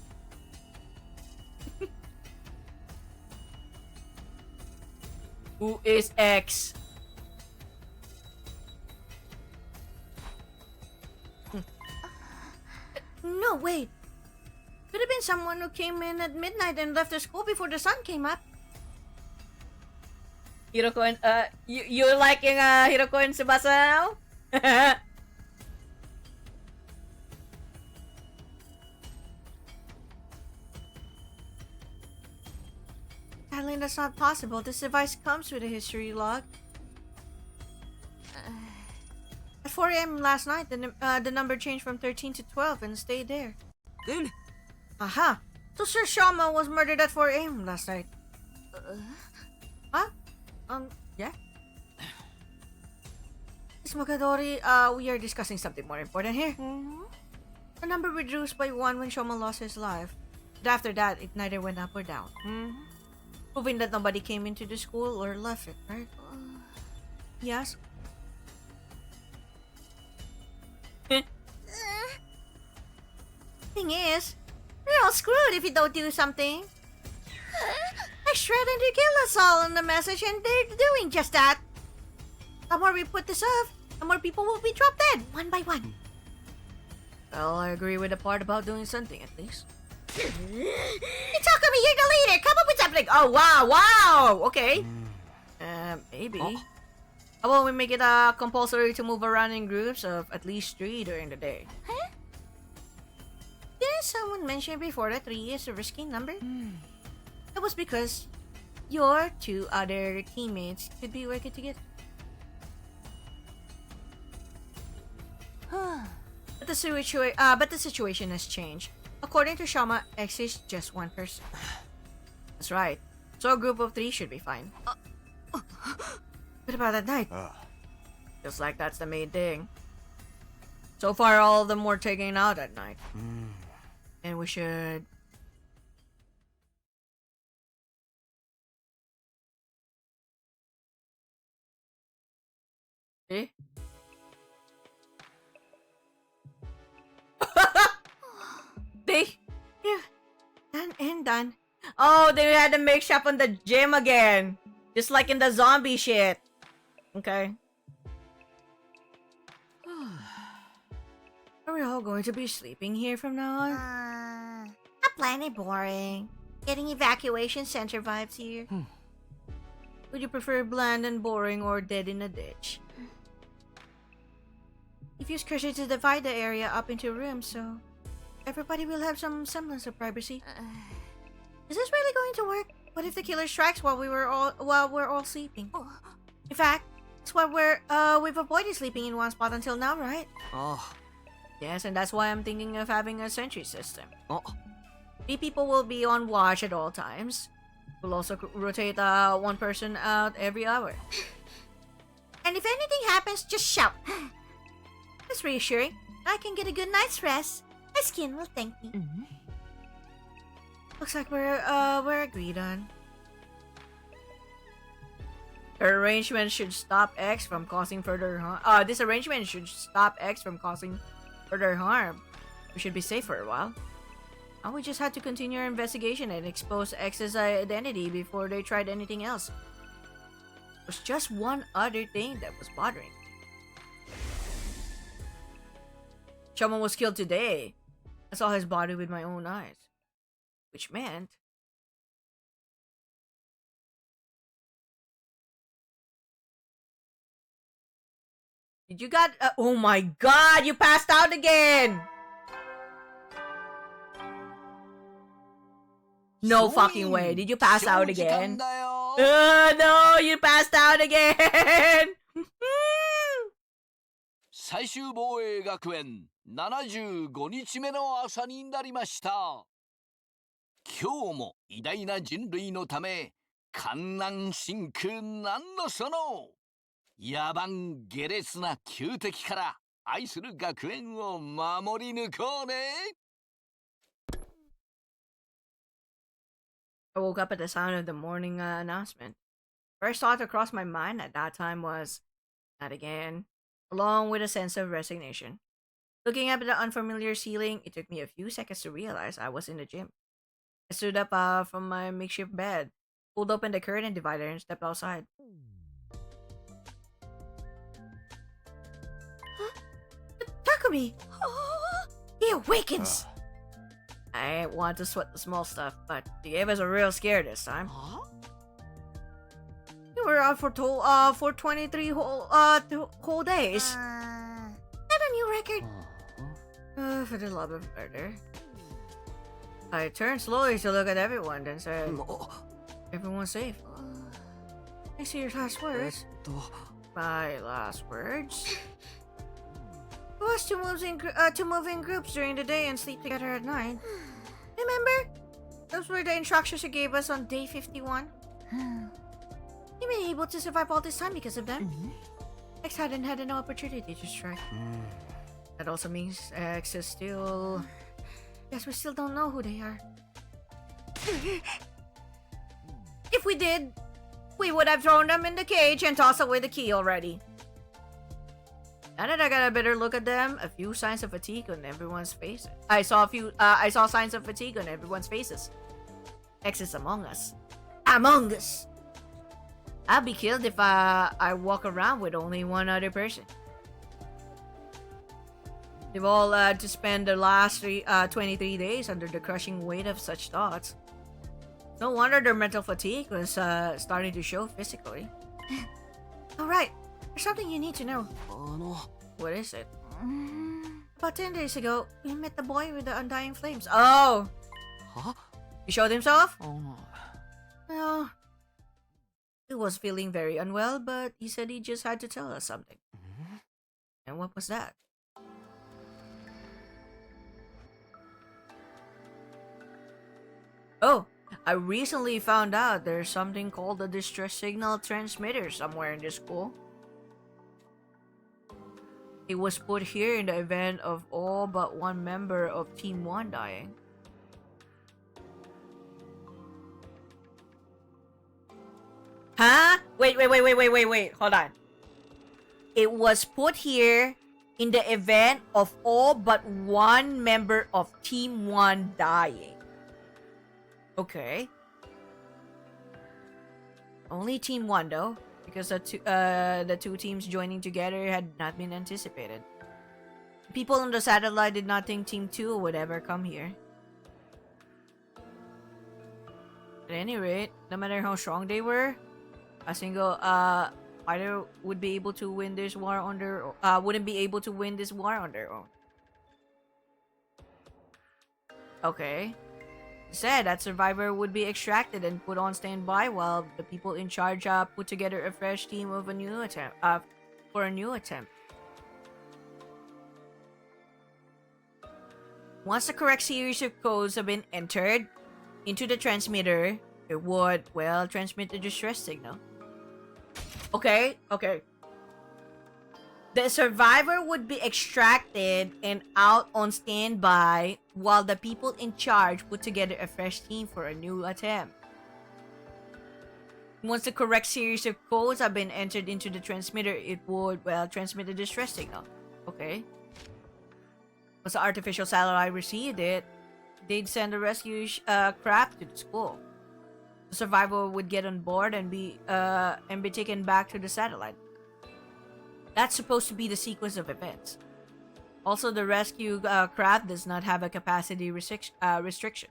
Who is X? No, wait. Could have been someone who came in at midnight and left the school before the sun came up. Hiroko and you're liking Hiroko and Tsubasa now? Darling, that's not possible. This device comes with a history log. At 4 a.m. last night, the number changed from 13 to 12 and stayed there. Aha! So Sir Shama was murdered at 4 a.m. last night. Huh? Yeah? Miss Mogadori, we are discussing something more important here. The number reduced by 1 when Shoma lost his life. But after that, it neither went up or down. Proving that nobody came into the school or left it, right? Yes? Thing is, we're all screwed if you don't do something. I threatened to kill us all in the message, and they're doing just that. The more we put this off, the more people will be dropped dead, one by one. Well, I agree with the part about doing something, at least. Hey, Takumi, you're the leader! Come up with something! Oh, wow! Okay. Maybe. How about we make it compulsory to move around in groups of at least 3 during the day? Huh? Didn't someone mention before that 3 is a risky number? That was because your 2 other teammates could be working together. But the situation has changed. According to Shama, X is just 1 person. That's right. So a group of 3 should be fine. What about at night? Just like that's the main thing. So far, all of them were taken out at night. And we should... Eh? Yeah, done and done. Oh, they had a make shop on the gym again. Just like in the zombie shit. Okay. Are we all going to be sleeping here from now on? Not plenty boring. Getting evacuation center vibes here. Would you prefer bland and boring or dead in a ditch? If you scratch it to divide the area up into rooms, so everybody will have some semblance of privacy. Is this really going to work? What if the killer strikes while we're all sleeping? In fact, that's why we've avoided sleeping in one spot until now, right? Yes, and that's why I'm thinking of having a sentry system. 3 people will be on watch at all times. We'll also rotate 1 person out every hour. And if anything happens, just shout. That's reassuring. I can get a good night's rest. My skin will thank me. Looks like we're agreed on. The arrangement should stop X from causing further harm. This arrangement should stop X from causing further harm. We should be safe for a while. Now we just had to continue our investigation and expose X's identity before they tried anything else. There was just one other thing that was bothering me. Someone was killed today. I saw his body with my own eyes. Which meant... Did you got... oh my god, you passed out again! No fucking way. Did you pass out again? No, you passed out again! 最終防衛学園75日目の朝になりました。今日も偉大な人類のため観覧深空なんのその野蛮下劣な旧敵から愛する学園を守り抜こうね。 I woke up at the sound of the morning announcement. First thought to cross my mind at that time was, not again, along with a sense of resignation. Looking up at the unfamiliar ceiling, it took me a few seconds to realize I was in the gym. I stood up from my makeshift bed, pulled open the curtain divider, and stepped outside. Takumi! He awakens! I want to sweat the small stuff, but he gave us a real scare this time. You were out for 23 whole days. Set a new record. For the love of murder. I turned slowly to look at everyone, then said, everyone's safe. I see your last words. My last words? For us to move in groups during the day and sleep together at night. Remember? Those were the instructions you gave us on day 51. You've been able to survive all this time because of them. X hadn't had an opportunity to strike. That also means X is still... Yes, we still don't know who they are. If we did, we would have thrown them in the cage and tossed away the key already. Now that I got a better look at them, a few signs of fatigue on everyone's faces. I saw signs of fatigue on everyone's faces. X is among us. Among us! I'll be killed if I walk around with only one other person. They've all had to spend the last 23 days under the crushing weight of such thoughts. No wonder their mental fatigue was starting to show physically. Alright, there's something you need to know. What is it? About 10 days ago, we met the boy with the undying flames. Oh! Huh? He showed himself? Oh. Well, he was feeling very unwell, but he said he just had to tell us something. And what was that? Oh, I recently found out there's something called a distress signal transmitter somewhere in this school. It was put here in the event of all but one member of Team 1 dying. Huh? Wait, hold on. It was put here in the event of all but one member of Team 1 dying. Okay. Only Team 1 though, because the two teams joining together had not been anticipated. People on the satellite did not think Team 2 would ever come here. At any rate, no matter how strong they were, a single fighter would be able to win this war on their wouldn't be able to win this war on their own. Okay. Said that survivor would be extracted and put on standby while the people in charge put together a fresh team of a new attempt for a new attempt. Once the correct series of codes have been entered into the transmitter, it would, well, transmit the distress signal. Okay. The survivor would be extracted and out on standby while the people in charge put together a fresh team for a new attempt. Once the correct series of codes have been entered into the transmitter, it would, well, transmit the distress signal. Okay. Once the artificial satellite received it, they'd send a rescue craft to the school. The survivor would get on board and be taken back to the satellite. That's supposed to be the sequence of events. Also, the rescue craft does not have a capacity restriction.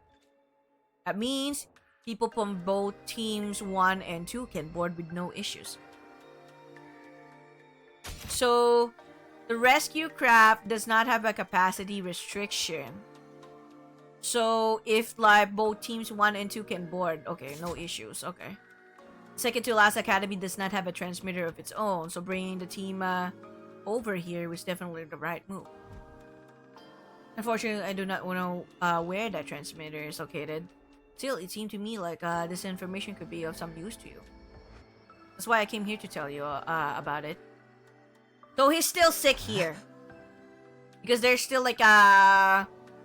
That means people from both teams 1 and 2 can board with no issues. So, the rescue craft does not have a capacity restriction. So, if like both teams 1 and 2 can board, okay, no issues, okay. Second to last academy does not have a transmitter of its own, so bringing the team over here was definitely the right move. Unfortunately, I do not know where that transmitter is located. Still, it seemed to me like this information could be of some use to you. That's why I came here to tell you about it. So he's still sick here. Because there's still like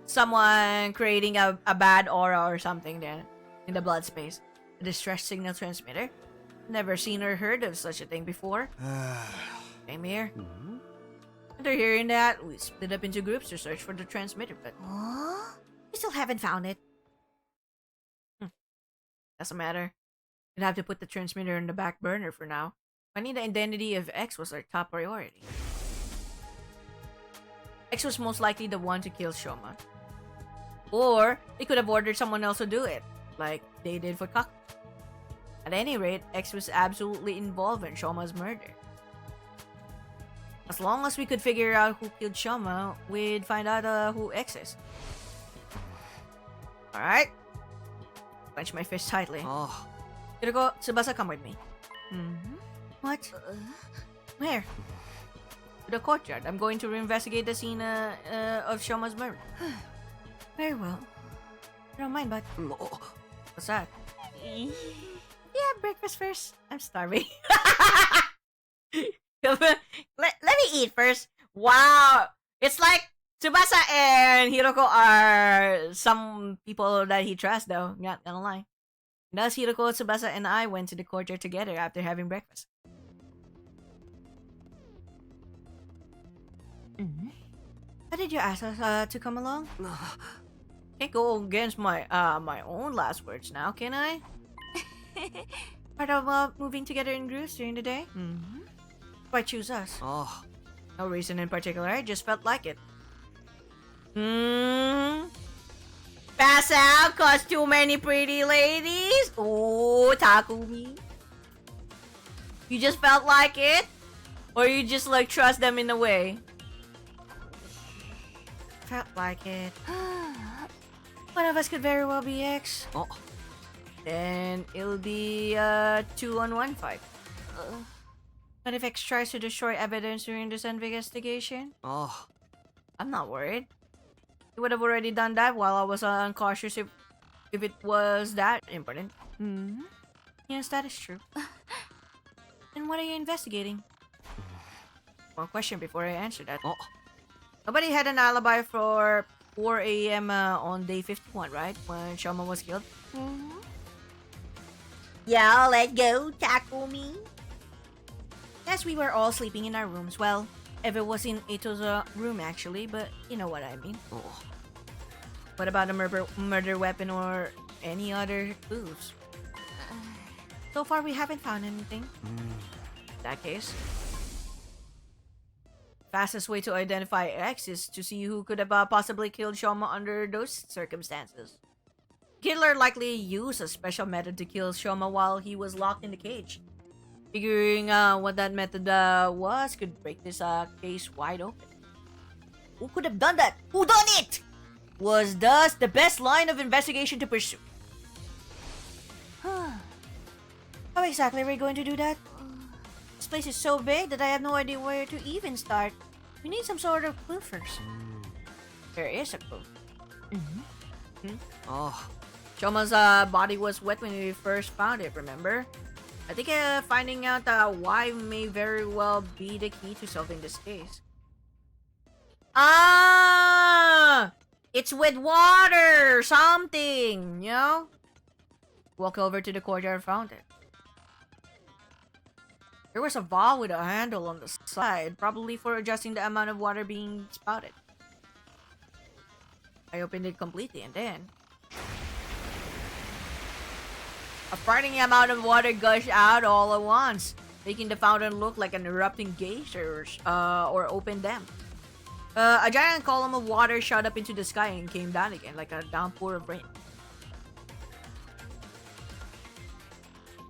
someone creating a bad aura or something there in the blood space. A distress signal transmitter? Never seen or heard of such a thing before. Same here. After hearing that, we split up into groups to search for the transmitter, but we still haven't found it. Doesn't matter. We'd have to put the transmitter on the back burner for now. Finding the identity of X was our top priority. X was most likely the one to kill Shoma. Or they could have ordered someone else to do it, like they did for Kaku. At any rate, X was absolutely involved in Shoma's murder. As long as we could figure out who killed Shoma, we'd find out who X is. Alright? Clench my fist tightly. Hiroko, Tsubasa, come with me. What? Where? To the courtyard. I'm going to reinvestigate the scene of Shoma's murder. Very well. I don't mind, but... What's that? Yeah, breakfast first. I'm starving. let me eat first. Wow. It's like Tsubasa and Hiroko are some people that he trusts, though. Not gonna lie. Thus, Hiroko, Tsubasa, and I went to the courtyard together after having breakfast. Why did you ask us to come along? Can't go against my my own last words now, can I? Part of moving together in groups during the day? Why choose us? Oh, No reason in particular, I just felt like it. Pass out cause too many pretty ladies? Ooh, Takumi. You just felt like it? Or you just like trust them in a way? Felt like it. One of us could very well be X. oh, Then it'll be 2-on-1 fight. But if X tries to destroy evidence during this investigation, oh. I'm not worried. He would have already done that while I was uncautious if it was that important. Yes, that is true. Then what are you investigating? One question before I answer that. Oh. Nobody had an alibi for 4 a.m. On day 51, right? When Shoma was killed? Yeah, let's go, Takumi. Yes, we were all sleeping in our rooms. Well, Eva was in Ito's room actually, but you know what I mean. Oh. What about a murder weapon or any other clues? So far, we haven't found anything. In that case, fastest way to identify X is to see who could have possibly killed Shoma under those circumstances. Killer likely used a special method to kill Shoma while he was locked in the cage. Figuring what that method was could break this case wide open. Who could have done that? Who done it? Was thus the best line of investigation to pursue. How exactly are we going to do that? This place is so big that I have no idea where to even start. We need some sort of clue first. There is a clue. Oh. Shoma's body was wet when we first found it, remember? I think finding out why may very well be the key to solving this case. Ah! It's with water! Something, you know? Walk over to the courtyard and found it. There was a valve with a handle on the side, probably for adjusting the amount of water being spouted. I opened it completely and then... a frightening amount of water gushed out all at once, making the fountain look like an erupting geyser or open dam. A giant column of water shot up into the sky and came down again like a downpour of rain.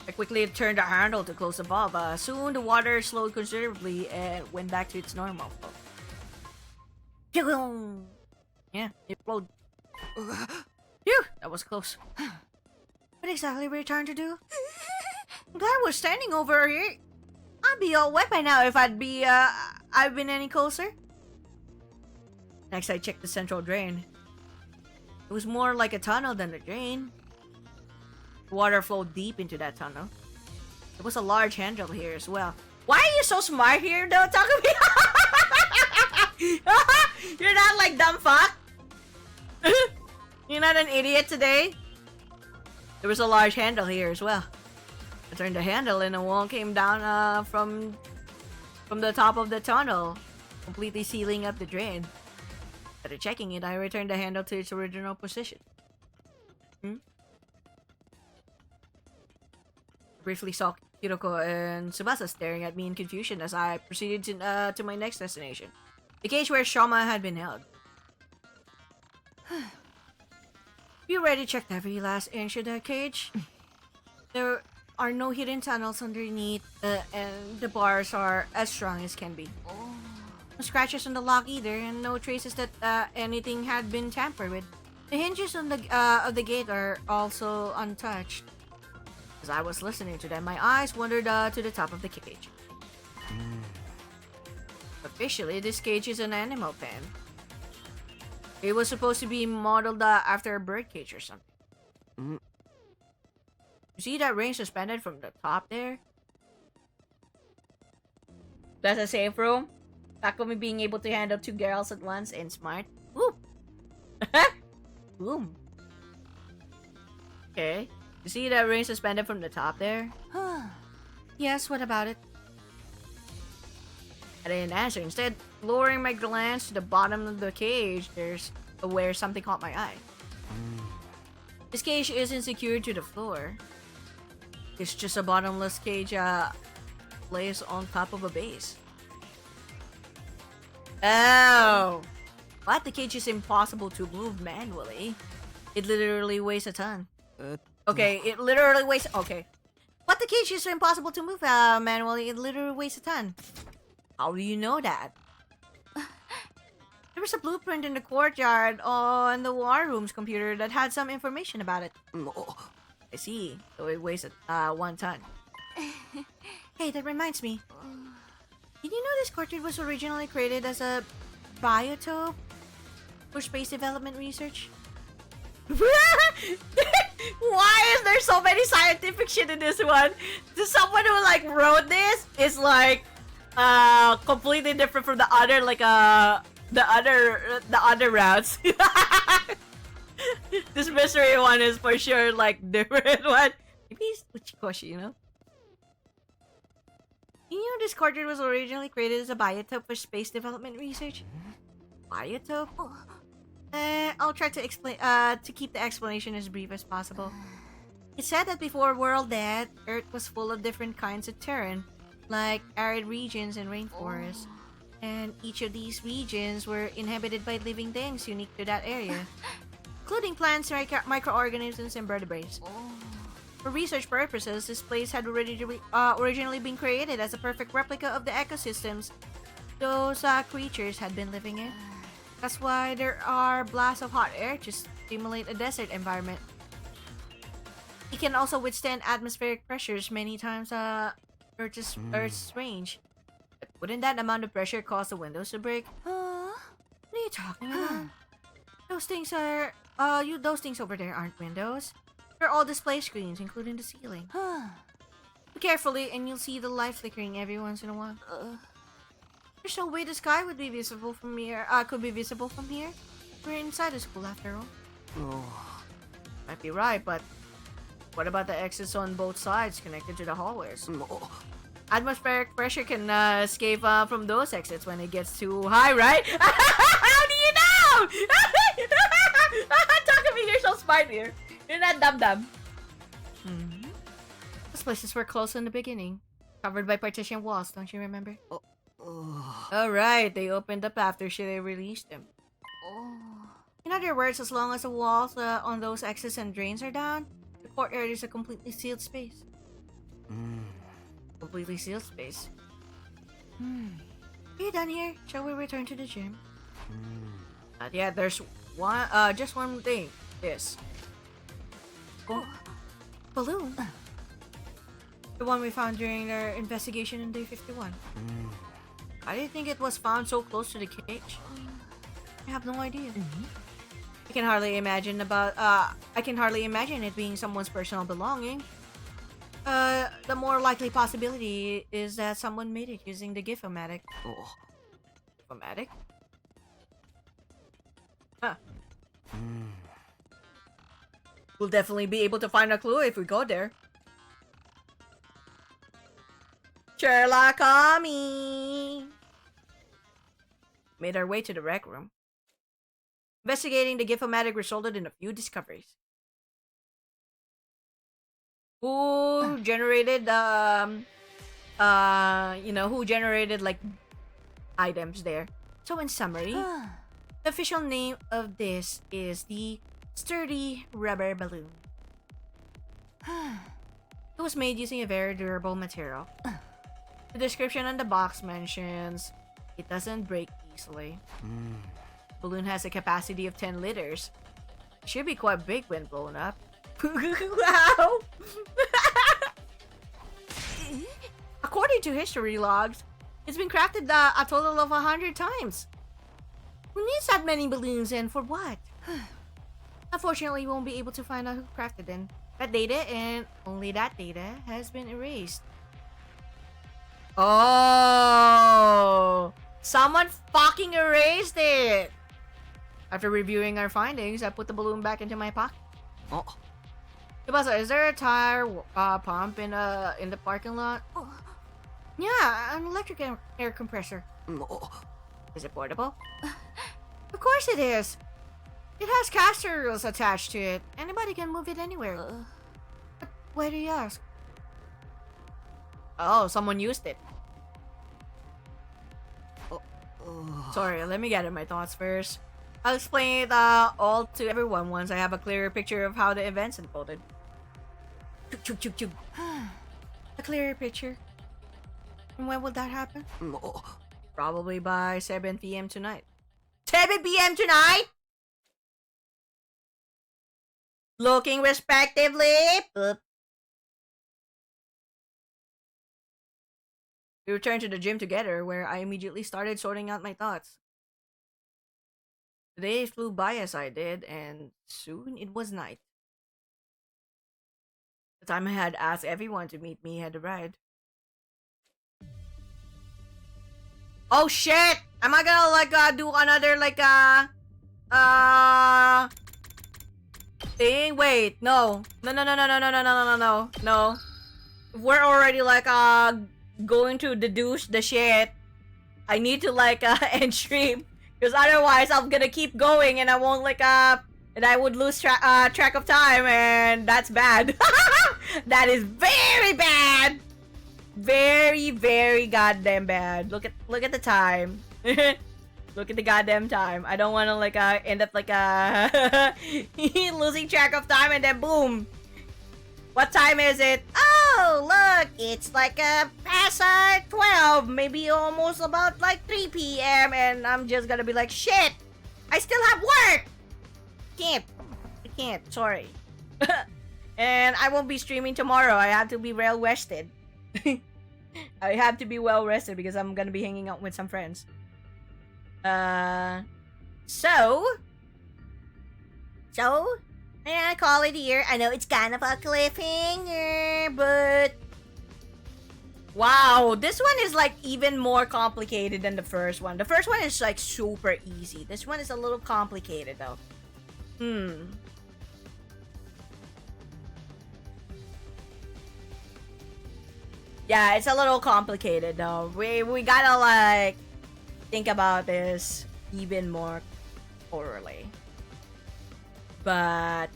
I quickly turned the handle to close the valve. Soon the water slowed considerably and went back to its normal flow. Yeah, it flowed. Phew, that was close. What exactly were you trying to do? I'm glad we're standing over here. I'd be all wet by now if I've been any closer. Next, I checked the central drain. It was more like a tunnel than a drain. Water flowed deep into that tunnel. There was a large handle here as well. Why are you so smart here, though, Takumi? You're not like dumb fuck. You're not an idiot today. There was a large handle here as well. I turned the handle and a wall came down from the top of the tunnel, completely sealing up the drain. After checking it, I returned the handle to its original position. Briefly saw Hiroko and Tsubasa staring at me in confusion as I proceeded to my next destination, the cage where Shoma had been held. We already checked every last inch of that cage. There are no hidden tunnels underneath, and the bars are as strong as can be. No scratches on the lock either, and no traces that anything had been tampered with. The hinges on of the gate are also untouched. As I was listening to them, my eyes wandered to the top of the cage. Officially, this cage is an animal pen. It was supposed to be modeled after a bird cage or something. You see that ring suspended from the top there? That's a safe room. Takumi being able to handle 2 girls at once and smart. Ooh. Boom. Okay. You see that ring suspended from the top there? Yes, what about it? I didn't answer. Instead, lowering my glance to the bottom of the cage, there's where something caught my eye. This cage isn't secured to the floor. It's just a bottomless cage placed on top of a base. Oh! But the cage is impossible to move manually. It literally weighs a ton. Okay, it literally weighs... Okay. But the cage is impossible to move manually. It literally weighs a ton. How do you know that? There was a blueprint in the courtyard on the war room's computer that had some information about it. I see. So it weighs 1 ton. Hey, that reminds me. Did you know this courtyard was originally created as a biotope for space development research? Why is there so many scientific shit in this one? Someone who like wrote this is like completely different from the other the other routes. This mystery one is for sure like different one. Maybe it's Uchikoshi, you know? You know this courtyard was originally created as a biotope for space development research? Biotope? I'll try to explain to keep the explanation as brief as possible. It's said that before world death, Earth was full of different kinds of terrain, like arid regions and rainforests. And each of these regions were inhabited by living things unique to that area, including plants, microorganisms, and vertebrates. For research purposes, this place had originally been created as a perfect replica of the ecosystems those creatures had been living in. That's why there are blasts of hot air to stimulate a desert environment. It can also withstand atmospheric pressures many times Earth's range. But wouldn't that amount of pressure cause the windows to break? What are you talking about? Those things are... those things over there aren't windows. They're all display screens, including the ceiling. Look carefully and you'll see the light flickering every once in a while. There's no way the sky would be visible from here. Could be visible from here. We're inside the school after all. Might be right, but what about the exits on both sides connected to the hallways? Atmospheric pressure can escape from those exits when it gets too high, right? How do you know? Takumi, you're so smart here. You're not dumb. Those places were closed in the beginning, covered by partition walls. Don't you remember? Alright, they opened up after Sirei released them. In other words, as long as the walls on those exits and drains are down, the courtyard is a completely sealed space. Completely sealed space. Are you done here? Shall we return to the gym? Not yet. There's one, just one thing. This. Balloon? The one we found during our investigation in day 51. How do you think it was found so close to the cage? I have no idea. I can hardly imagine it being someone's personal belonging. The more likely possibility is that someone made it using the Gifomatic. Gifomatic? Huh. We'll definitely be able to find a clue if we go there. Sherlock Kami! Made our way to the rec room. Investigating the Gifomatic resulted in a few discoveries. Who generated who generated like items there. So in summary, the official name of this is the sturdy rubber balloon. It was made using a very durable material. The description on the box mentions it doesn't break easily. Balloon has a capacity of 10 liters. It should be quite big when blown up. Wow! According to history logs, it's been crafted a total of 100 times. Who needs that many balloons and for what? Unfortunately, we won't be able to find out who crafted them. That data and only that data has been erased. Oh! Someone fucking erased it! After reviewing our findings, I put the balloon back into my pocket. Oh. Tsubasa, is there a tire pump in the parking lot? Oh. Yeah, an electric air compressor. Oh. Is it portable? Of course it is. It has caster wheels attached to it. Anybody can move it anywhere. But why do you ask? Oh, someone used it. Sorry, let me gather my thoughts first. I'll explain it all to everyone once I have a clearer picture of how the events unfolded. A clearer picture? And when will that happen? Probably by 7 p.m. tonight. 7 p.m. tonight? Looking respectively. Boop. We returned to the gym together, where I immediately started sorting out my thoughts. The days flew by as I did, and soon it was night. The time I had asked everyone to meet me had arrived. Oh shit! Am I gonna do another thing? Wait, no. No. We're already going to deduce the shit. I need to end stream, because otherwise I'm gonna keep going and I won't and I would lose track of time, and that's bad. That is very bad. Very, very goddamn bad. Look at the time. Look at the goddamn time. I don't want to end up losing track of time, and then boom. What time is it? Oh, look, it's past 12, maybe almost about 3 p.m. and I'm just gonna be like, shit, I still have work. I can't. Sorry. And I won't be streaming tomorrow. I have to be well rested. I have to be well rested because I'm gonna be hanging out with some friends. So, I call it here. I know it's kind of a cliffhanger, but wow, this one is even more complicated than the first one. The first one is super easy. This one is a little complicated though. Yeah, it's a little complicated though. We gotta think about this even more thoroughly. But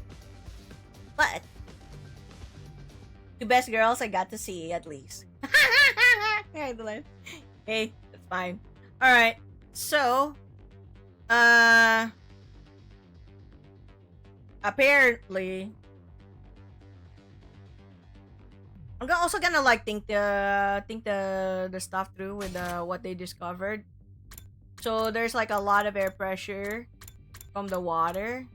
the best girls I got to see at least. Hey, that's fine. Alright, so apparently I'm also gonna think the stuff through with what they discovered. So there's a lot of air pressure from the water.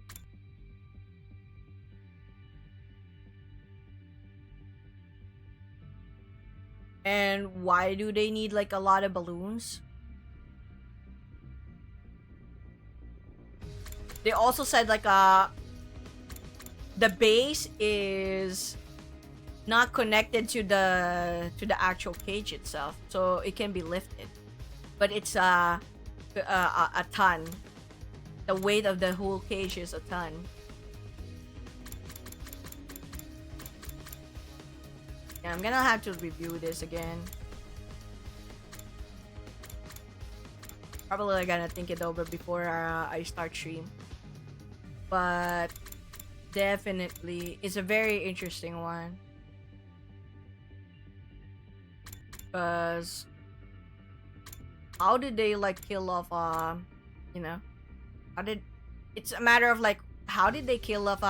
And why do they need a lot of balloons? They also said the base is not connected to the actual cage itself, so it can be lifted, but it's a ton. The weight of the whole cage is a ton. Yeah, I'm gonna have to review this again. Probably gonna think it over before I start stream. But definitely, it's a very interesting one. Because how did they kill off it's a matter of how did they kill off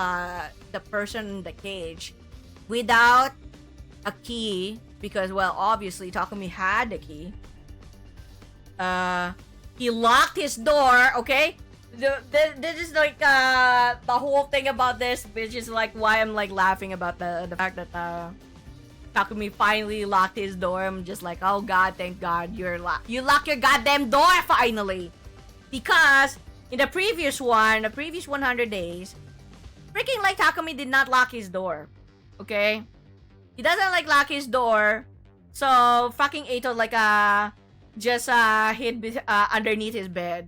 the person in the cage without a key? Because well, obviously Takumi had the key. He locked his door, okay? This is the whole thing about this, which is why I'm laughing about the fact that Takumi finally locked his door. I'm just like, oh god, thank god you locked your goddamn door finally. Because in the previous 100 days, freaking like Takumi did not lock his door. Okay? He doesn't like lock his door. So fucking Eito like just hid underneath his bed.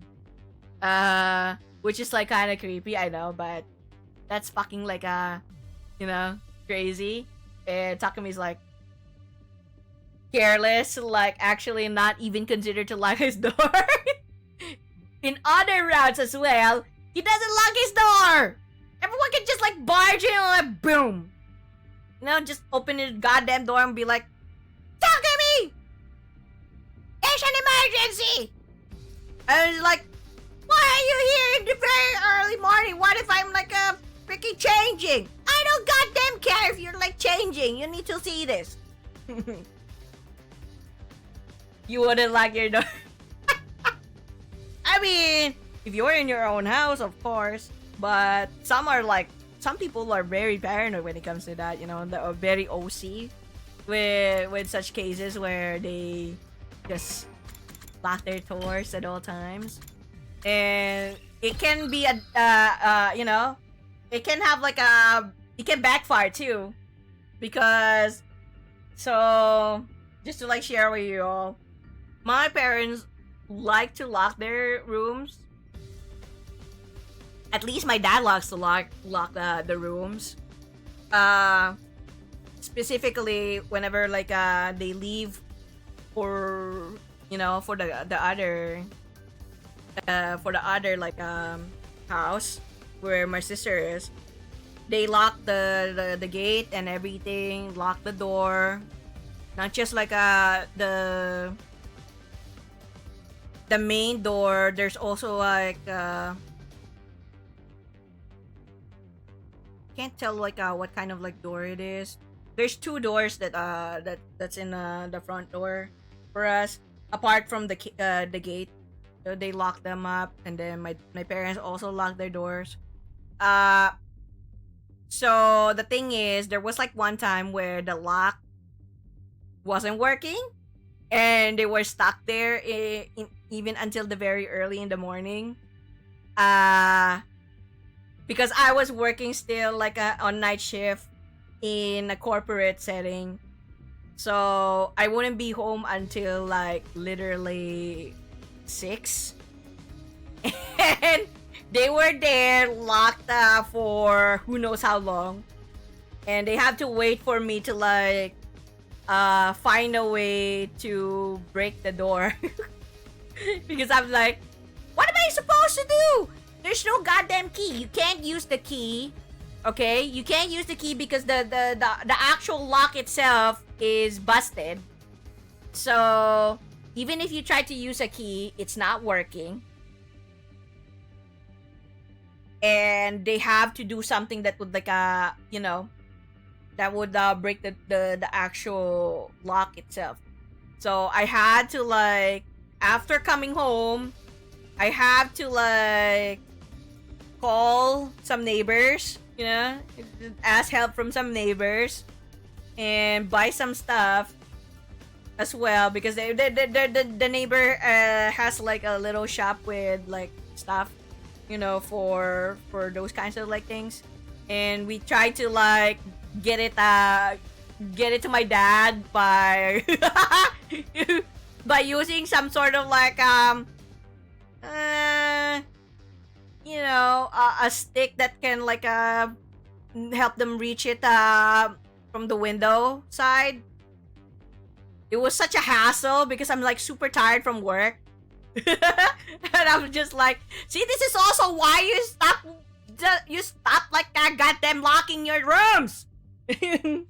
Which is like kind of creepy, I know, but that's fucking like crazy. And Takumi's like careless, like actually not even considered to lock his door. In other routes as well, he doesn't lock his door. Everyone can just like barge in and like boom. You know, just open his goddamn door and be like, Takumi! There's an emergency! And it's like, why are you here in the very early morning? What if I'm like freaking changing? I don't goddamn care if you're like changing. You need to see this. You wouldn't lock your door. I mean, if you're in your own house, of course. But some people are very paranoid when it comes to that. You know, they're very OC with such cases where they just lock their doors at all times. And it can be it can have like it can backfire too, because so just to like share with you all, my parents like to lock their rooms. At least my dad likes to lock the rooms. Specifically whenever like they leave for for the other like house where my sister is, they lock the gate and everything, lock the door. Not just like the main door, there's also like can't tell like what kind of like door it is. There's 2 doors that's in the front door for us, apart from the gate. So they lock them up, and then my parents also lock their doors. So the thing is, there was like one time where the lock wasn't working, and they were stuck there even until the very early in the morning. Because I was working still like on night shift in a corporate setting, so I wouldn't be home until like literally 6. And they were there locked for who knows how long, and they have to wait for me to like find a way to break the door. Because I'm like, what am I supposed to do? There's no goddamn key. You can't use the key. Okay, you can't use the key because the actual lock itself is busted. So even if you try to use a key, it's not working. And they have to do something that would like that would break the actual lock itself. So I had to like, after coming home, I have to like call some neighbors, ask help from some neighbors, and buy some stuff as well, because the neighbor has like a little shop with like stuff, for those kinds of like things. And we tried to like get it to my dad by by using some sort of like a stick that can like help them reach it from the window side. It was such a hassle because I'm like super tired from work. And I'm just like, see, this is also why you stop like goddamn locking your rooms. You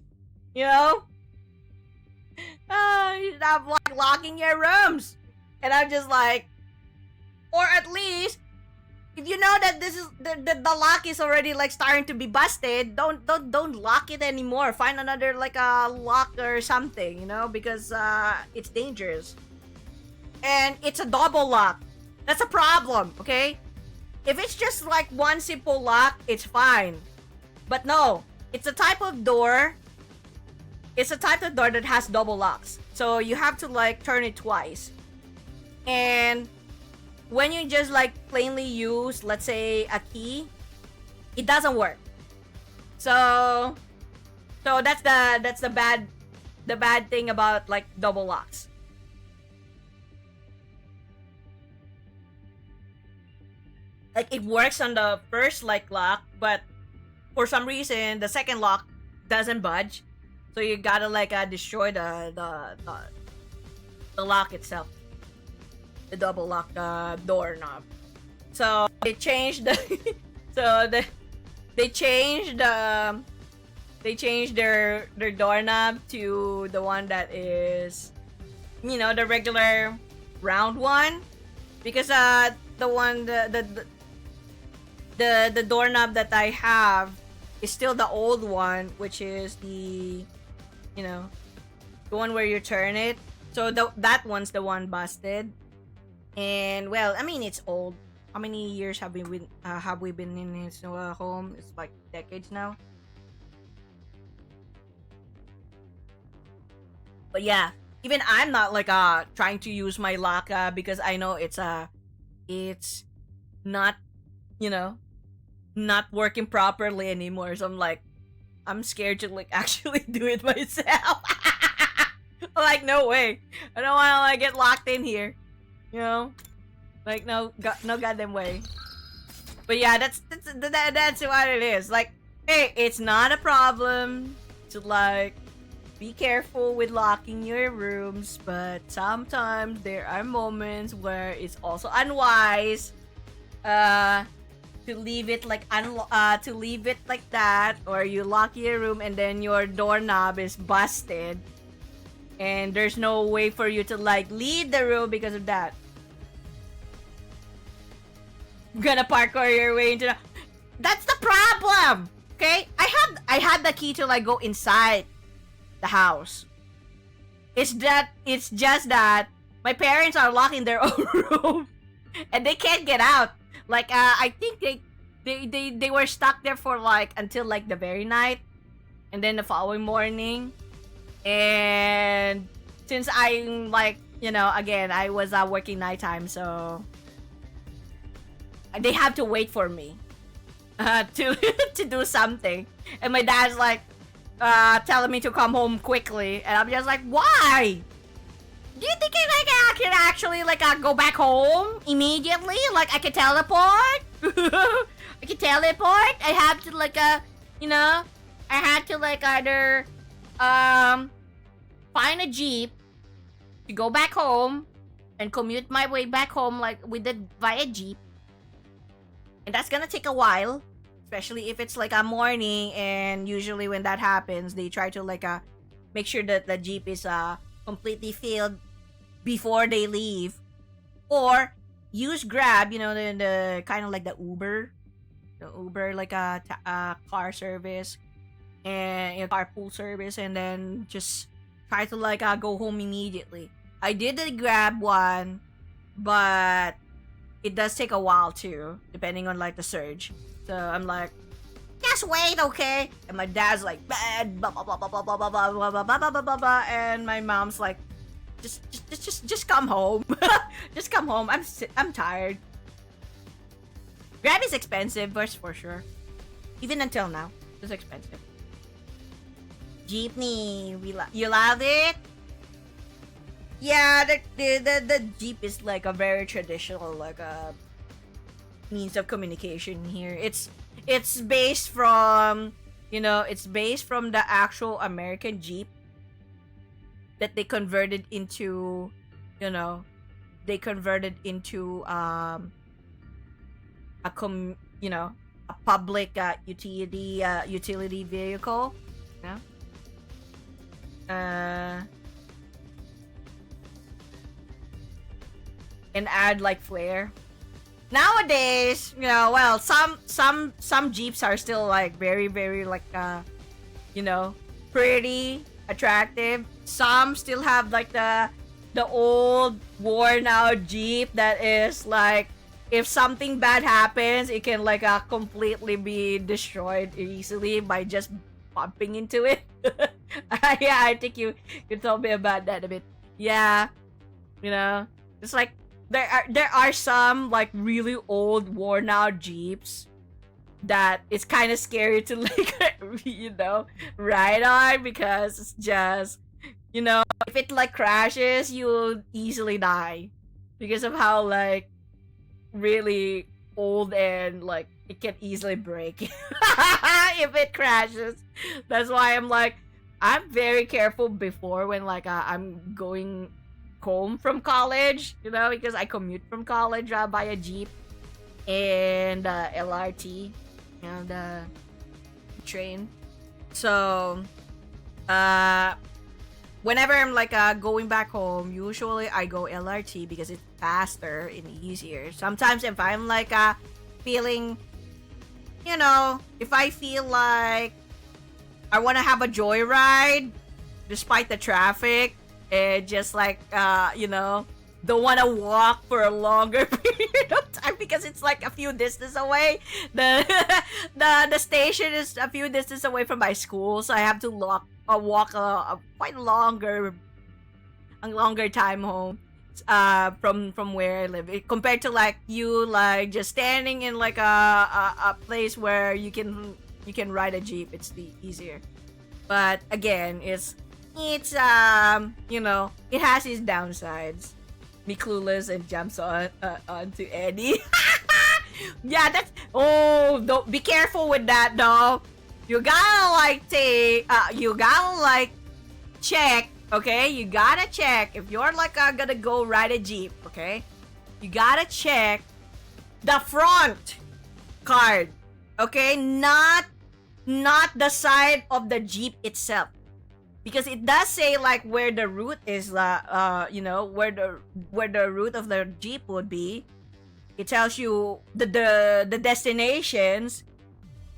stop like locking your rooms. And I'm just like, or at least if you know that this is the lock is already like starting to be busted, don't lock it anymore. Find another like a lock or something, because it's dangerous. And it's a double lock. That's a problem, okay? If it's just like one simple lock, it's fine. But no, it's a type of door it's a type of door that has double locks. So you have to like turn it twice. And when you just like plainly use, let's say, a key, it doesn't work. So that's the bad thing about like double locks. Like it works on the first like lock, but for some reason the second lock doesn't budge. So you gotta like destroy the lock itself, the double lock doorknob. So they changed the they changed their doorknob to the one that is, you know, the regular round one, because the one the doorknob that I have is still the old one, which is the, you know, the one where you turn it. So that one's the one busted. And well, I mean, it's old. How many years have we been in his home? It's like decades now. But yeah, even I'm not like trying to use my lock because I know it's not, you know, not working properly anymore. So I'm scared to like actually do it myself. Like, no way, I don't want to like get locked in here, you know, like no goddamn way. But yeah, that's what it is. Like, hey, it's not a problem to like be careful with locking your rooms, but sometimes there are moments where it's also unwise to leave it like to leave it like that, or you lock your room and then your doorknob is busted and there's no way for you to like leave the room because of that. You're gonna parkour your way into that's the problem. Okay, I had the key to like go inside the house. It's just that my parents are locked in their own room and they can't get out. Like I think they were stuck there for like until like the very night, and then the following morning. And since I'm like, you know, again, I was working nighttime, so they have to wait for me to to do something. And my dad's like telling me to come home quickly, and I'm just like, why? Do you think I can actually like go back home immediately? Like I can teleport? I can teleport? I have to like you know, I had to like either find a jeep to go back home and commute my way back home like with the via jeep, and that's gonna take a while, especially if it's like a morning. And usually when that happens, they try to like make sure that the jeep is completely filled before they leave, or use Grab, you know, the kind of like the Uber like a car service and a carpool service, and then just try to like go home immediately. I did the Grab one, but it does take a while too, depending on like the surge. So I'm like, just wait, okay? And my dad's like, bad, blah blah blah blah blah blah blah blah blah blah blah blah blah blah, and my mom's like, just come home. Just come home. I'm tired. Grab is expensive, but for sure. Even until now, it's expensive. Jeepney, you love it? Yeah, the Jeep is like a very traditional like a means of communication here. It's based from, you know, it's based from the actual American Jeep that they converted into, you know, a public utility vehicle, you know? And add like flair. Nowadays, you know, well, some Jeeps are still like very like you know, pretty attractive. Some still have like the old worn out Jeep that is like, if something bad happens, it can like completely be destroyed easily by just bumping into it. Yeah, I think you told me about that a bit. Yeah, you know, it's like there are some like really old, worn out Jeeps that it's kind of scary to like ride on because it's just if it like crashes, you'll easily die because of how like really old and like it can easily break if it crashes. That's why I'm very careful before when like I'm going home from college, because I commute from college by a Jeep and LRT and train. So whenever I'm like going back home, usually I go LRT because it's faster and easier. Sometimes if I'm like feeling, if I feel like I want to have a joyride despite the traffic and just like don't want to walk for a longer period of time because it's like a few distance away. The station is a few distance away from my school, so I have to walk a quite longer time home from where I live compared to like you like just standing in like a place where you can ride a Jeep. It's the easier, but again it's it has its downsides. Me clueless and jumps onto Eddie. Yeah, that's don't be careful with that though. You gotta like check, okay? You gotta check if you're like gonna go ride a Jeep, okay? You gotta check the front card, okay? Not the side of the Jeep itself. Because it does say like where the route is, where the route of the Jeep would be. It tells you the destinations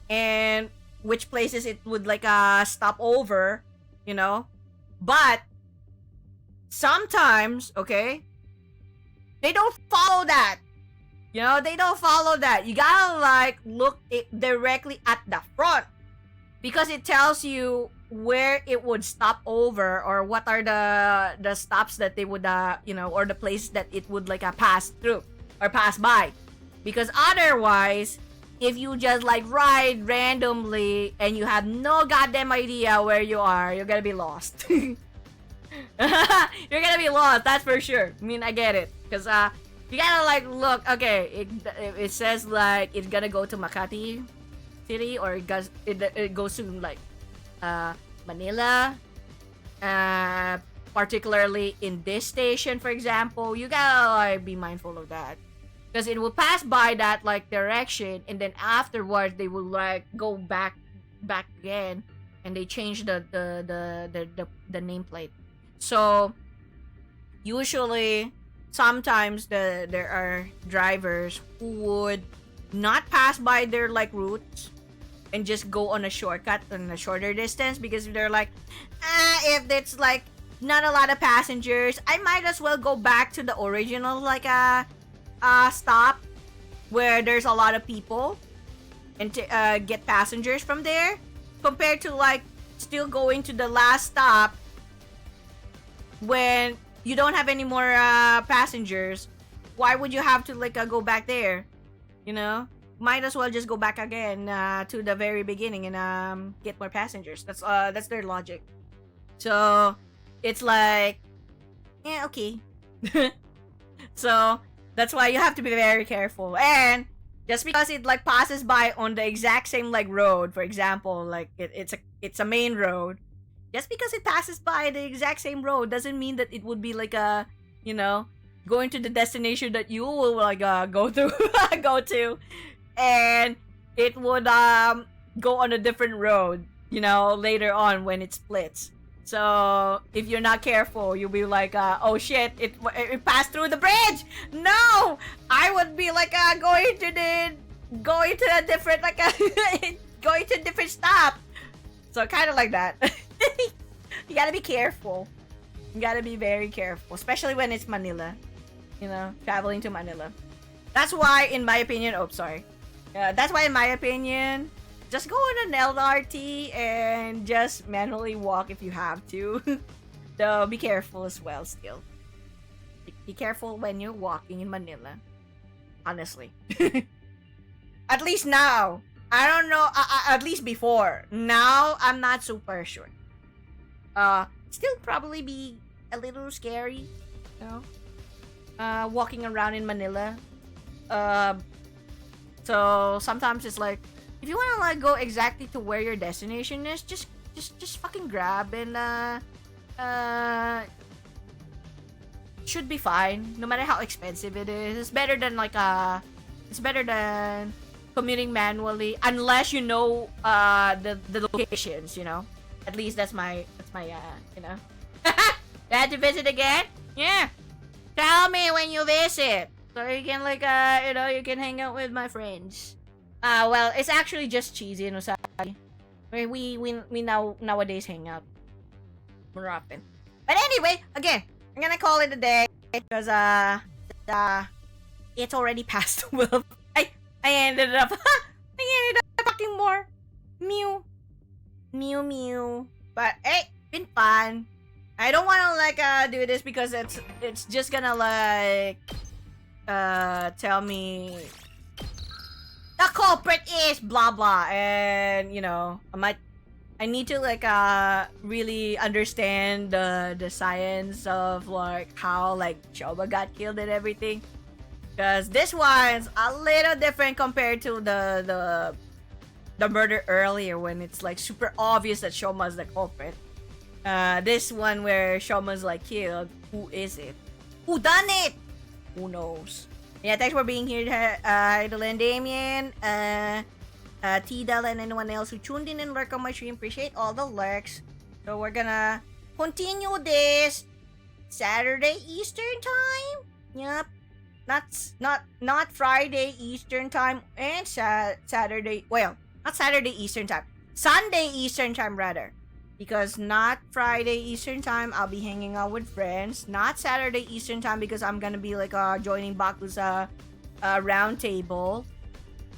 and which places it would like stop over, But sometimes, okay, they don't follow that. They don't follow that. You gotta like look directly at the front because it tells you where it would stop over or what are the stops that they would or the places that it would like pass through or pass by. Because otherwise, if you just like ride randomly and you have no goddamn idea where you are, you're gonna be lost. You're gonna be lost, that's for sure. I mean, I get it, because you gotta like look. Okay, it says like it's gonna go to Makati City, or it goes to like Manila, particularly in this station, for example. You gotta like be mindful of that, because it will pass by that like direction, and then afterwards they will like go back again, and they change the nameplate. So usually, sometimes there are drivers who would not pass by their like routes and just go on a shortcut on a shorter distance, because they're like, if it's like not a lot of passengers, I might as well go back to the original like stop where there's a lot of people and to get passengers from there, compared to like still going to the last stop when you don't have any more passengers. Why would you have to like go back there? Might as well just go back again to the very beginning and get more passengers. That's their logic. So it's like, yeah, okay. So that's why you have to be very careful. And just because it like passes by on the exact same like road, for example, like it's a main road, just because it passes by the exact same road doesn't mean that it would be like a going to the destination that you will like go to, and it would go on a different road later on when it splits. So if you're not careful, you'll be like, oh shit, it passed through the bridge. No, I would be like going to a different like going to a different stop. So kind of like that. You gotta be careful. You gotta be very careful, especially when it's Manila. Traveling to Manila. That's why, in my opinion, that's why in my opinion, just go on an LRT and just manually walk if you have to. So be careful as well. Still, be careful when you're walking in Manila. Honestly, at least now. I don't know. At least before. Now I'm not super sure. Still probably be a little scary, you know. Walking around in Manila. So sometimes it's like, if you wanna like go exactly to where your destination is, just fucking grab and should be fine. No matter how expensive it is, it's better than commuting manually, unless you know the locations. You know, at least that's my you know. Glad to visit again. Yeah. Tell me when you visit, so you can like you know, you can hang out with my friends. Well, it's actually just Cheesy and Usagi. We nowadays hang out more often. But anyway, again, I'm gonna call it a day because it's already past 12. I ended up fucking more mew. But hey, been fun. I don't want to like do this because it's just gonna like tell me the culprit is blah blah, and you know, I need to like really understand the science of like how like Shoba got killed and everything, because this one's a little different compared to the murder earlier when it's like super obvious that Shoma's the culprit. This one where Shoma's like killed, who is it? Who done it? Who knows? Yeah, thanks for being here, Idol and Damien, Tidal, and anyone else who tuned in and lurked on my stream. Appreciate all the lurks. So we're gonna continue this Saturday Eastern time. Yep, not Friday Eastern time and Saturday. Well, not Saturday Eastern time. Sunday Eastern time rather. Because not Friday Eastern time, I'll be hanging out with friends. Not Saturday Eastern time because I'm gonna be like joining Baku's round table.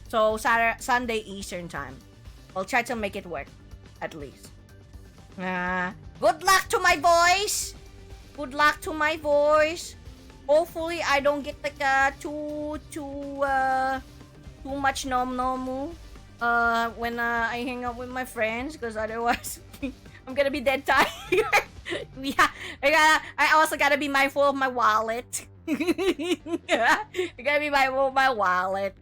So Sunday Eastern time. I'll try to make it work, at least. Good luck to my voice. Good luck to my voice. Hopefully I don't get like too much nomu when I hang out with my friends, because otherwise I'm gonna be dead tired. Yeah, I also gotta be mindful of my wallet. I gotta be mindful of my wallet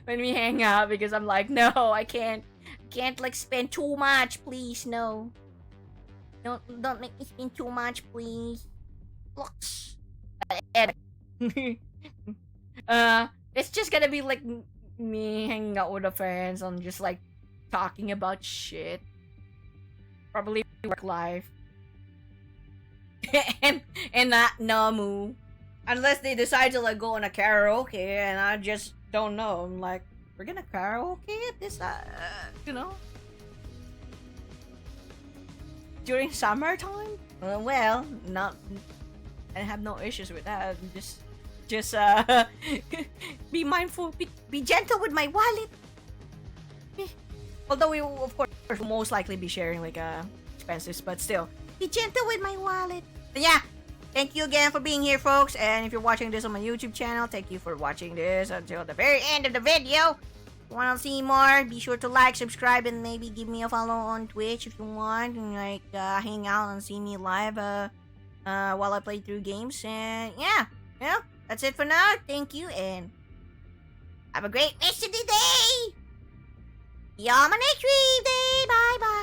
when we hang out, because I'm like, no, I can't like spend too much, please. No, don't make me spend too much, please. Looks. It's just gonna be like me hanging out with the friends and just like talking about shit. Probably work life. and not Namu. Unless they decide to like go on a karaoke, and I just don't know. I'm like, we're gonna karaoke at this you know, during summertime? Well, not, I have no issues with that. Just be mindful, be gentle with my wallet. Although we will, of course, will most likely be sharing like expenses, but still, be gentle with my wallet. But yeah, thank you again for being here, folks. And if you're watching this on my YouTube channel, thank you for watching this until the very end of the video. If you want to see more, be sure to like, subscribe, and maybe give me a follow on Twitch if you want, and like hang out and see me live while I play through games. And yeah, that's it for now. Thank you, and have a great rest of the day. See you on my next stream. Bye bye.